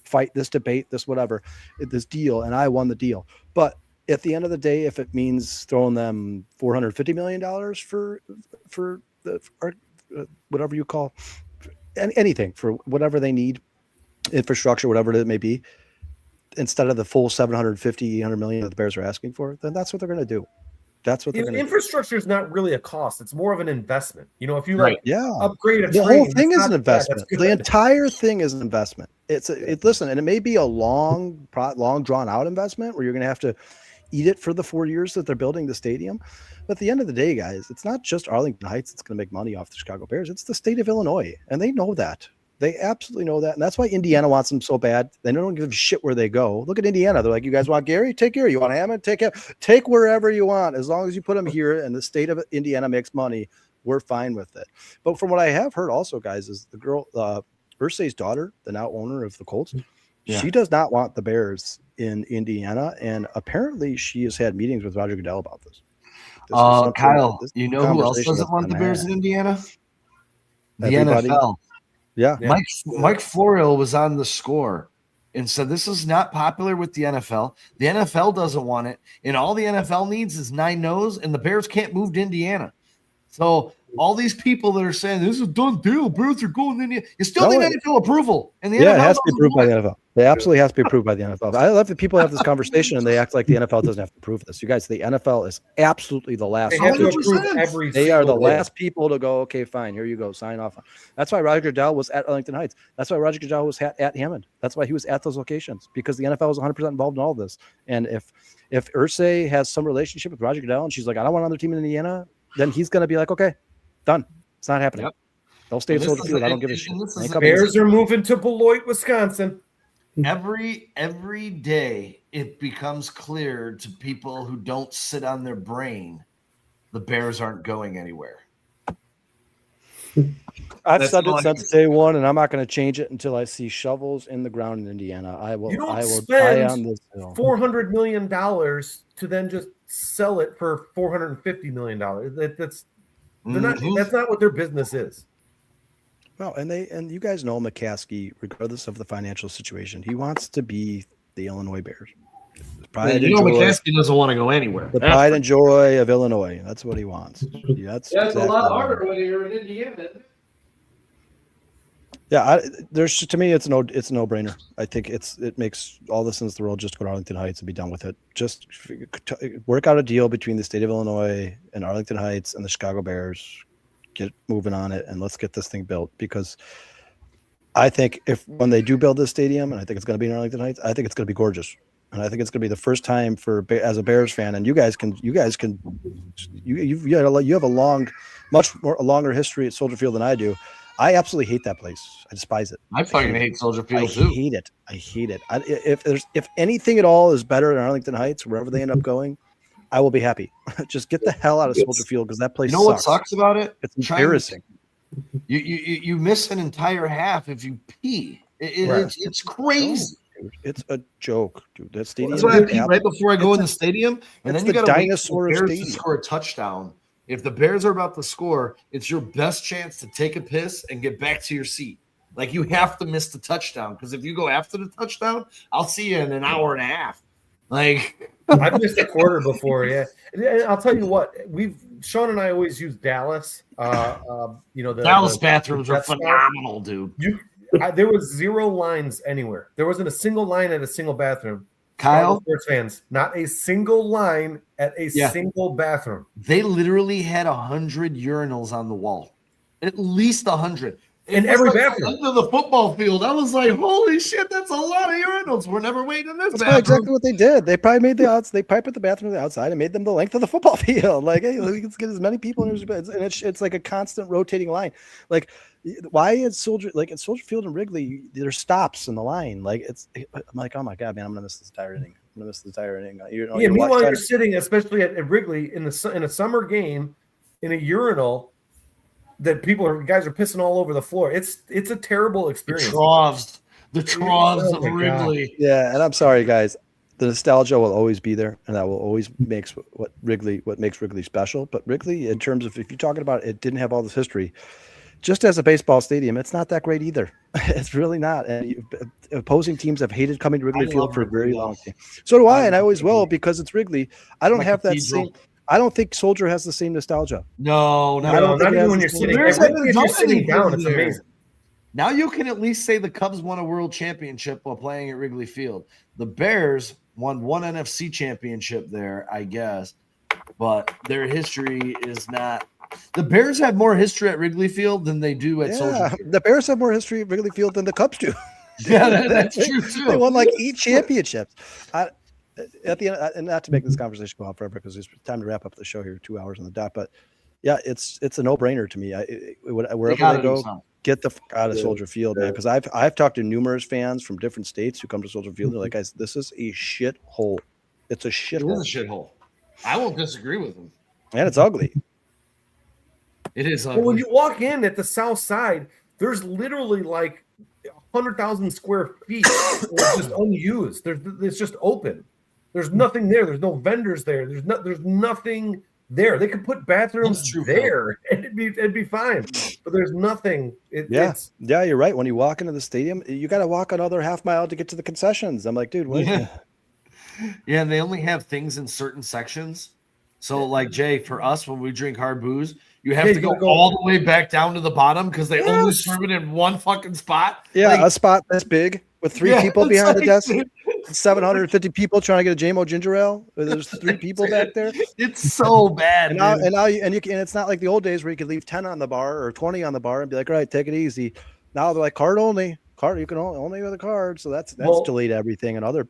fight, this debate, this whatever, this deal, and I won the deal. But at the end of the day, if it means throwing them $450 million for the whatever you call anything for whatever they need, infrastructure, whatever it may be, instead of the full $750-800 million that the Bears are asking for, then that's what they're going to do. That's what they're going to do. Infrastructure is not really a cost. It's more of an investment. You know, if you upgrade a the whole thing is an investment. The entire thing is an investment. Listen, and it may be a long drawn out investment where you're going to have to eat it for the 4 years that they're building the stadium. But at the end of the day, guys, it's not just Arlington Heights that's going to make money off the Chicago Bears. It's the state of Illinois, and they know that. They absolutely know that. And that's why Indiana wants them so bad. They don't give a shit where they go. Look at Indiana. They're like, you guys want Gary? Take Gary. You want Hammond? Take wherever you want. As long as you put them here and the state of Indiana makes money, we're fine with it. But from what I have heard also, guys, is the girl, Irsay's daughter, the now owner of the Colts, she does not want the Bears in Indiana. And apparently she has had meetings with Roger Goodell about this. Kyle, you know who else doesn't want the Bears in Indiana? The NFL. Yeah. Mike Florio was on the Score and said this is not popular with the NFL. The NFL doesn't want it, and all the NFL needs is 9 no's, and the Bears can't move to Indiana. So all these people that are saying this is a done deal, Bears are going to Indiana, you still need NFL approval. And the NFL it has to be approved by the NFL. They absolutely has to be approved by the NFL. I love that people have this conversation and they act like the NFL doesn't have to approve this. You guys, the NFL is absolutely the last. They have to approve every. They are the last people to go, okay, fine, here you go, sign off. That's why Roger Goodell was at Arlington Heights. That's why Roger Goodell was at Hammond. That's why he was at those locations, because the NFL was 100% involved in all of this. And if Irsay has some relationship with Roger Goodell and she's like, I don't want another team in Indiana, then he's going to be like, okay, done. It's not happening. Yep. They'll stay at Soldier Field. I don't give a shit. Bears are moving to Beloit, Wisconsin. Every day it becomes clear to people who don't sit on their brain, the Bears aren't going anywhere. I've said it since day one, and I'm not going to change it until I see shovels in the ground in Indiana. I will die on this hill. $400 million to then just sell it for $450 million. That's not what their business is. Well, and you guys know McCaskey, regardless of the financial situation, he wants to be the Illinois Bears. McCaskey doesn't want to go anywhere. The pride and joy of Illinois. That's what he wants. That's exactly a lot harder when you're in Indiana. Yeah, to me, it's a no-brainer. I think it makes all the sense in the world just to go to Arlington Heights and be done with it. Just work out a deal between the state of Illinois and Arlington Heights and the Chicago Bears. Get moving on it, and let's get this thing built, because I think when they do build this stadium, and I think it's going to be in Arlington Heights, I think it's going to be gorgeous. And I think it's going to be the first time as a Bears fan, and you have a longer history at Soldier Field than I do. I absolutely hate that place. I despise it. I fucking hate Soldier Field too. I hate it. If anything at all is better in Arlington Heights, wherever they end up going, I will be happy. Just get the hell out of Soldier Field, because that place. You know what sucks about it? It's embarrassing. You miss an entire half if you pee. It's crazy. It's a joke, dude. That stadium. That's why I pee right before I go in the stadium, and then you got to wait for the Bears stadium to score a touchdown. If the Bears are about to score, it's your best chance to take a piss and get back to your seat. Like, you have to miss the touchdown, because if you go after the touchdown, I'll see you in an hour and a half. Like, I've missed a quarter before, yeah. And I'll tell you what, Sean and I always use Dallas. The Dallas bathrooms are phenomenal, dude. There was 0 lines anywhere. There wasn't a single line at a single bathroom. Kyle, sports fans, not a single line at a single bathroom. They literally had 100 urinals on the wall, at least 100 in every bathroom. Under the football field, I was like, "Holy shit, that's a lot of urinals." We're never waiting in this. That's exactly what they did. They probably made they piped the bathroom to the outside and made them the length of the football field. Like, hey, let's get as many people in as, and it's like a constant rotating line. Like, why is Soldier Field and Wrigley? There's stops in the line. Like, I'm like, oh my god, man, I'm gonna miss this entire inning. Meanwhile, you're sitting, especially at Wrigley in a summer game, in a urinal that guys are pissing all over the floor. It's a terrible experience. The troughs of Wrigley. God. Yeah, and I'm sorry, guys. The nostalgia will always be there, and that will always makes what makes Wrigley special. But Wrigley, in terms of, if you're talking about it, didn't have all this history. Just as a baseball stadium, it's not that great either. It's really not. And opposing teams have hated coming to Wrigley Field for a very long time. So do I, and I always will, because it's Wrigley. I don't have that same. I don't think Soldier has the same nostalgia. No, I don't think even when you're sitting. If you're sitting down, it's amazing. Now you can at least say the Cubs won a world championship while playing at Wrigley Field. The Bears won one NFC championship there, I guess, but their history is not. The Bears have more history at Wrigley Field than they do at Soldier Field. The Bears have more history at Wrigley Field than the Cubs do. Yeah, that's true too. They won like 8 championships. At the end, and not to make this conversation go on forever, because it's time to wrap up the show here, 2 hours on the dot. But yeah, it's a no-brainer to me. Wherever I go, get the fuck out of Soldier Field, man. Because I've talked to numerous fans from different states who come to Soldier Field. They're like, guys, this is a shit hole. It's a shit hole. It is a shit hole. I won't disagree with them. And it's ugly. It is ugly. Well, when you walk in at the south side, there's literally like 100,000 square feet just unused. It's just open. There's nothing there. There's no vendors there. There's nothing there. They could put bathrooms there, and it'd be fine. But there's nothing. Yeah, you're right. When you walk into the stadium, you got to walk another half mile to get to the concessions. I'm like, dude, what? Yeah, and they only have things in certain sections. So, like, Jay, for us, when we drink hard booze, you have to go all the way back down to the bottom because they only serve it in one fucking spot. Yeah, a spot that's big with 3 people behind the desk. 750 people trying to get a JMO ginger ale. There's 3 people back there. It's so bad. And it's not like the old days where you could leave 10 on the bar or 20 on the bar and be like, all right, take it easy. Now they're like, card only. You can only with a card. So that's delayed everything another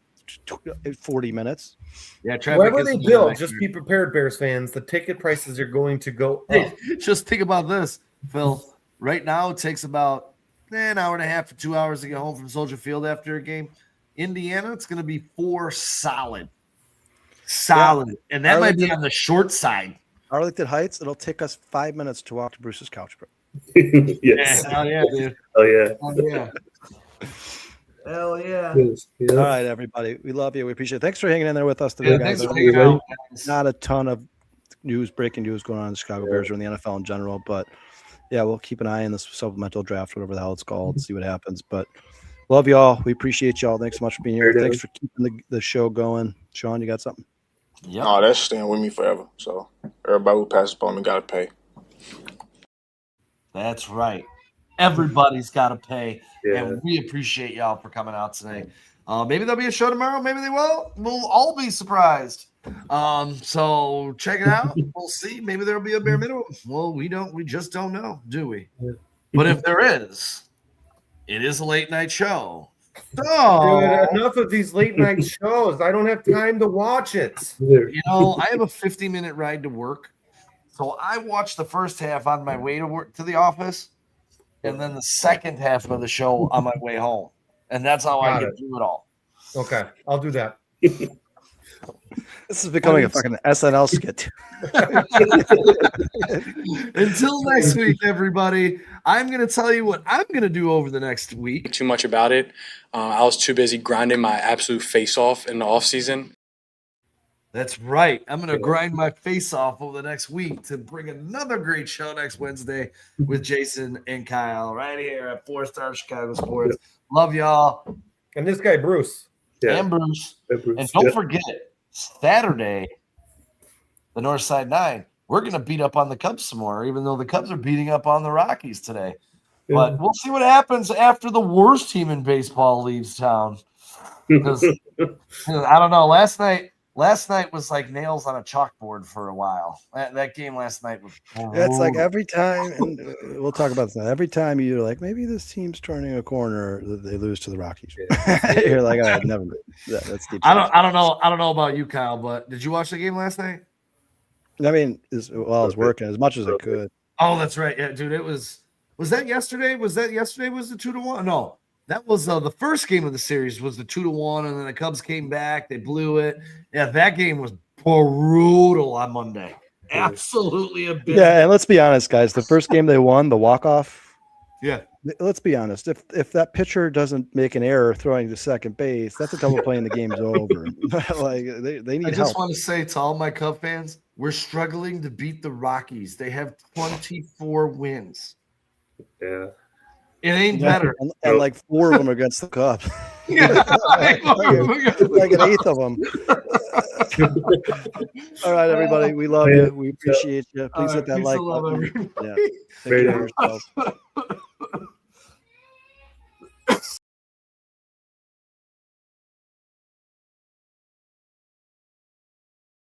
40 minutes. Yeah, wherever they build, just be prepared, Bears fans. The ticket prices are going to go up. Hey, just think about this, Phil. Right now, it takes about an hour and a half to 2 hours to get home from Soldier Field after a game. Indiana, it's going to be 4 solid, yeah. And that might be on the short side. Arlington Heights, it'll take us 5 minutes to walk to Bruce's couch, bro. Yes. Hell yeah, dude. Oh yeah. Hell yeah. Hell yeah. Yeah. All right, everybody. We love you. We appreciate it. Thanks for hanging in there with us today, guys. Thanks for hanging out. Not a ton of breaking news going on in the Chicago Bears or in the NFL in general, but yeah, we'll keep an eye on this supplemental draft, whatever the hell it's called, see what happens. But love y'all. We appreciate y'all. Thanks so much for being here. Thanks for keeping the show going. Sean, you got something? Yeah. No, that's staying with me forever. So everybody who passes upon me got to pay. That's right. Everybody's got to pay. Yeah. And we appreciate y'all for coming out today. Maybe there'll be a show tomorrow. Maybe they won't. We'll all be surprised. So check it out. We'll see. Maybe there'll be a bare minimum. Well, we just don't know, do we? But if there is, it is a late night show. So, dude, enough of these late night shows. I don't have time to watch it. I have a 50-minute ride to work. So I watch the first half on my way to work to the office, and then the second half of the show on my way home. And that's how I get through it all. Okay, I'll do that. This is becoming a fucking SNL skit. Until next week, everybody, I'm going to tell you what I'm going to do over the next week. Too much about it. I was too busy grinding my absolute face off in the off season. That's right. I'm going to grind my face off over the next week to bring another great show next Wednesday with Jason and Kyle right here at 4-Star Chicago Sports. Love y'all. And this guy, Bruce. And Bruce. And don't forget, Saturday, the Northside 9, we're going to beat up on the Cubs some more, even though the Cubs are beating up on the Rockies today. But we'll see what happens after the worst team in baseball leaves town. Because I don't know. Last night was like nails on a chalkboard for a while. That game last night was brutal. It's like every time, and we'll talk about this. Every time you're like, maybe this team's turning a corner, they lose to the Rockies. You're like, oh, never. That's deep. I don't know about you, Kyle, but did you watch the game last night? I mean, I was working as much as I could. Oh, that's right. Yeah, dude, it was. Was that yesterday? Was the 2-1? No. That was the first game of the series was the 2-1, and then the Cubs came back. They blew it. Yeah, that game was brutal on Monday. Absolutely abysmal. Yeah, and let's be honest, guys. The first game they won, the walk-off. Yeah. Let's be honest. If that pitcher doesn't make an error throwing to second base, that's a double play and the game's over. Like they need help. I just want to say to all my Cub fans, we're struggling to beat the Rockies. They have 24 wins. Yeah. It ain't better. And like 4 of them against the Cubs. Yeah, like an 8th of them. All right, everybody. We love you. We appreciate you. Please hit that like button. Yeah. Take care of yourself.